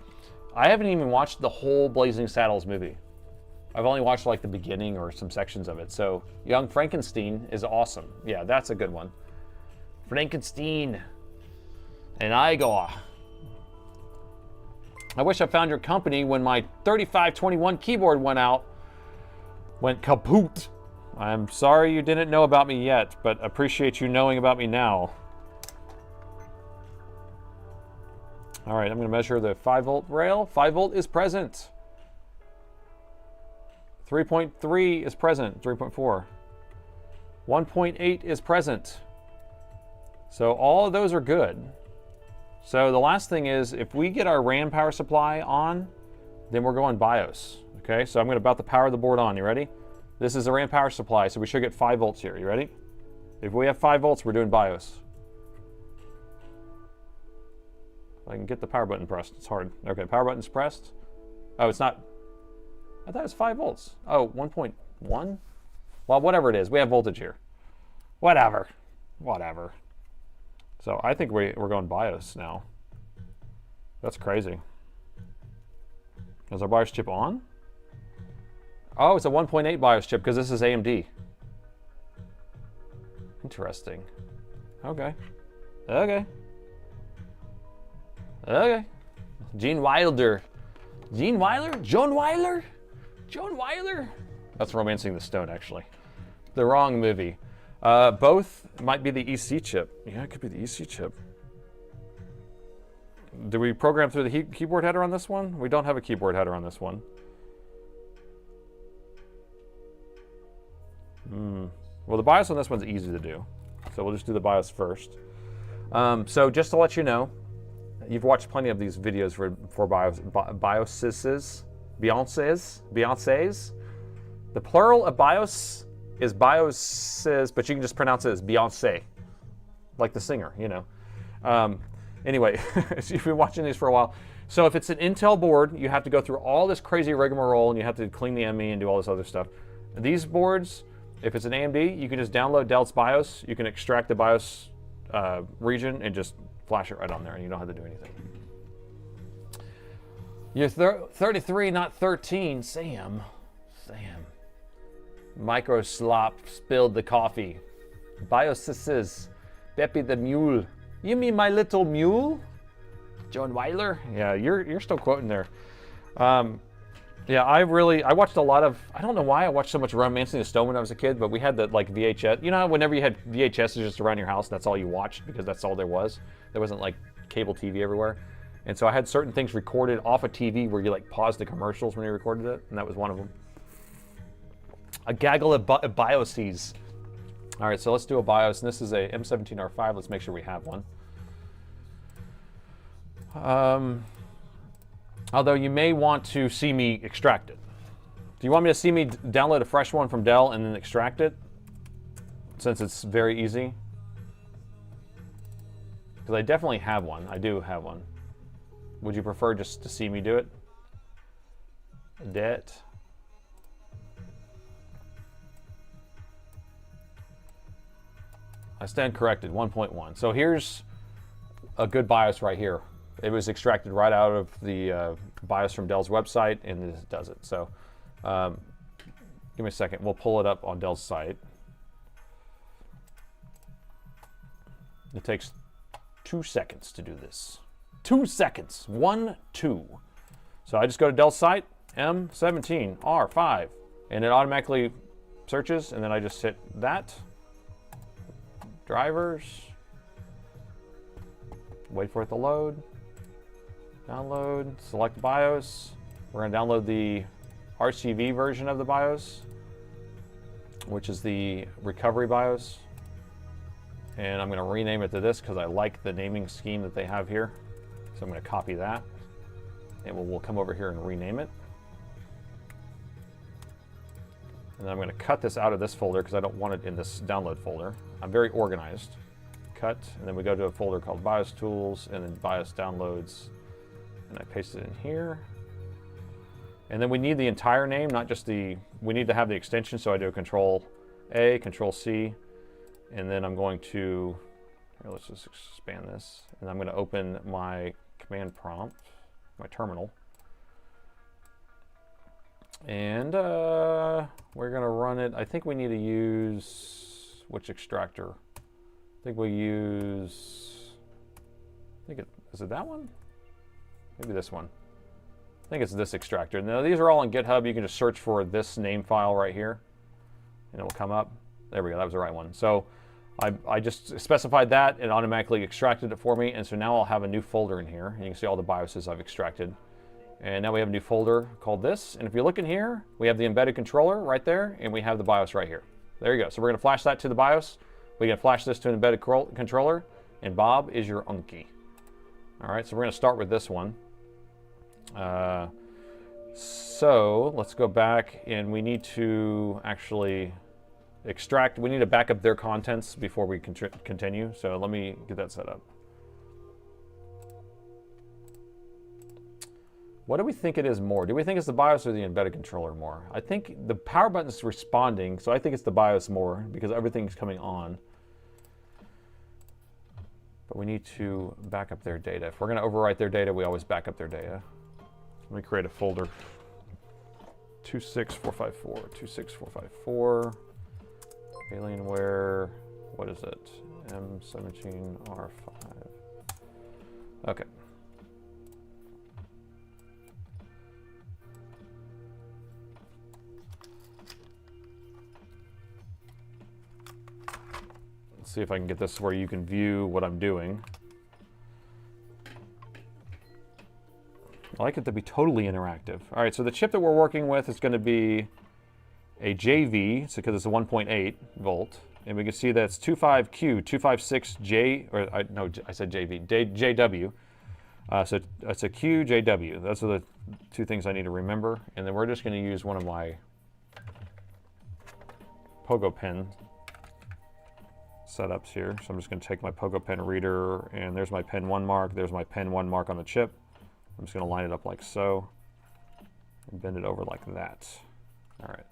I haven't even watched the whole Blazing Saddles movie. I've only watched like the beginning or some sections of it. So Young Frankenstein is awesome. Yeah, that's a good one. Frankenstein and Igor. I wish I found your company when my 3521 keyboard went kaput. I'm sorry you didn't know about me yet, but appreciate you knowing about me now. All right, I'm going to measure the 5-volt rail. 5 volt is present. 3.3 is present. 3.4. 1.8 is present. So all of those are good. So the last thing is, if we get our RAM power supply on, then we're going BIOS. Okay, so I'm going to about the power of the board on. You ready? This is the RAM power supply, so we should get 5 volts here. You ready? If we have 5 volts, we're doing BIOS. If I can get the power button pressed. It's hard. Okay, power button's pressed. Oh, it's not. I thought it was 5 volts. Oh, 1.1? Well, whatever it is, we have voltage here. Whatever. Whatever. So I think we're going BIOS now. That's crazy. Is our BIOS chip on? Oh, it's a 1.8 BIOS chip because this is AMD. Interesting. Okay. Okay. Okay. Gene Wilder. Gene Wilder? Joan Wilder? Joan Wilder? That's Romancing the Stone, actually. The wrong movie. Both might be the EC chip. Yeah, it could be the EC chip. Do we program through the keyboard header on this one? We don't have a keyboard header on this one. Well, the BIOS on this one's easy to do. So we'll just do the BIOS first. So just to let you know, you've watched plenty of these videos for BIOSes. Beyonce's. The plural of BIOS is BIOSes, but you can just pronounce it as Beyonce, like the singer, you know. Anyway, so you've been watching these for a while. So if it's an Intel board, you have to go through all this crazy rigmarole and you have to clean the ME and do all this other stuff. These boards, if it's an AMD, you can just download Dell's BIOS. You can extract the BIOS region and just flash it right on there, and you don't have to do anything. You're 33, not 13, Sam. Micro Slop spilled the coffee. BIOSes, Peppy the Mule. You mean my little mule? Joan Weiler? Yeah, you're still quoting there. Yeah, I watched a lot of, I don't know why I watched so much Romancing the Stone when I was a kid, but we had the like VHS. You know, whenever you had VHSs just around your house, that's all you watched because that's all there was. There wasn't like cable TV everywhere. And so I had certain things recorded off a TV where you like paused the commercials when you recorded it, and that was one of them. A gaggle of BIOSes. All right, so let's do a BIOS, and this is a M17R5. Let's make sure we have one. Although you may want to see me extract it. Do you want me to see me download a fresh one from Dell and then extract it? Since it's very easy. Because I definitely have one. I do have one. Would you prefer just to see me do it? Det. I stand corrected, 1.1. So here's a good BIOS right here. It was extracted right out of the BIOS from Dell's website, and it does it. So give me a second. We'll pull it up on Dell's site. It takes 2 seconds to do this. 2 seconds. 1, 2. So I just go to Dell's site, M17R5, and it automatically searches, and then I just hit that. Drivers. Wait for it to load. Download. Select BIOS. We're going to download the RCV version of the BIOS, which is the recovery BIOS. And I'm going to rename it to this because I like the naming scheme that they have here. So I'm going to copy that. And we'll come over here and rename it. And then I'm going to cut this out of this folder because I don't want it in this download folder. I'm very organized. Cut, and then we go to a folder called BIOS Tools, and then BIOS Downloads, and I paste it in here. And then we need the entire name, not just the, we need to have the extension, so I do Control A, Control C, and then I'm going to, here, let's just expand this, and I'm going to open my command prompt, my terminal. And we're going to run it. I think we need to use, which extractor? I think we use, is it that one? Maybe this one. I think it's this extractor. Now these are all on GitHub. You can just search for this name file right here and it will come up. There we go, that was the right one. So I just specified that, it automatically extracted it for me, and so now I'll have a new folder in here, and you can see all the BIOSes I've extracted. And now we have a new folder called this, and if you look in here, we have the embedded controller right there, and we have the BIOS right here. There you go. So we're going to flash that to the BIOS. We're going to flash this to an embedded controller, and Bob is your unky. All right, so we're going to start with this one. So let's go back, and we need to actually extract, we need to back up their contents before we continue. So let me get that set up. What do we think it is more? Do we think it's the BIOS or the embedded controller more? I think the power button is responding, so I think it's the BIOS more because everything's coming on. But we need to back up their data. If we're going to overwrite their data, we always back up their data. Let me create a folder. 26454, 26454, Alienware, what is it? M17R5. Okay. See if I can get this where you can view what I'm doing. I like it to be totally interactive. All right, so the chip that we're working with is going to be a JV, so because it's a 1.8 volt, and we can see that's 25Q, 256J, or no, I said JV, JW. So it's a QJW. Those are the two things I need to remember, and then we're just going to use one of my Pogo pen setups here. So I'm just going to take my Pogo pen reader, and there's my pen 1 mark, there's my pen 1 mark on the chip. I'm just going to line it up like so, and bend it over like that. All right.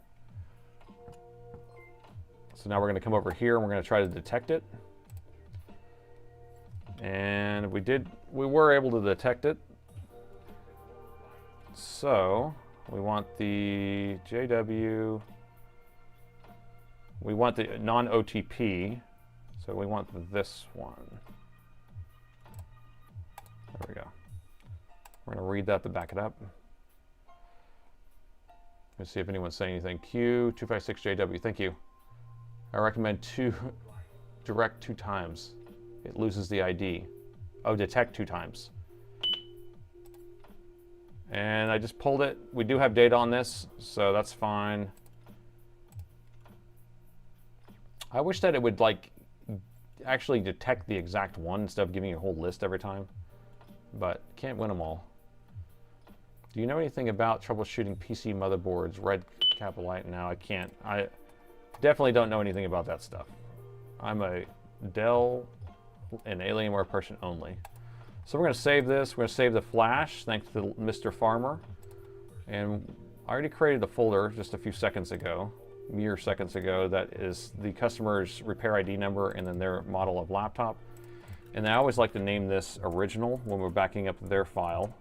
So now we're going to come over here, and we're going to try to detect it. And we were able to detect it. So we want the JW, we want the non-OTP, so we want this one. There we go. We're going to read that to back it up. Let's see if anyone's saying anything. Q256JW, thank you. I recommend direct 2 times. It loses the ID. Oh, detect 2 times. And I just pulled it. We do have data on this, so that's fine. I wish that it would like actually detect the exact one instead of giving you a whole list every time, but can't win them all. Do you know anything about troubleshooting PC motherboards, red capital light? No, I can't. I definitely don't know anything about that stuff. I'm a Dell and Alienware person only. So we're going to save this. We're going to save the flash, thanks to Mr. Farmer. And I already created a folder just a few seconds ago, mere seconds ago, that is the customer's repair ID number and then their model of laptop. And I always like to name this original when we're backing up their file,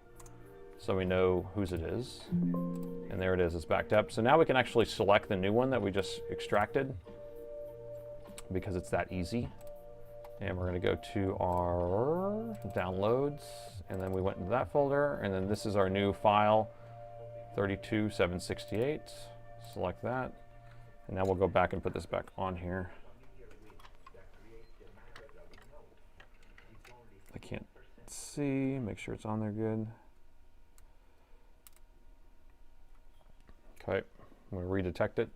so we know whose it is. And there it is, it's backed up. So now we can actually select the new one that we just extracted because it's that easy. And we're gonna go to our downloads, and then we went into that folder, and then this is our new file, 32768. Select that, and now we'll go back and put this back on here. I can't see, make sure it's on there good. Okay, I'm gonna redetect it.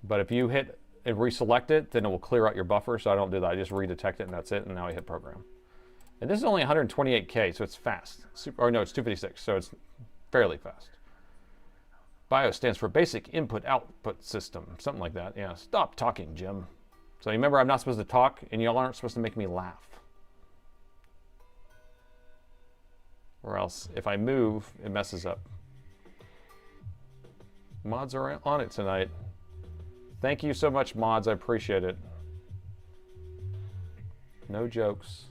But if you hit and reselect it, then it will clear out your buffer, so I don't do that. I just redetect it and that's it, and now I hit program. And this is only 128K, so it's fast. Or no, it's 256, so it's fairly fast. BIOS stands for Basic Input Output System, something like that. Yeah, stop talking, Jim. So you remember, I'm not supposed to talk, and y'all aren't supposed to make me laugh. Or else, if I move, it messes up. Mods are on it tonight. Thank you so much, mods. I appreciate it. No jokes.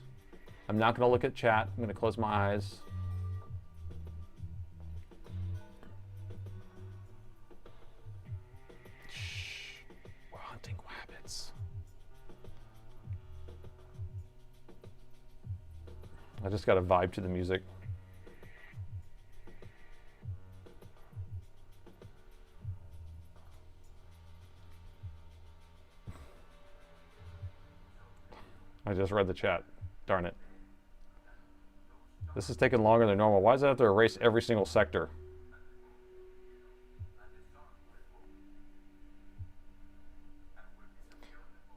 I'm not going to look at chat. I'm going to close my eyes. Shh. We're hunting rabbits. I just got a vibe to the music. I just read the chat. Darn it. This is taking longer than normal. Why does it have to erase every single sector?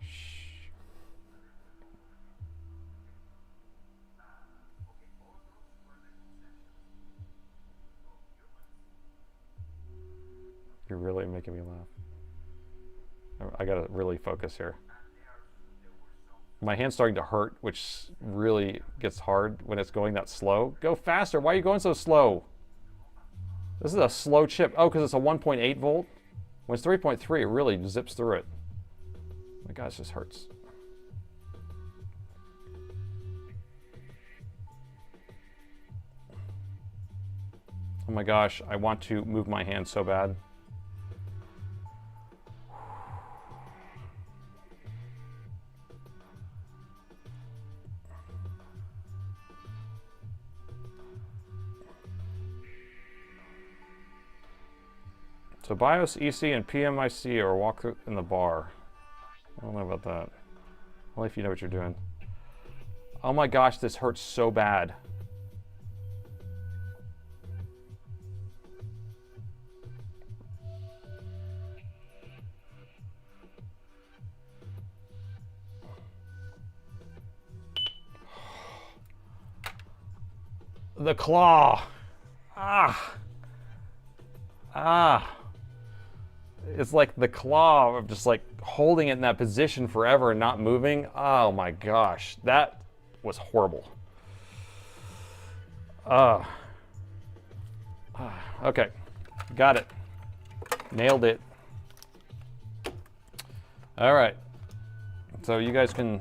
Shh. You're really making me laugh. I gotta really focus here. My hand's starting to hurt, which really gets hard when it's going that slow. Go faster. Why are you going so slow? This is a slow chip. Oh, because it's a 1.8 volt? When it's 3.3, it really zips through it. My gosh, this hurts. Oh my gosh, I want to move my hand so bad. So BIOS, EC, and PMIC are walk through in the bar. I don't know about that. Only if you know what you're doing. Oh my gosh, this hurts so bad. The claw. Ah. Ah. It's like the claw of just like holding it in that position forever and not moving. Oh my gosh, that was horrible. Okay, got it. Nailed it. All right. So you guys can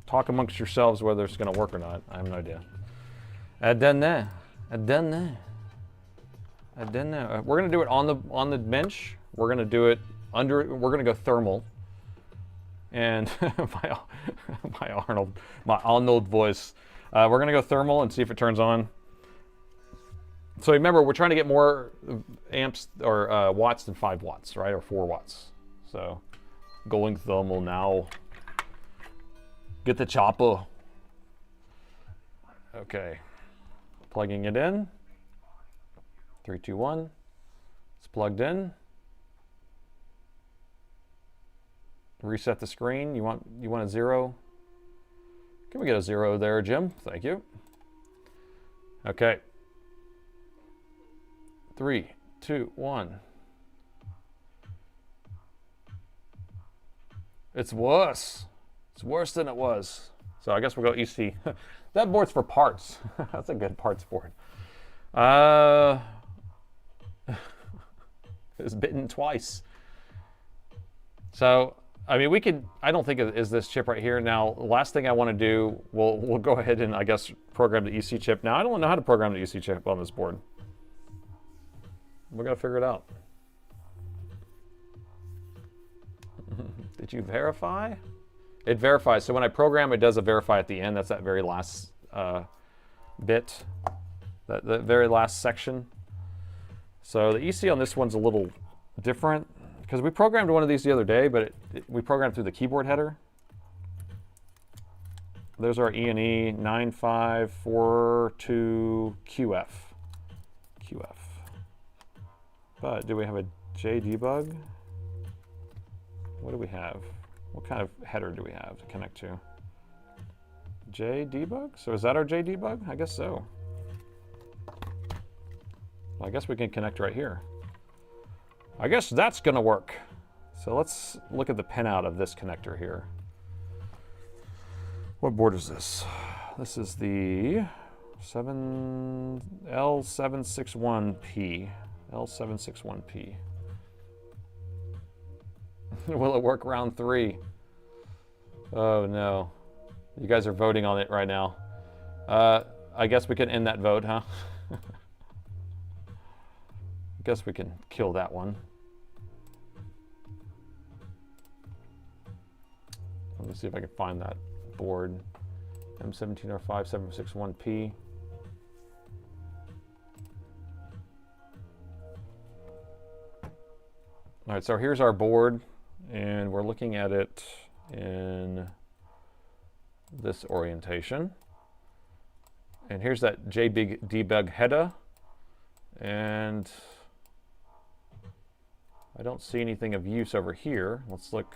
talk amongst yourselves whether it's going to work or not. I have no idea. I don't know. I don't know. I don't know. We're going to do it on the bench. We're going to do it under. We're going to go thermal. And my Arnold voice. We're going to go thermal and see if it turns on. So remember, we're trying to get more amps or watts than 5 watts, right? Or 4 watts. So going thermal now. Get the chopper. Okay. Plugging it in. 3, 2, 1. It's plugged in. Reset the screen. You want a 0? Can we get a 0 there, Jim? Thank you. Okay. 3, 2, 1. It's worse. It's worse than it was. So I guess we'll go EC. That board's for parts. That's a good parts board. It's bitten twice. So, I mean, we could, I don't think it is this chip right here. Now, the last thing I want to do, we'll go ahead and, I guess, program the EC chip. Now, I don't know how to program the EC chip on this board. We're going to figure it out. Did you verify? It verifies. So when I program, it does a verify at the end. That's that very last bit, the very last section. So the EC on this one's a little different because we programmed one of these the other day, but we programmed through the keyboard header. There's our E&E 9542QF. QF. But do we have a JDebug? What do we have? What kind of header do we have to connect to? JDebug? So is that our JDebug? I guess so. Well, I guess we can connect right here. I guess that's gonna work. So let's look at the pinout of this connector here. What board is this? This is the L761P. L761P. Will it work round 3? Oh no. You guys are voting on it right now. I guess we can end that vote, huh? I guess we can kill that one. Let me see if I can find that board. M17R5761P. All right, so here's our board, and we're looking at it in this orientation. And here's that JDebug header, and I don't see anything of use over here. Let's look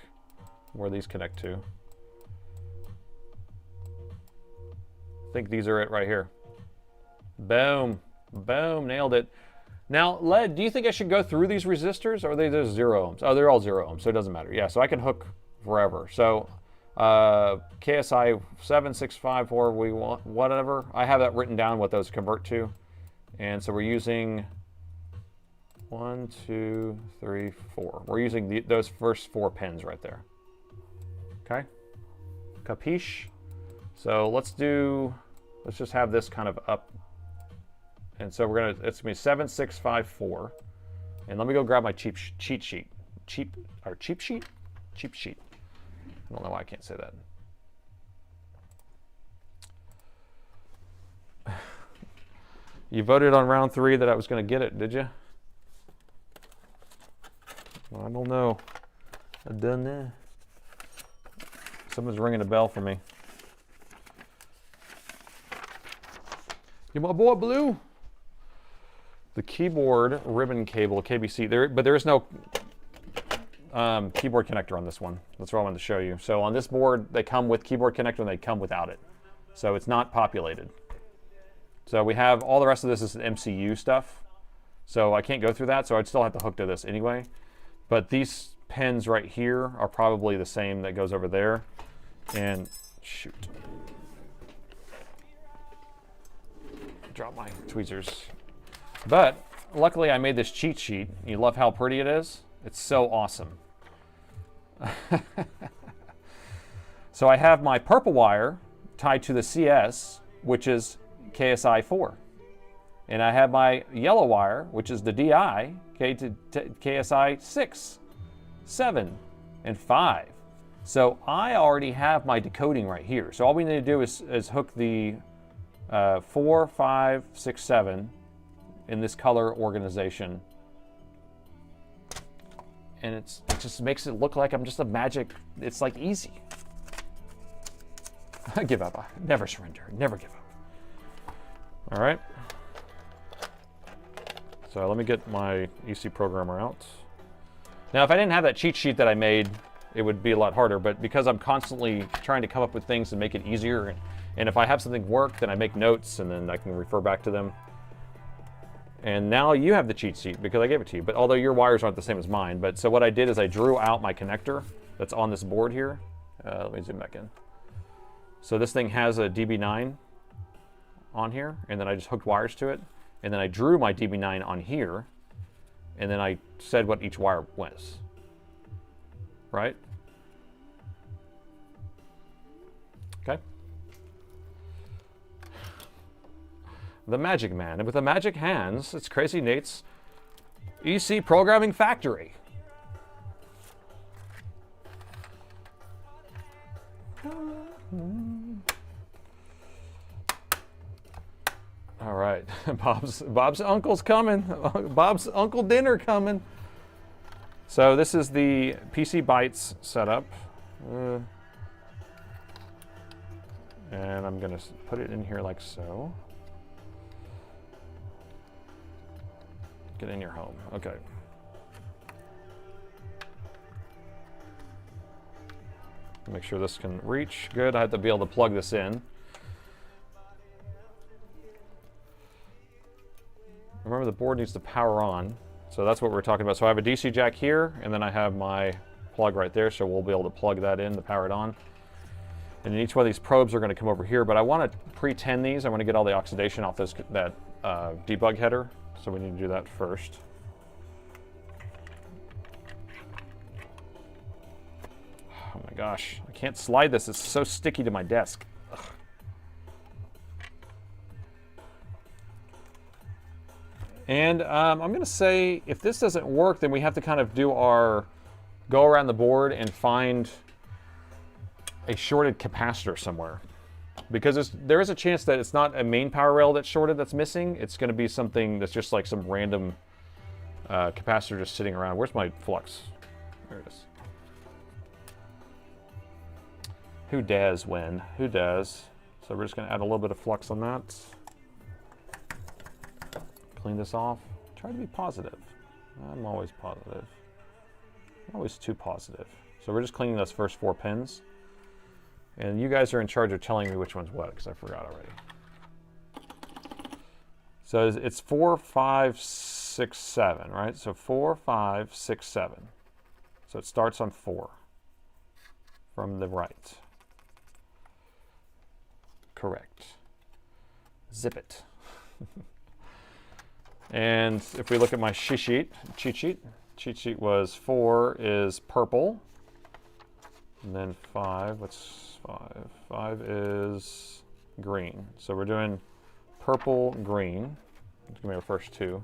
where these connect to. I think these are it right here. Boom, boom, nailed it. Now, LED, do you think I should go through these resistors, or are they just 0 ohms? Oh, they're all 0 ohms, so it doesn't matter. Yeah, so I can hook forever. So KSI 7654, we want whatever. I have that written down what those convert to. And so we're using 1, 2, 3, 4. We're using those first 4 pins right there. Okay? Capiche? So let's just have this kind of up. And so it's gonna be 7654. And let me go grab my cheat sheet. Cheap sheet? Cheap sheet. I don't know why I can't say that. You voted on round 3 that I was gonna get it, did you? Well, I don't know. I done that. Someone's ringing a bell for me. You my boy Blue? The keyboard ribbon cable, KBC, but there is no keyboard connector on this one. That's what I wanted to show you. So on this board, they come with keyboard connector and they come without it. So it's not populated. So we have all the rest of this is MCU stuff. So I can't go through that, so I'd still have to hook to this anyway. But these pins right here are probably the same that goes over there. And shoot. Drop my tweezers. But luckily I made this cheat sheet. You love how pretty it is? It's so awesome. So I have my purple wire tied to the CS, which is KSI 4. And I have my yellow wire, which is the DI, to KSI 6, 7, and 5. So I already have my decoding right here. So all we need to do is hook the 4, 5, 6, 7 in this color organization. And it just makes it look like I'm just a magic, it's like easy. I give up, never surrender, never give up. All right. So let me get my EC programmer out. Now, if I didn't have that cheat sheet that I made, it would be a lot harder. But because I'm constantly trying to come up with things and make it easier, and if I have something work, then I make notes and then I can refer back to them. And now you have the cheat sheet because I gave it to you. But although your wires aren't the same as mine, but so what I did is I drew out my connector that's on this board here. Let me zoom back in. So this thing has a DB9 on here, and then I just hooked wires to it, and then I drew my DB9 on here, and then I said what each wire was. Right? Okay. The Magic Man. And with the magic hands, it's Crazy Nate's EC Programming Factory. All right, Bob's uncle's coming. Bob's uncle dinner coming. So this is the PC Bytes setup. And I'm gonna put it in here like so. Get in your home. Okay. Make sure this can reach. Good. I have to be able to plug this in. Remember, the board needs to power on. So that's what we're talking about. So I have a DC jack here, and then I have my plug right there. So we'll be able to plug that in to power it on. And then each one of these probes are going to come over here. But I want to pre-10 these. I want to get all the oxidation off that debug header. So we need to do that first. Oh my gosh, I can't slide this. It's so sticky to my desk. Ugh. And I'm going to say if this doesn't work, then we have to kind of do go around the board and find a shorted capacitor somewhere. Because there is a chance that it's not a main power rail that's shorted that's missing. It's going to be something that's just like some random capacitor just sitting around. Where's my flux? There it is. Who does when? Who does? So we're just going to add a little bit of flux on that. Clean this off. Try to be positive. I'm always positive. I'm always too positive. So we're just cleaning those first 4 pins. And you guys are in charge of telling me which one's what, because I forgot already. So it's 4, 5, 6, 7, right? So 4, 5, 6, 7. So it starts on 4 from the right. Correct. Zip it. And if we look at my cheat sheet was 4 is purple. And then 5, what's 5? 5 is green. So we're doing purple, green. It's gonna be our first 2.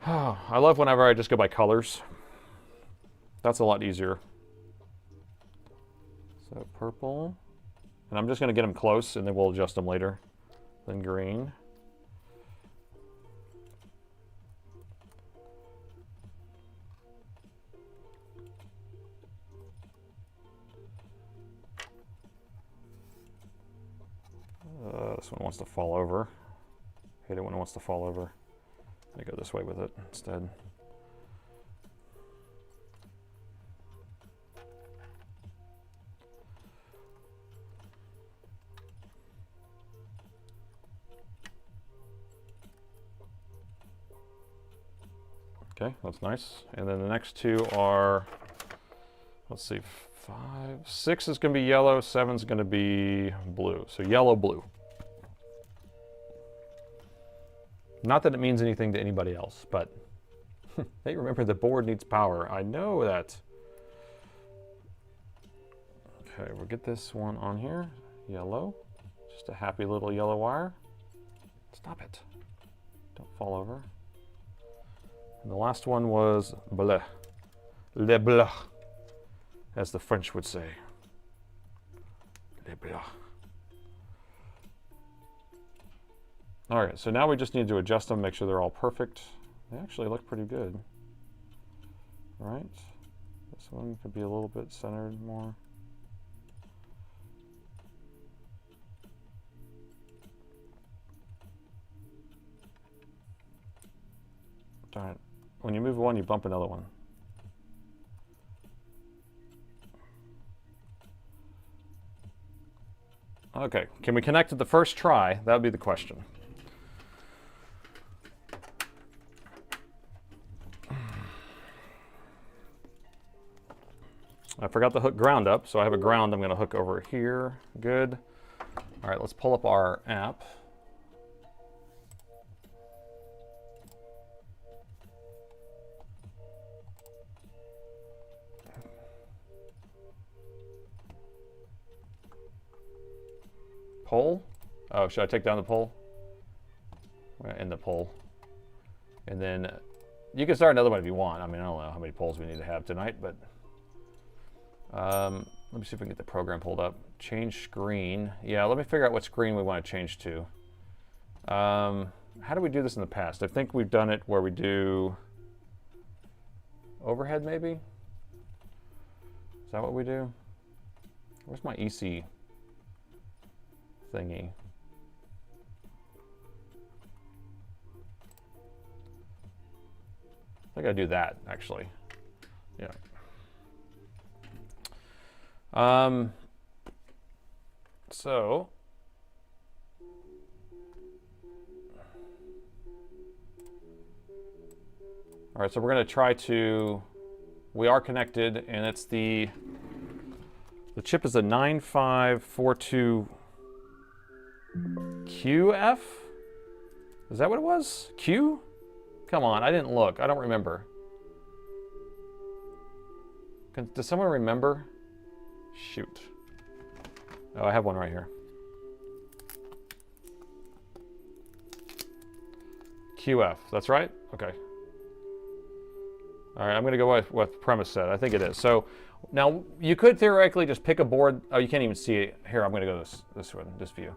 Oh, I love whenever I just go by colors. That's a lot easier. So purple. And I'm just gonna get them close and then we'll adjust them later. Then green. This one wants to fall over. Hate it when it wants to fall over. Let me go this way with it instead. Okay, that's nice. And then the next 2 are, let's see, 5, 6 is going to be yellow, 7 is going to be blue. So yellow, blue. Not that it means anything to anybody else, but hey, remember the board needs power. I know that. Okay, we'll get this one on here. Yellow. Just a happy little yellow wire. Stop it. Don't fall over. And the last one was bleu. Le bleu, as the French would say. Le bleu. All right, so now we just need to adjust them, make sure they're all perfect. They actually look pretty good. All right, this one could be a little bit centered more. Darn it. When you move one, you bump another one. Okay, can we connect at the first try? That would be the question. I forgot to hook ground up, so I have a ground I'm going to hook over here. Good. All right, let's pull up our app. Poll? Oh, should I take down the poll? We're going to end the poll. And then you can start another one if you want. I mean, I don't know how many polls we need to have tonight, but let me see if we can get the program pulled up. Change screen. Yeah, let me figure out what screen we want to change to. How do we do this in the past? I think we've done it where we do overhead, maybe? Is that what we do? Where's my EC thingy? I think I do that, actually. Yeah. So all right, so we're going to try to, we are connected, and it's the chip is a 9542QF? Is that what it was? Q? Come on, I didn't look. I don't remember. Does someone remember? Shoot. Oh, I have one right here. QF, that's right? Okay. All right, I'm gonna go with what premise said. I think it is. So now you could theoretically just pick a board. Oh, you can't even see it. Here, I'm gonna go this one, this view.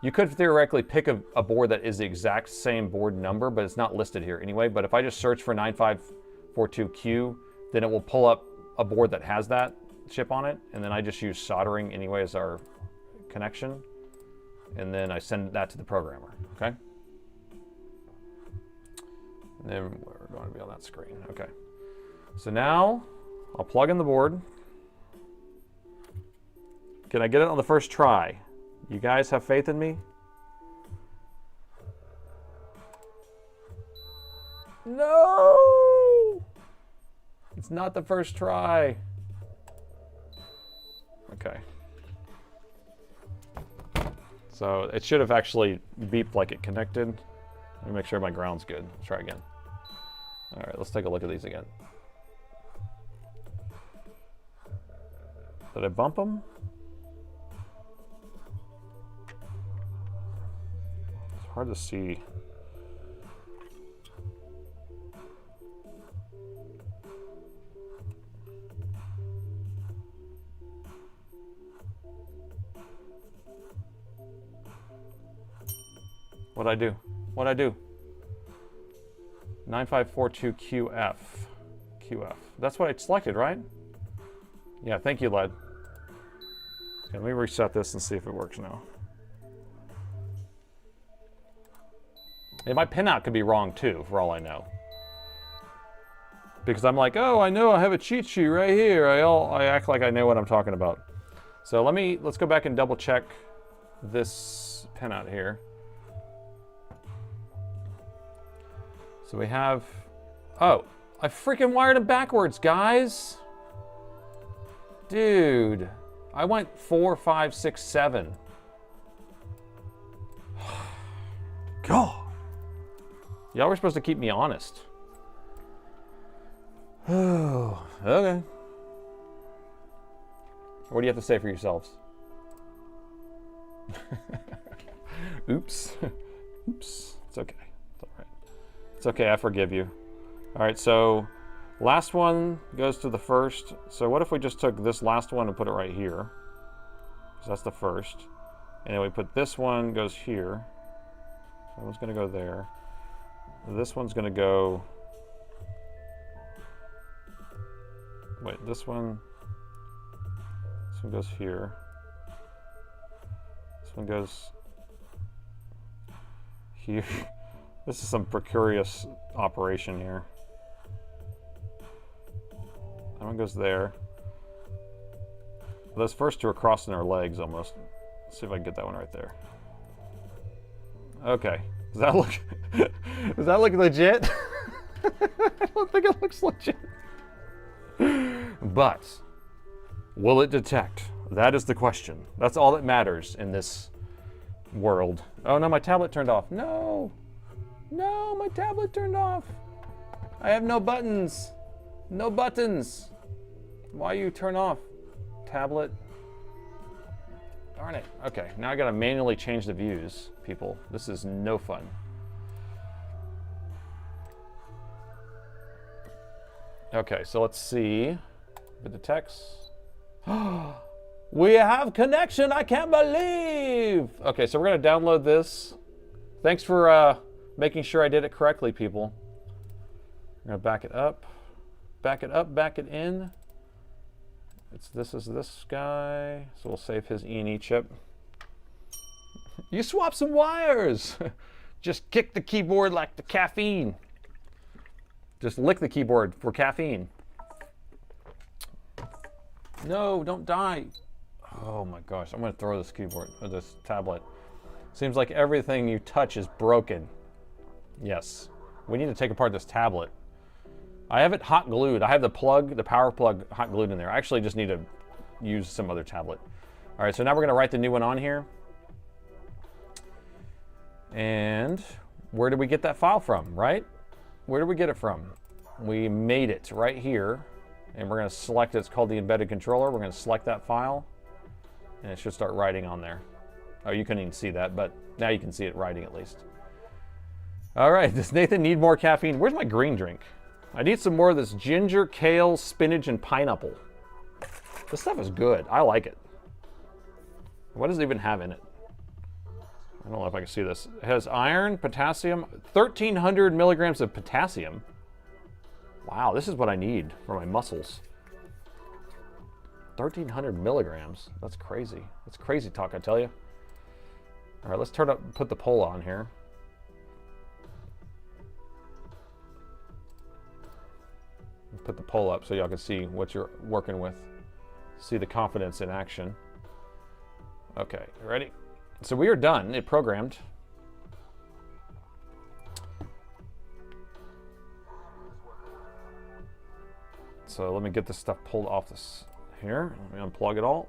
You could theoretically pick a board that is the exact same board number, but it's not listed here anyway. But if I just search for 9542Q, then it will pull up a board that has that chip on it, and then I just use soldering anyway as our connection, and then I send that to the programmer, okay? And then we're going to be on that screen, okay. So now I'll plug in the board. Can I get it on the first try? You guys have faith in me? No! It's not the first try. Okay. So it should have actually beeped like it connected. Let me make sure my ground's good. Let's try again. All right, let's take a look at these again. Did I bump them? It's hard to see. What'd I do? What'd I do? 9542QF. QF. That's what I selected, right? Yeah, thank you, Led. Okay, let me reset this and see if it works now. And my pinout could be wrong too, for all I know. Because I'm like, oh, I know I have a cheat sheet right here. I act like I know what I'm talking about. So let's go back and double check this pinout here. So we have, oh, I freaking wired it backwards, guys. Dude, I went 4, 5, 6, 7. God. Y'all were supposed to keep me honest. Oh, okay. What do you have to say for yourselves? Oops. Oops. It's okay. It's all right. It's okay, I forgive you. All right, so last one goes to the first. So what if we just took this last one and put it right here? So that's the first. And then we put this one goes here. That one's gonna go there. This one's gonna go, wait, this one goes here. This one goes here. This is some precarious operation here. That one goes there. Those first two are crossing their legs almost. Let's see if I can get that one right there. Okay. Does that look does that look legit? I don't think it looks legit. But will it detect? That is the question. That's all that matters in this world. Oh no, my tablet turned off. No. No, my tablet turned off. I have no buttons. No buttons. Why you turn off? Tablet. Darn it. Okay, now I gotta manually change the views, people. This is no fun. Okay, so let's see if it detects. We have connection, I can't believe! Okay, so we're gonna download this. Thanks for making sure I did it correctly, people. We're gonna back it up, back it in. This is this guy, so we'll save his E&E chip. You swap some wires! Just kick the keyboard like the caffeine. Just lick the keyboard for caffeine. No, don't die. Oh my gosh, I'm gonna throw this keyboard, or this tablet. Seems like everything you touch is broken. Yes, we need to take apart this tablet. I have it hot glued. I have the plug, the power plug hot glued in there. I actually just need to use some other tablet. All right, so now we're gonna write the new one on here. And where did we get that file from, right? Where did we get it from? We made it right here, and we're gonna select it. It's called the embedded controller. We're gonna select that file, and it should start writing on there. Oh, you couldn't even see that, but now you can see it writing at least. All right, does Nathan need more caffeine? Where's my green drink? I need some more of this ginger, kale, spinach, and pineapple. This stuff is good. I like it. What does it even have in it? I don't know if I can see this. It has iron, potassium, 1,300 milligrams of potassium. Wow, this is what I need for my muscles. 1,300 milligrams. That's crazy. That's crazy talk, I tell you. All right, let's put the poll on here. Put the poll up so y'all can see what you're working with. See the confidence in action. Okay, ready? So we are done. It programmed. So let me get this stuff pulled off this here. Let me unplug it all.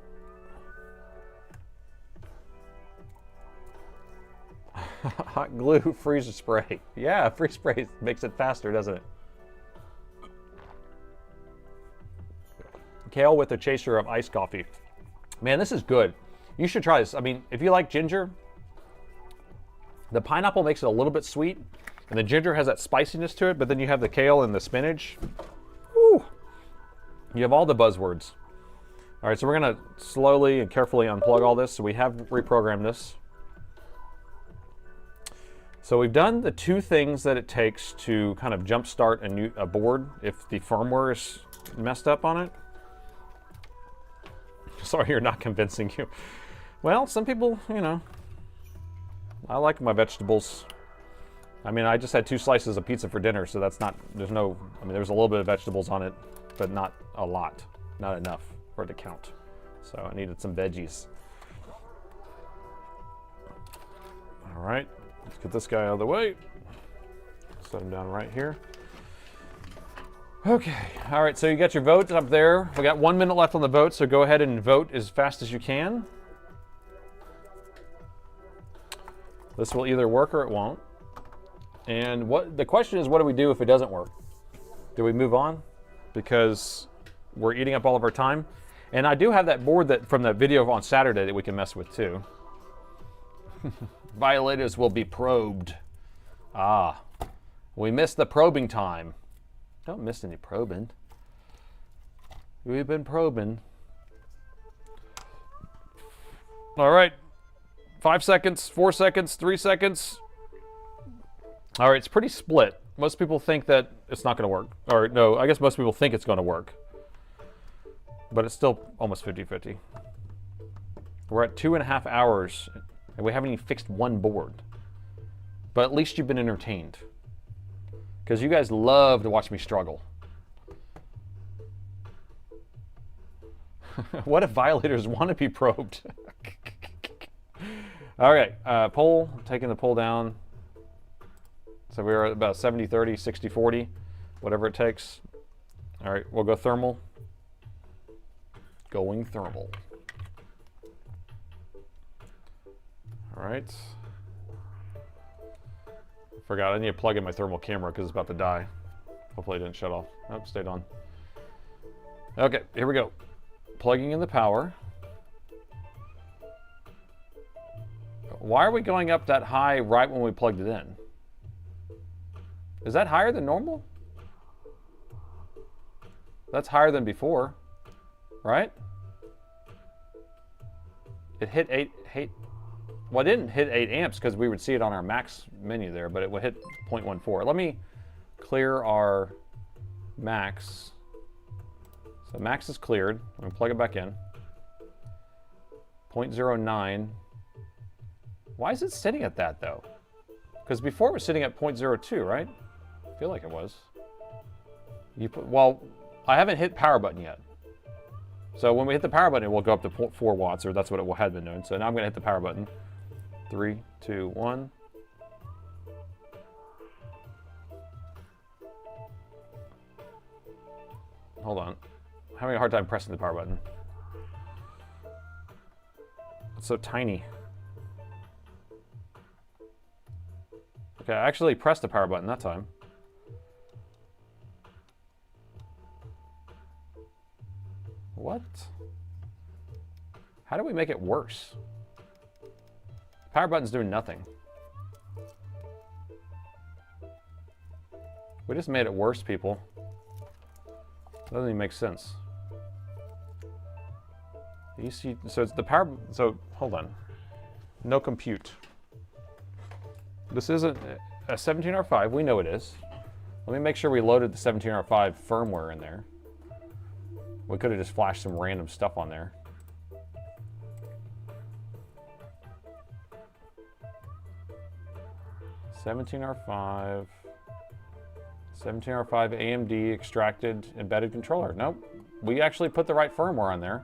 Hot glue freezer spray. Yeah, freeze spray makes it faster, doesn't it? Kale with a chaser of iced coffee. Man, this is good. You should try this. I mean, if you like ginger, the pineapple makes it a little bit sweet, and the ginger has that spiciness to it, but then you have the kale and the spinach. Woo! You have all the buzzwords. All right, so we're gonna slowly and carefully unplug all this. So we have reprogrammed this. So we've done the two things that it takes to kind of jumpstart a board if the firmware is messed up on it. Sorry, you're not convincing you. Well, some people, you know, I like my vegetables. I mean, I just had 2 slices of pizza for dinner, so that's not, there's no, I mean, there's a little bit of vegetables on it, but not a lot, not enough for it to count. So I needed some veggies. All right, let's get this guy out of the way. Set him down right here. Okay, all right, so you got your vote up there. We got 1 minute left on the vote, so go ahead and vote as fast as you can. This will either work or it won't. And the question is, what do we do if it doesn't work? Do we move on? Because we're eating up all of our time. And I do have that board that from that video on Saturday that we can mess with too. Violators will be probed. Ah, we missed the probing time. Don't miss any probing. We've been probing. All right. 5 seconds, 4 seconds, 3 seconds. All right, it's pretty split. Most people think that it's not going to work. Or no, I guess most people think it's going to work. But it's still almost 50-50. We're at 2.5 hours, and we haven't even fixed one board. But at least you've been entertained. Because you guys love to watch me struggle. What if violators want to be probed? All right, poll, taking the poll down. So we're at about 70-30, 60-40, whatever it takes. All right, we'll go thermal. Going thermal. All right. Forgot, I need to plug in my thermal camera because it's about to die. Hopefully it didn't shut off. Nope, stayed on. Okay, here we go. Plugging in the power. Why are we going up that high right when we plugged it in? Is that higher than normal? That's higher than before, right? It hit 8, well, it didn't hit 8 amps because we would see it on our max menu there, but it would hit 0.14. Let me clear our max. So max is cleared. I'm gonna plug it back in. 0.09. Why is it sitting at that though? Because before it was sitting at 0.02, right? I feel like it was. Well, I haven't hit power button yet. So when we hit the power button, it will go up to 0.4 watts, or that's what it had been doing. So now I'm gonna hit the power button. 3, 2, 1. Hold on. I'm having a hard time pressing the power button. It's so tiny. Okay, I actually pressed the power button that time. What? How do we make it worse? Power button's doing nothing. We just made it worse, people. Doesn't even make sense. EC, so it's the power, so hold on. No compute. This isn't a 17R5, we know it is. Let me make sure we loaded the 17R5 firmware in there. We could have just flashed some random stuff on there. $17R5 AMD extracted embedded controller. Nope, we actually put the right firmware on there.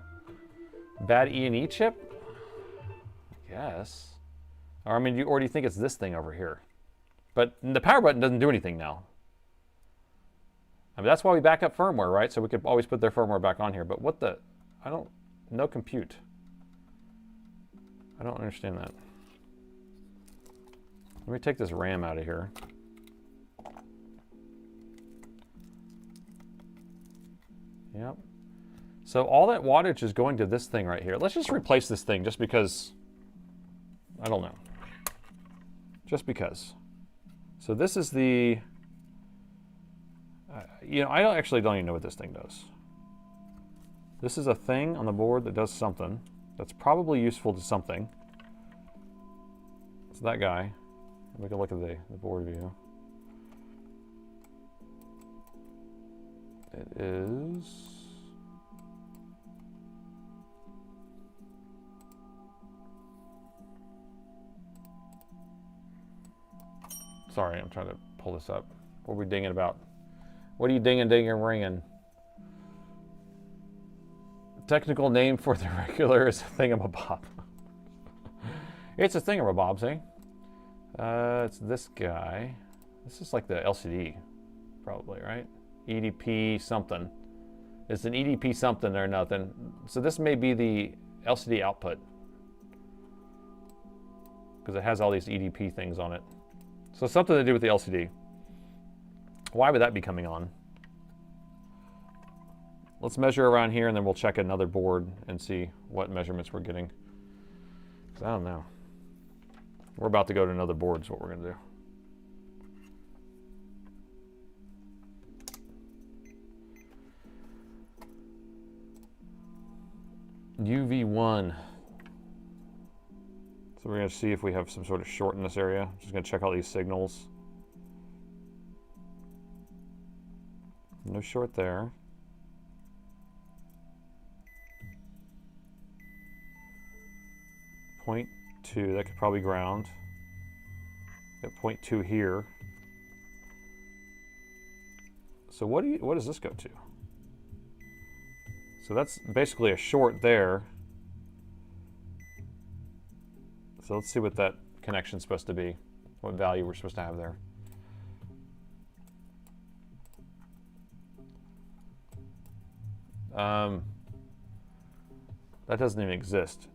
Bad E&E chip? I guess. Or I mean, or do you think it's this thing over here? But the power button doesn't do anything now. I mean, that's why we back up firmware, right? So we could always put their firmware back on here. But what the, no compute. I don't understand that. Let me take this RAM out of here. Yep. So all that wattage is going to this thing right here. Let's just replace this thing just because, I don't know. Just because. So this is the, you know, I actually don't even know what this thing does. This is a thing on the board that does something that's probably useful to something. It's that guy. We can look at the board view. It is... Sorry, I'm trying to pull this up. What are we dinging about? What are you dinging, ringing? Technical name for the regular is a thingamabob. It's a thingamabob, see? It's this guy. This is like the LCD, probably, right? EDP something. It's an EDP something or nothing. So this may be the LCD output, because it has all these EDP things on it. So something to do with the LCD. Why would that be coming on? Let's measure around here and then we'll check another board and see what measurements we're getting. 'Cause I don't know. We're about to go to another board is what we're gonna do. UV1. So we're going to see if we have some sort of short in this area. Just going to check all these signals. No short there. .2, that could probably ground. At 0.2 here. So what does this go to? So that's basically a short there. So let's see what that connection's supposed to be, what value we're supposed to have there. That doesn't even exist.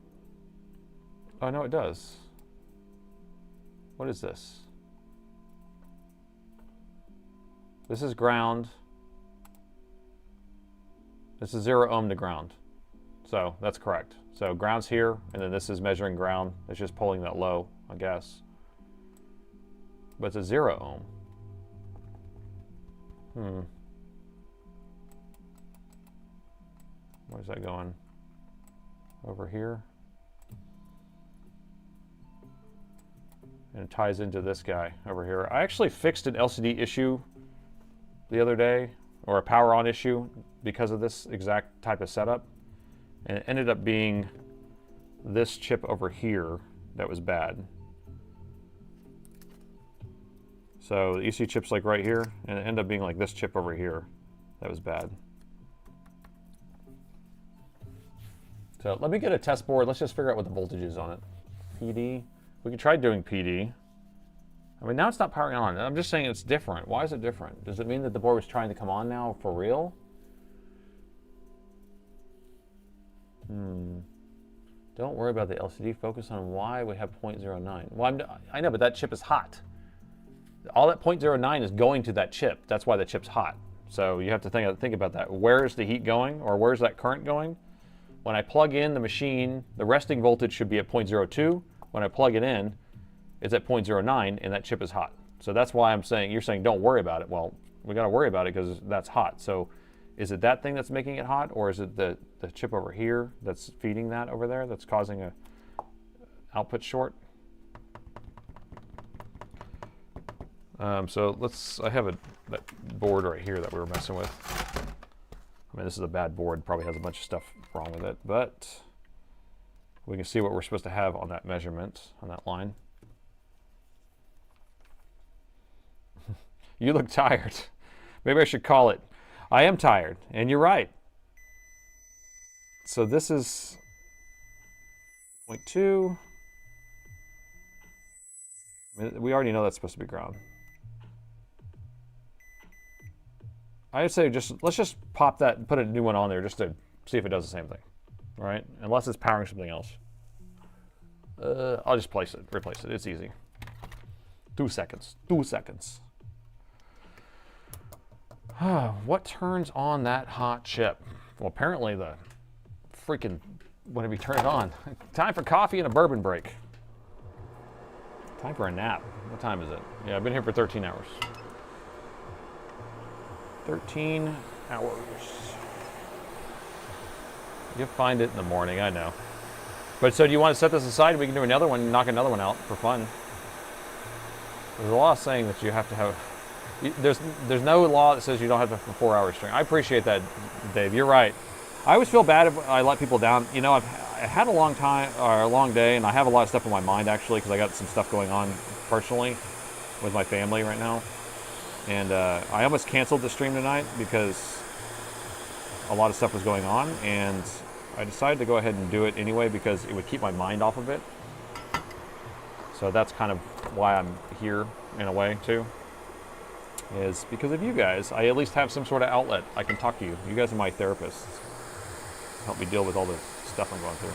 Oh, no, it does. What is this? This is ground. This is 0 ohm to ground. So that's correct. So ground's here, and then this is measuring ground. It's just pulling that low, I guess. But it's a 0 ohm. Where's that going? Over here. And it ties into this guy over here. I actually fixed an LCD issue the other day, or a power on issue, because of this exact type of setup. And it ended up being this chip over here that was bad. So the EC chip's like right here, and it ended up being like this chip over here that was bad. So let me get a test board. Let's just figure out what the voltage is on it. PD. We could try doing PD. I mean, now it's not powering on. I'm just saying it's different. Why is it different? Does it mean that the board was trying to come on now for real? Don't worry about the LCD. Focus on why we have 0.09. Well, I know, but that chip is hot. All that 0.09 is going to that chip. That's why the chip's hot. So you have to think about that. Where is the heat going, or where's that current going? When I plug in the machine, the resting voltage should be at 0.02. When I plug it in, it's at 0.09, and that chip is hot. So that's why I'm saying, you're saying don't worry about it. Well, we got to worry about it because that's hot. So is it that thing that's making it hot, or is it the chip over here that's feeding that over there that's causing a output short? So I have that board right here that we were messing with. I mean, this is a bad board, probably has a bunch of stuff wrong with it, but we can see what we're supposed to have on that measurement, on that line. You look tired. Maybe I should call it. I am tired, and you're right. So this is 0.2. We already know that's supposed to be ground. I would say let's just pop that and put a new one on there just to see if it does the same thing, right? Unless it's powering something else. I'll just replace it. It's easy. 2 seconds. 2 seconds. What turns on that hot chip? Well, apparently the freaking, whenever you turn it on. Time for coffee and a bourbon break. Time for a nap. What time is it? Yeah, I've been here for 13 hours. 13 hours. You'll find it in the morning, I know. But so do you want to set this aside? We can do another one, knock another one out for fun. There's a law saying that you have to have, there's no law that says you don't have to have a 4-hour stream. I appreciate that, Dave. You're right. I always feel bad if I let people down. You know, I had a long time, or a long day, and I have a lot of stuff on my mind actually, because I got some stuff going on personally with my family right now. And I almost canceled the stream tonight because a lot of stuff was going on, and I decided to go ahead and do it anyway because it would keep my mind off of it. So that's kind of why I'm here in a way too, is because of you guys. I at least have some sort of outlet. I can talk to you. You guys are my therapists. Help me deal with all the stuff I'm going through.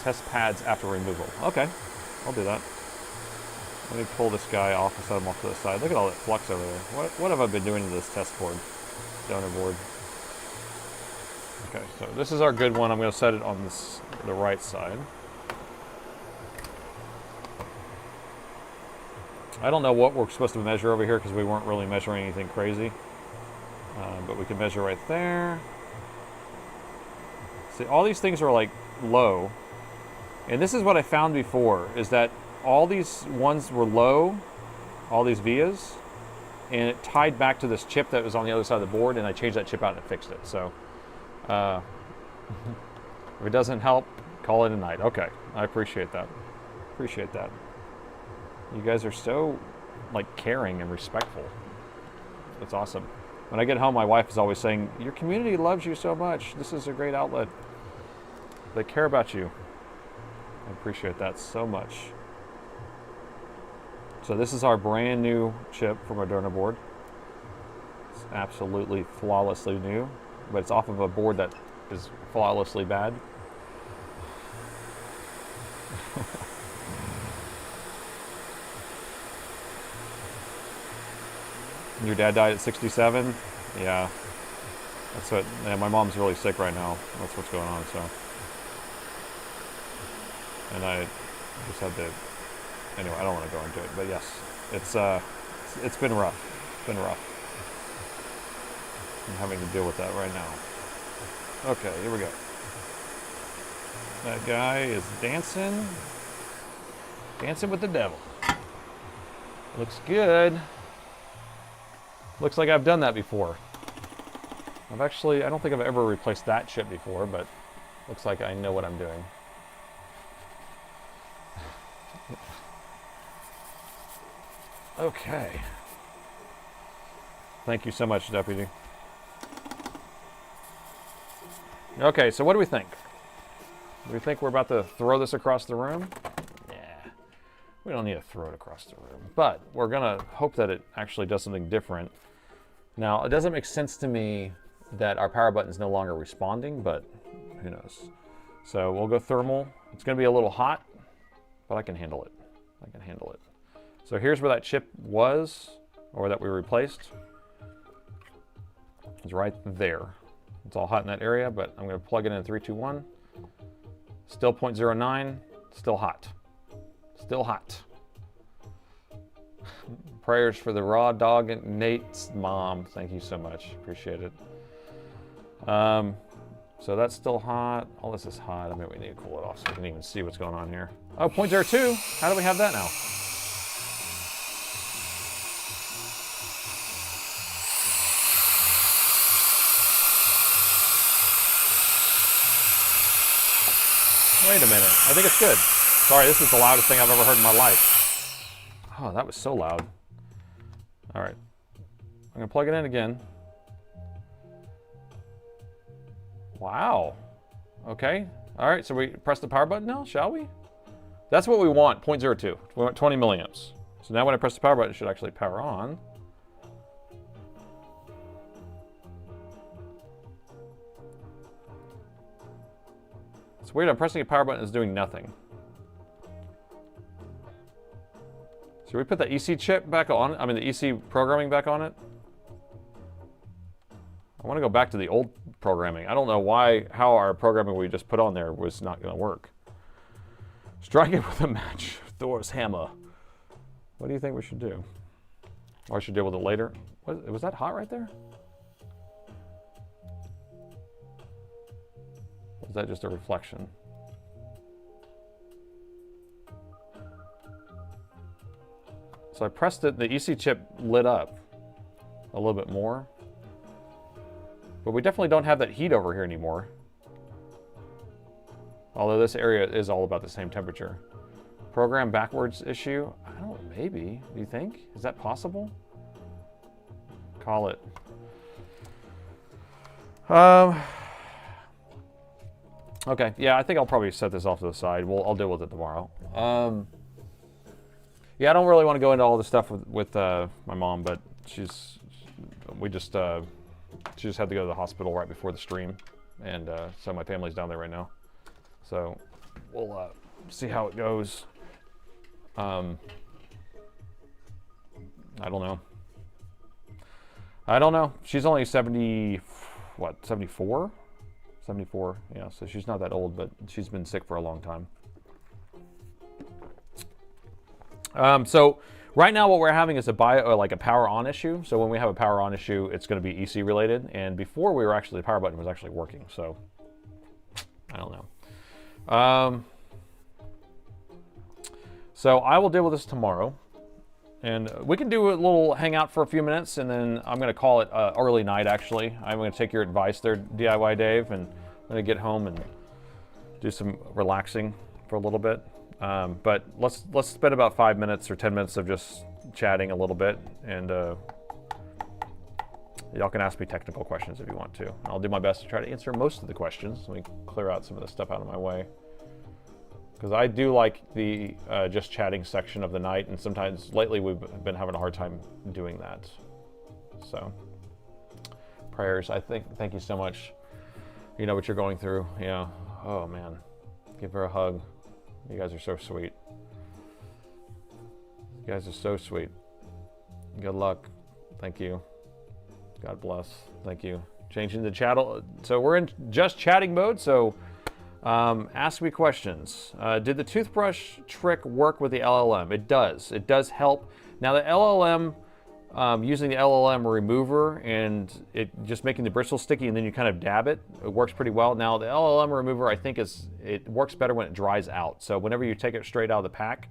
Test pads after removal. Okay, I'll do that. Let me pull this guy off and set him off to the side. Look at all that flux over there. What have I been doing to this test board? Donor board. Okay, so this is our good one. I'm going to set it on the right side. I don't know what we're supposed to measure over here because we weren't really measuring anything crazy. But we can measure right there. See, all these things are like low. And this is what I found before, is that all these ones were low, all these vias, and it tied back to this chip that was on the other side of the board, and I changed that chip out and it fixed it. So if it doesn't help, call it a night. Okay, I appreciate that. Appreciate that. You guys are so, like, caring and respectful. It's awesome. When I get home, my wife is always saying, your community loves you so much. This is a great outlet. They care about you. I appreciate that so much. So this is our brand new chip from our donor board. It's absolutely flawlessly new, but it's off of a board that is flawlessly bad. Your dad died at 67? Yeah. That's what, yeah, my mom's really sick right now. That's what's going on, so. And I just had to, anyway, I don't want to go into it, but yes, it's been rough. It's been rough. I'm having to deal with that right now. Okay, here we go. That guy is dancing with the devil. Looks good. Looks like I've done that before. I don't think I've ever replaced that chip before, but looks like I know what I'm doing. Okay. Thank you so much, Deputy. Okay, so what do we think? Do we think we're about to throw this across the room? Yeah, we don't need to throw it across the room, but we're gonna hope that it actually does something different. Now, it doesn't make sense to me that our power button is no longer responding, but who knows? So we'll go thermal. It's gonna be a little hot, but I can handle it. I can handle it. So here's where that chip was, or that we replaced. It's right there. It's all hot in that area, but I'm gonna plug it in 3, 2, 1. Still 0.09, still hot. Still hot. Prayers for the raw dog and Nate's mom. Thank you so much, appreciate it. So that's still hot. All this is hot. I mean, we need to cool it off so we can even see what's going on here. Oh, 0.02, how do we have that now? Wait a minute, I think it's good. Sorry, this is the loudest thing I've ever heard in my life. Oh, that was so loud. All right, I'm gonna plug it in again. Wow, okay. All right, so we press the power button now, shall we? That's what we want, 0.02, we want 20 milliamps. So now when I press the power button, it should actually power on. It's weird, I'm pressing a power button, it's doing nothing. Should we put the EC chip back on? I mean, the EC programming back on it? I want to go back to the old programming. I don't know how our programming we just put on there was not going to work. Strike it with a match, Thor's hammer. What do you think we should do? Or I should deal with it later? Was that hot right there? Or is that just a reflection? So I pressed it, the EC chip lit up a little bit more. But we definitely don't have that heat over here anymore. Although this area is all about the same temperature. Program backwards issue? I don't know, maybe. Do you think? Is that possible? Call it. Okay, yeah, I think I'll probably set this off to the side. I'll deal with it tomorrow. Yeah, I don't really want to go into all the stuff with my mom, but she just had to go to the hospital right before the stream, and so my family's down there right now. So we'll see how it goes. I don't know. I don't know. She's only 70, what, 74? 74, yeah, so she's not that old, but she's been sick for a long time. So right now what we're having is a power on issue. So when we have a power on issue, it's going to be EC related. And before the power button was actually working. So I don't know. So I will deal with this tomorrow. And we can do a little hangout for a few minutes, and then I'm going to call it early night, actually. I'm going to take your advice there, DIY Dave, and I'm going to get home and do some relaxing for a little bit. But let's spend about 5 minutes or 10 minutes of just chatting a little bit, and y'all can ask me technical questions if you want to. I'll do my best to try to answer most of the questions. Let me clear out some of the stuff out of my way, because I do like the just chatting section of the night, and sometimes lately we've been having a hard time doing that. So prayers, thank you so much. You know what you're going through. Yeah. Oh man, give her a hug. You guys are so sweet. You guys are so sweet. Good luck. Thank you. God bless. Thank you. Changing the chat. So we're in just chatting mode. So ask me questions. Did the toothbrush trick work with the LLM? It does. It does help. Now the LLM, using the LLM remover and it just making the bristles sticky, and then you kind of dab it, it works pretty well. Now the LLM remover, I think it works better when it dries out. So whenever you take it straight out of the pack.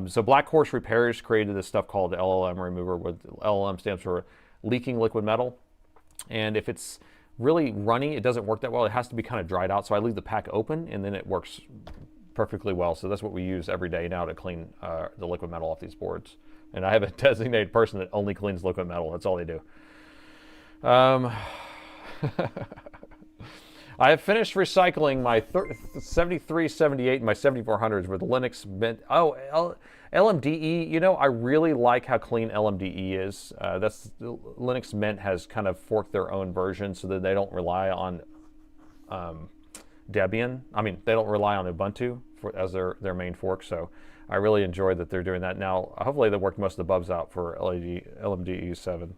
So Black Horse Repairs created this stuff called LLM remover, with LLM stands for leaking liquid metal. And if it's really runny, it doesn't work that well. It has to be kind of dried out. So I leave the pack open, and then it works perfectly well. So that's what we use every day now to clean the liquid metal off these boards. And I have a designated person that only cleans liquid metal. That's all they do. I have finished recycling my 7378 and my 7400s with Linux Mint. Oh, LMDE, you know, I really like how clean LMDE is. Linux Mint has kind of forked their own version so that they don't rely on Debian. I mean, they don't rely on Ubuntu as their main fork. So I really enjoy that they're doing that now. Hopefully they worked most of the bugs out for LMDE 7.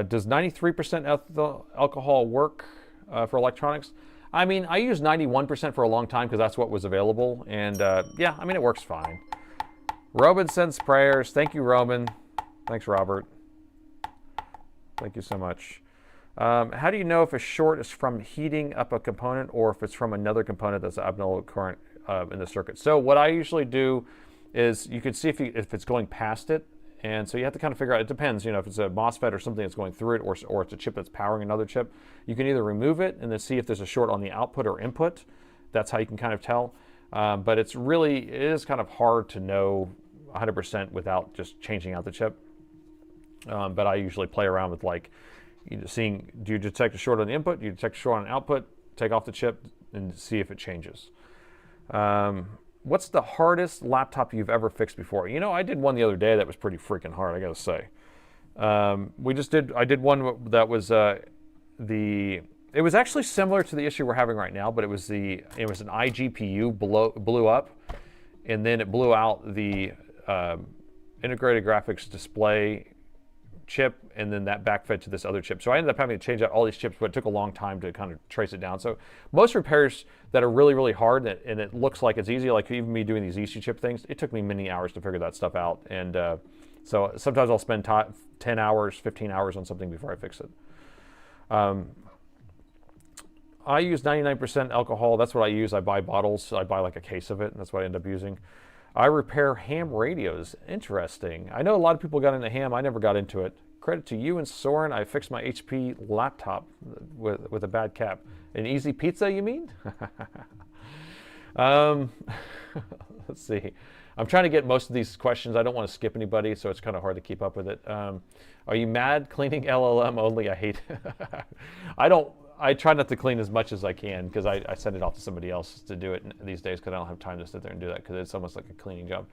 Does 93% ethyl alcohol work for electronics? I mean, I used 91% for a long time because that's what was available. And yeah, I mean, it works fine. Robin sends prayers. Thank you, Robin. Thanks, Robert. Thank you so much. How do you know if a short is from heating up a component or if it's from another component that's abnormal current in the circuit? So what I usually do is you can see if it's going past it. And so you have to kind of figure out, it depends, you know, if it's a MOSFET or something that's going through it, or it's a chip that's powering another chip, you can either remove it and then see if there's a short on the output or input. That's how you can kind of tell. But it is kind of hard to know 100% without just changing out the chip. But I usually play around with like, seeing, do you detect a short on the input? Do you detect a short on the output? Take off the chip and see if it changes. What's the hardest laptop you've ever fixed before? You know, I did one the other day that was pretty freaking hard, I gotta say. I did one that was it was actually similar to the issue we're having right now, but it was an iGPU blew up, and then it blew out the integrated graphics display chip, and then that backfed to this other chip. So I ended up having to change out all these chips, but it took a long time to kind of trace it down. So most repairs that are really, really hard, and it looks like it's easy, like even me doing these EC chip things, it took me many hours to figure that stuff out. And so sometimes I'll spend 10 hours, 15 hours on something before I fix it. I use 99% alcohol. That's what I use. I buy bottles. I buy like a case of it, and that's what I end up using. I repair ham radios. Interesting. I know a lot of people got into ham. I never got into it. Credit to you and Soren. I fixed my HP laptop with a bad cap. An easy pizza, you mean? Let's see. I'm trying to get most of these questions. I don't want to skip anybody, so it's kind of hard to keep up with it. Are you mad cleaning LLM only? I hate it. I try not to clean as much as I can because I send it off to somebody else to do it these days because I don't have time to sit there and do that because it's almost like a cleaning job.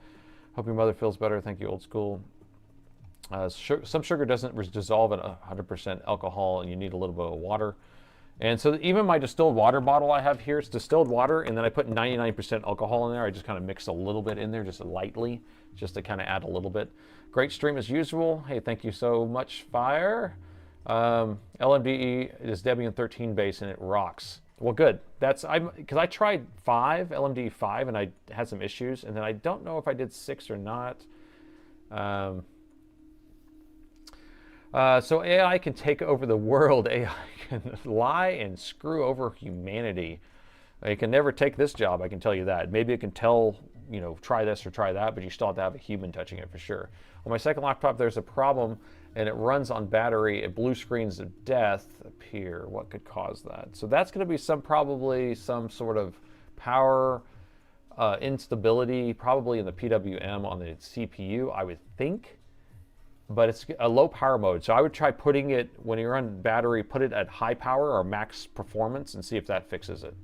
Hope your mother feels better. Thank you, old school. Some sugar doesn't dissolve in 100% alcohol, and you need a little bit of water. And so even my distilled water bottle I have here, it's distilled water, and then I put 99% alcohol in there. I just kind of mix a little bit in there, just lightly, just to kind of add a little bit. Great stream as usual. Hey, thank you so much, Fire. LMDE is Debian 13 base, and it rocks. Well, good. Because I tried LMDE 5, and I had some issues, and then I don't know if I did 6 or not. So AI can take over the world. AI can lie and screw over humanity. It can never take this job, I can tell you that. Maybe it can tell, you know, try this or try that, but you still have to have a human touching it for sure. On my second laptop, there's a problem, and it runs on battery. It blue screens of death appear. What could cause that? So that's going to be probably some sort of power instability probably in the PWM on the CPU, I would think. But it's a low power mode, so I would try putting it, when you're on battery, put it at high power or max performance and see if that fixes it.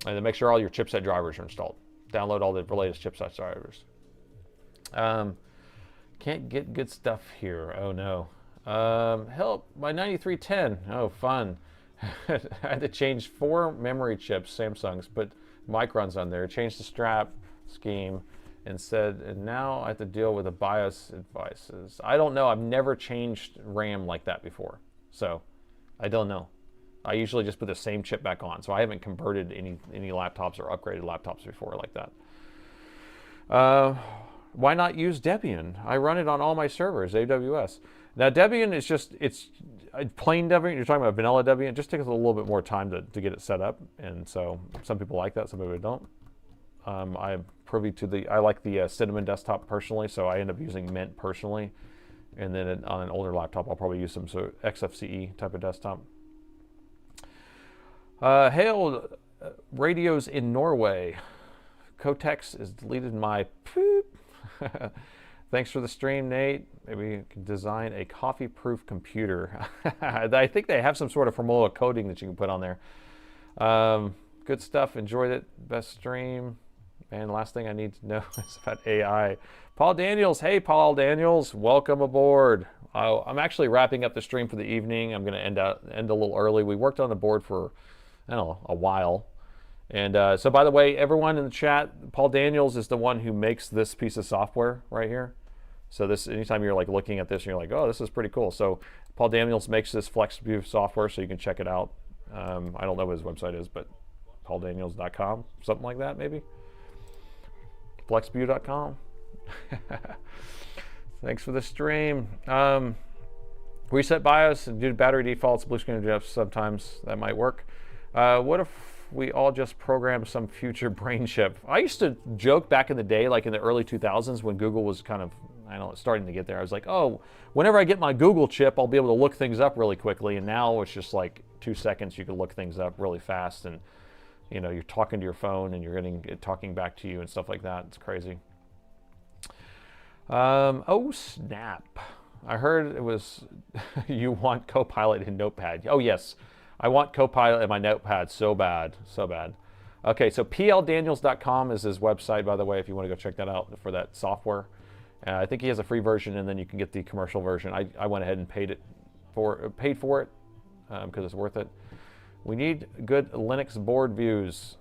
And then make sure all your chipset drivers are installed. Download all the latest chipset drivers. Can't get good stuff here. Oh no. Help, my 9310. Oh, fun. I had to change 4 memory chips, Samsung's, put Microns on there, changed the strap scheme, and said, and now I have to deal with the BIOS advices. I don't know. I've never changed RAM like that before, so I don't know. I usually just put the same chip back on, so I haven't converted any laptops or upgraded laptops before like that. Why not use Debian? I run it on all my servers, AWS. Now Debian is just, it's plain Debian. You're talking about vanilla Debian. It just takes a little bit more time to get it set up, and so some people like that, some people don't. I'm privy to I like the Cinnamon desktop personally, so I end up using Mint personally, and then on an older laptop I'll probably use some sort of XFCE type of desktop. Hail radios in Norway. Kotex has deleted my poop. Thanks for the stream, Nate. Maybe you can design a coffee-proof computer. I think they have some sort of formula coding that you can put on there. Good stuff. Enjoyed it. Best stream. And last thing I need to know is about AI. Paul Daniels. Hey, Paul Daniels. Welcome aboard. I'm actually wrapping up the stream for the evening. I'm going to end a little early. We worked on the board for, I don't know, a while. And so, by the way, everyone in the chat, Paul Daniels is the one who makes this piece of software right here. So this, anytime you're like looking at this, and you're like, oh, this is pretty cool. So Paul Daniels makes this FlexView software, so you can check it out. I don't know what his website is, but pauldaniels.com, something like that, maybe. Flexview.com. Thanks for the stream. Reset BIOS and do battery defaults, blue screen adjust sometimes. That might work. What if we all just program some future brain chip? I used to joke back in the day, like in the early 2000s when Google was kind of, I don't know, starting to get there. I was like, oh, whenever I get my Google chip, I'll be able to look things up really quickly. And now it's just like 2 seconds, you can look things up really fast. And, you know, you're talking to your phone and you're getting it talking back to you and stuff like that. It's crazy. Oh, snap. I heard it was, you want Copilot in Notepad. Oh, yes. I want Copilot in my Notepad so bad, so bad. Okay, so pldaniels.com is his website, by the way, if you want to go check that out for that software. I think he has a free version, and then you can get the commercial version. I went ahead and paid for it because it's worth it. We need good Linux board views.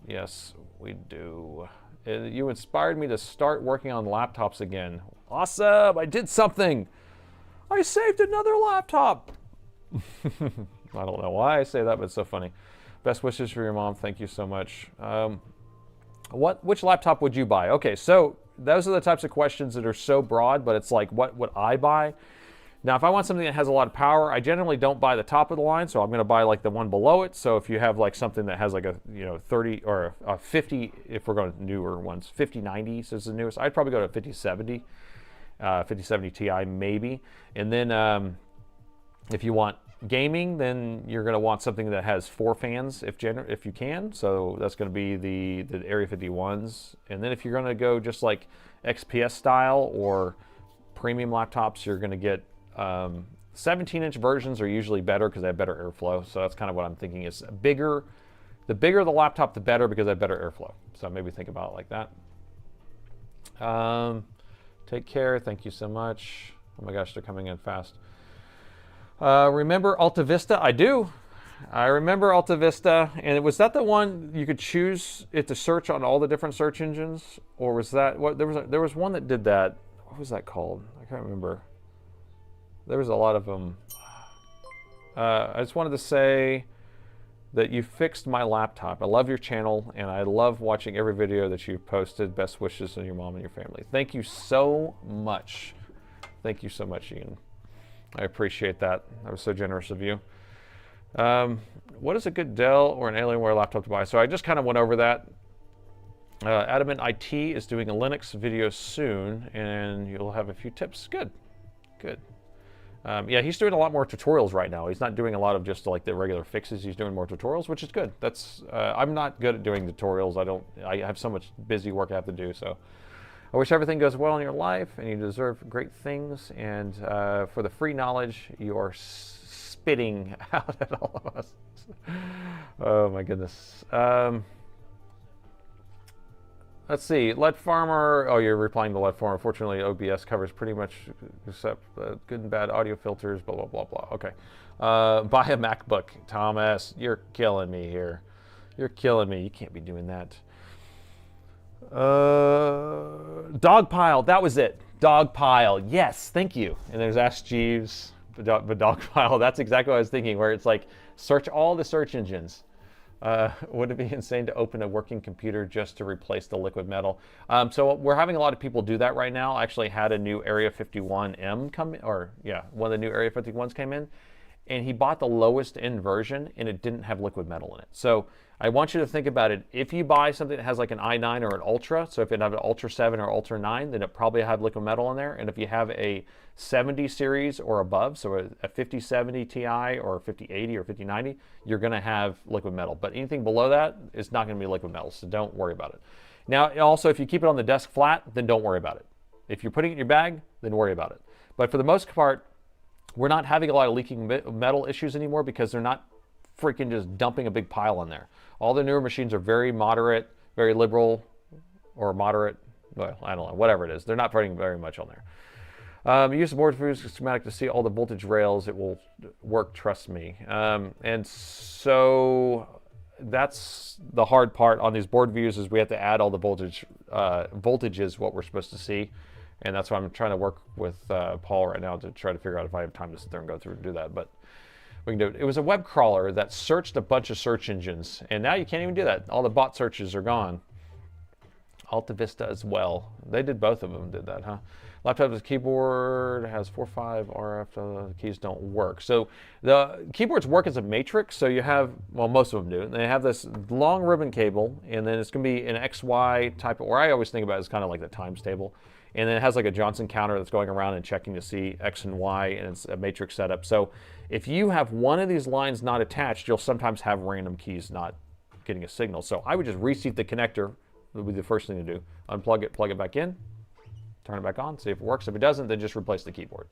Yes, we do. You inspired me to start working on laptops again. Awesome! I did something. I saved another laptop. I don't know why I say that, but it's so funny. Best wishes for your mom. Thank you so much. Which laptop would you buy? Okay, so those are the types of questions that are so broad, but it's like, what would I buy? Now, if I want something that has a lot of power, I generally don't buy the top of the line, so I'm going to buy like the one below it. So if you have like something that has like a 30 or a 50, if we're going to newer ones, 5090 is the newest. I'd probably go to 5070, 5070 Ti maybe. And then if you want gaming, then you're going to want something that has 4 fans if you can. So that's going to be the Area 51s. And then if you're going to go just like XPS style or premium laptops, you're going to get 17-inch versions are usually better because they have better airflow. So that's kind of what I'm thinking is bigger. The bigger the laptop, the better because they have better airflow. So maybe think about it like that. Take care. Thank you so much. Oh my gosh, they're coming in fast. Remember Alta Vista? I do. I remember Alta Vista. And was that the one you could choose it to search on all the different search engines? Or was that what there was one that did that? What was that called? I can't remember. There was a lot of them. I just wanted to say that you fixed my laptop. I love your channel, and I love watching every video that you've posted. Best wishes to your mom and your family. Thank you so much. Thank you so much, Ian. I appreciate that. That was so generous of you. What is a good Dell or an Alienware laptop to buy? So I just kind of went over that. Adamant IT is doing a Linux video soon, and you'll have a few tips. Good, good. Yeah, he's doing a lot more tutorials right now. He's not doing a lot of just like the regular fixes. He's doing more tutorials, which is good. That's I'm not good at doing tutorials. I have so much busy work I have to do. So I wish everything goes well in your life, and you deserve great things. And for the free knowledge you're spitting out at all of us. Oh my goodness. Let's see, Lead Farmer. Oh, you're replying to Lead Farmer. Fortunately, OBS covers pretty much except good and bad audio filters, blah, blah, blah, blah. Okay. Buy a MacBook. Thomas, you're killing me here. You're killing me. You can't be doing that. Dogpile. That was it. Dogpile. Yes, thank you. And there's Ask Jeeves. But Dogpile, that's exactly what I was thinking, where it's like, search all the search engines. Would it be insane to open a working computer just to replace the liquid metal? So we're having a lot of people do that right now. I actually had a new Area 51M come in, or yeah, one of the new Area 51s came in, and he bought the lowest end version, and it didn't have liquid metal in it. So I want you to think about it. If you buy something that has like an i9 or an Ultra, so if it have an Ultra 7 or Ultra 9, then it probably have liquid metal in there. And if you have a 70 series or above, so a 5070 Ti or 5080 or 5090, you're going to have liquid metal. But anything below that is not going to be liquid metal, so don't worry about it. Now, also, if you keep it on the desk flat, then don't worry about it. If you're putting it in your bag, then worry about it. But for the most part, we're not having a lot of leaking metal issues anymore because they're not freaking just dumping a big pile in there. All the newer machines are very moderate, very liberal, or moderate, well, I don't know, whatever it is. They're not putting very much on there. Use the board views schematic to see all the voltage rails. It will work, trust me. And so that's the hard part on these board views, is we have to add all the voltages, what we're supposed to see. And that's why I'm trying to work with Paul right now to try to figure out if I have time to sit there and go through and do that. But we can do it. It was a web crawler that searched a bunch of search engines, and now you can't even do that. All the bot searches are gone. Alta Vista as well. They did, both of them did that, huh? Laptop with keyboard has 4.5 RF. The keys don't work. So the keyboards work as a matrix. So you have, well, most of them do. They have this long ribbon cable, and then it's going to be an XY type, or I always think about it as kind of like the times table. And then it has like a Johnson counter that's going around and checking to see X and Y, and it's a matrix setup. So if you have one of these lines not attached, you'll sometimes have random keys not getting a signal. So I would just reseat the connector. That would be the first thing to do. Unplug it, plug it back in, turn it back on, see if it works. If it doesn't, then just replace the keyboard.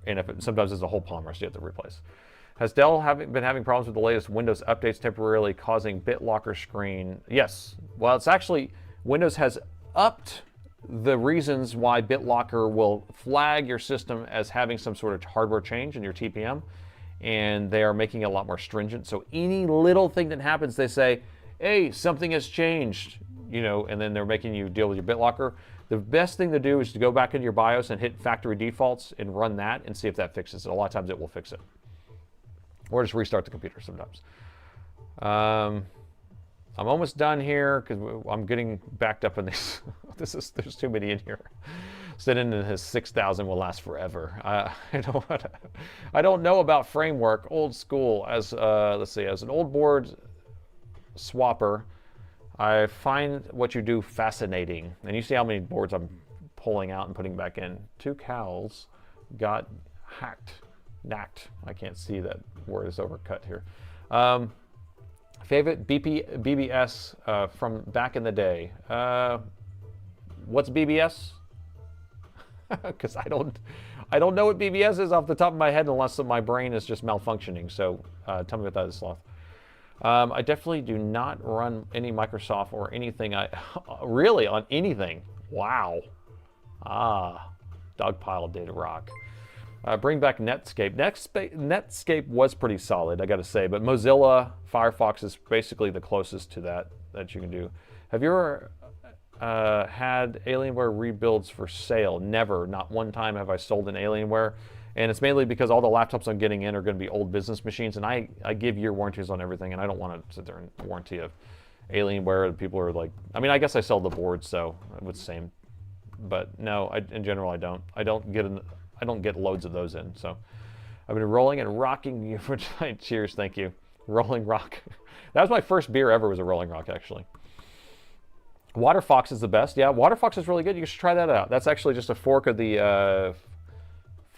And if it, sometimes it's a whole palm rest you have to replace. Has Dell been having problems with the latest Windows updates temporarily causing BitLocker screen? Yes. Well, it's actually, Windows has upped the reasons why BitLocker will flag your system as having some sort of hardware change in your TPM, and they are making it a lot more stringent. So any little thing that happens, they say, hey, something has changed, you know, and then they're making you deal with your BitLocker. The best thing to do is to go back into your BIOS and hit factory defaults and run that and see if that fixes it. A lot of times it will fix it. Or just restart the computer sometimes. I'm almost done here because I'm getting backed up in these. There's too many in here. Sitting in his 6,000 will last forever. I don't know about framework. Old school. As let's see, as an old board swapper, I find what you do fascinating. And you see how many boards I'm pulling out and putting back in. 2 cows got knacked. I can't see that word is overcut here. Favorite BBS from back in the day. What's BBS? Because I don't know what BBS is off the top of my head unless my brain is just malfunctioning. So tell me what that is, Sloth. I definitely do not run any Microsoft or anything. Really on anything. Wow. Dogpile did rock. Bring back Netscape. Netscape was pretty solid, I got to say, but Mozilla Firefox is basically the closest to that you can do. Have you ever had Alienware rebuilds for sale? Never. Not one time have I sold an Alienware, and it's mainly because all the laptops I'm getting in are going to be old business machines, and I give year warranties on everything, and I don't want to sit there and warranty of Alienware. People are like, I mean, I guess I sell the board, so it's the same, but no, in general, I don't get loads of those in. So I've been rolling and rocking you for tonight. Cheers, thank you. Rolling Rock. That was my first beer ever, was a Rolling Rock, actually. Water Fox is the best. Yeah, Water Fox is really good. You should try that out. That's actually just a fork of the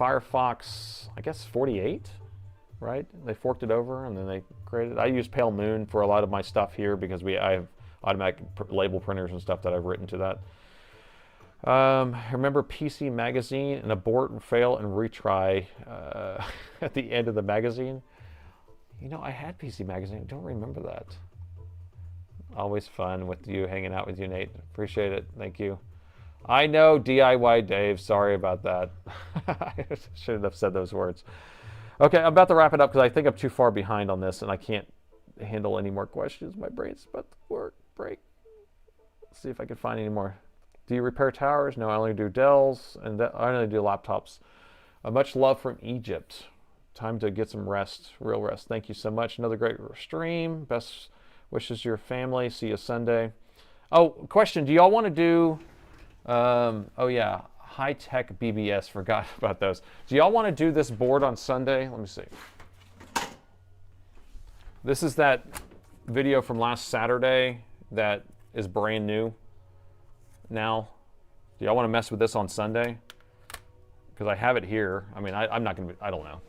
Firefox, I guess 48, right? They forked it over and then they created. I use Pale Moon for a lot of my stuff here because I have automatic label printers and stuff that I've written to that. Remember PC Magazine and abort, fail, and retry at the end of the magazine? You know, I had PC Magazine. I don't remember that. Always fun with you, hanging out with you, Nate. Appreciate it. Thank you. I know, DIY Dave. Sorry about that. I shouldn't have said those words. Okay, I'm about to wrap it up because I think I'm too far behind on this and I can't handle any more questions. My brain's about to break. Let's see if I can find any more. Do you repair towers? No, I only do Dells, and I only do laptops. Much love from Egypt. Time to get some rest, real rest. Thank you so much. Another great stream. Best wishes to your family. See you Sunday. Oh, question. Do y'all want to do, oh yeah, high-tech BBS. Forgot about those. Do y'all want to do this board on Sunday? Let me see. This is that video from last Saturday that is brand new now. Do y'all want to mess with this on Sunday? Because I have it here. I mean, I'm not going to, I don't know.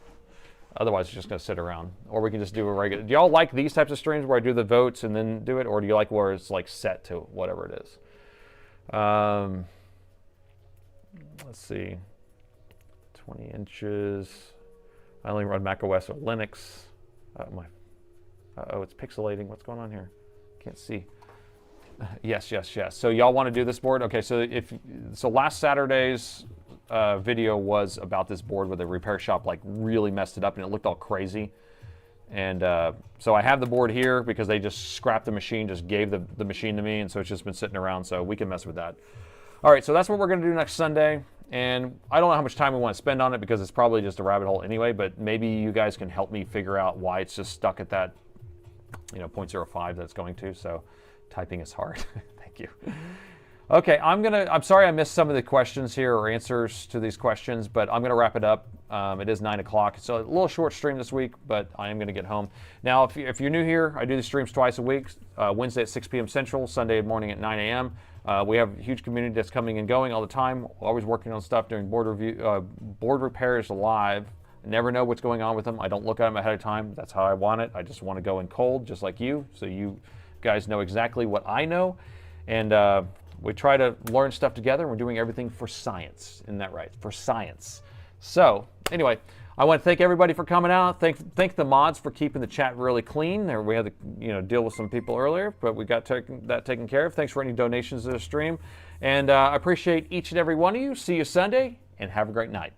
Otherwise, it's just going to sit around. Or we can just do a regular. Do y'all like these types of streams where I do the votes and then do it? Or do you like where it's like set to whatever it is? Let's see. 20 inches. I only run Mac OS or Linux. Oh, it's pixelating. What's going on here? Can't see. Yes. So y'all want to do this board? Okay, so last Saturday's video was about this board where the repair shop like really messed it up and it looked all crazy. And so I have the board here because they just scrapped the machine, just gave the machine to me, and so it's just been sitting around, so we can mess with that. All right, so that's what we're going to do next Sunday. And I don't know how much time we want to spend on it because it's probably just a rabbit hole anyway, but maybe you guys can help me figure out why it's just stuck at that, 0.05 that's going to. So typing is hard. Thank you. Okay, I'm sorry I missed some of the questions here or answers to these questions, but I'm gonna wrap it up. It is 9 o'clock. So a little short stream this week, but I am gonna get home. Now, if you're new here, I do the streams twice a week, Wednesday at 6 p.m. Central, Sunday morning at 9 a.m. We have a huge community that's coming and going all the time, always working on stuff, doing board repairs live. I never know what's going on with them. I don't look at them ahead of time. That's how I want it. I just want to go in cold, just like you, so you guys know exactly what I know. And we try to learn stuff together. We're doing everything for science. Isn't that right? For science. So anyway, I want to thank everybody for coming out. Thank the mods for keeping the chat really clean. There we had to deal with some people earlier, but we got that taken care of. Thanks for any donations to the stream. And I appreciate each and every one of you. See you Sunday, and have a great night.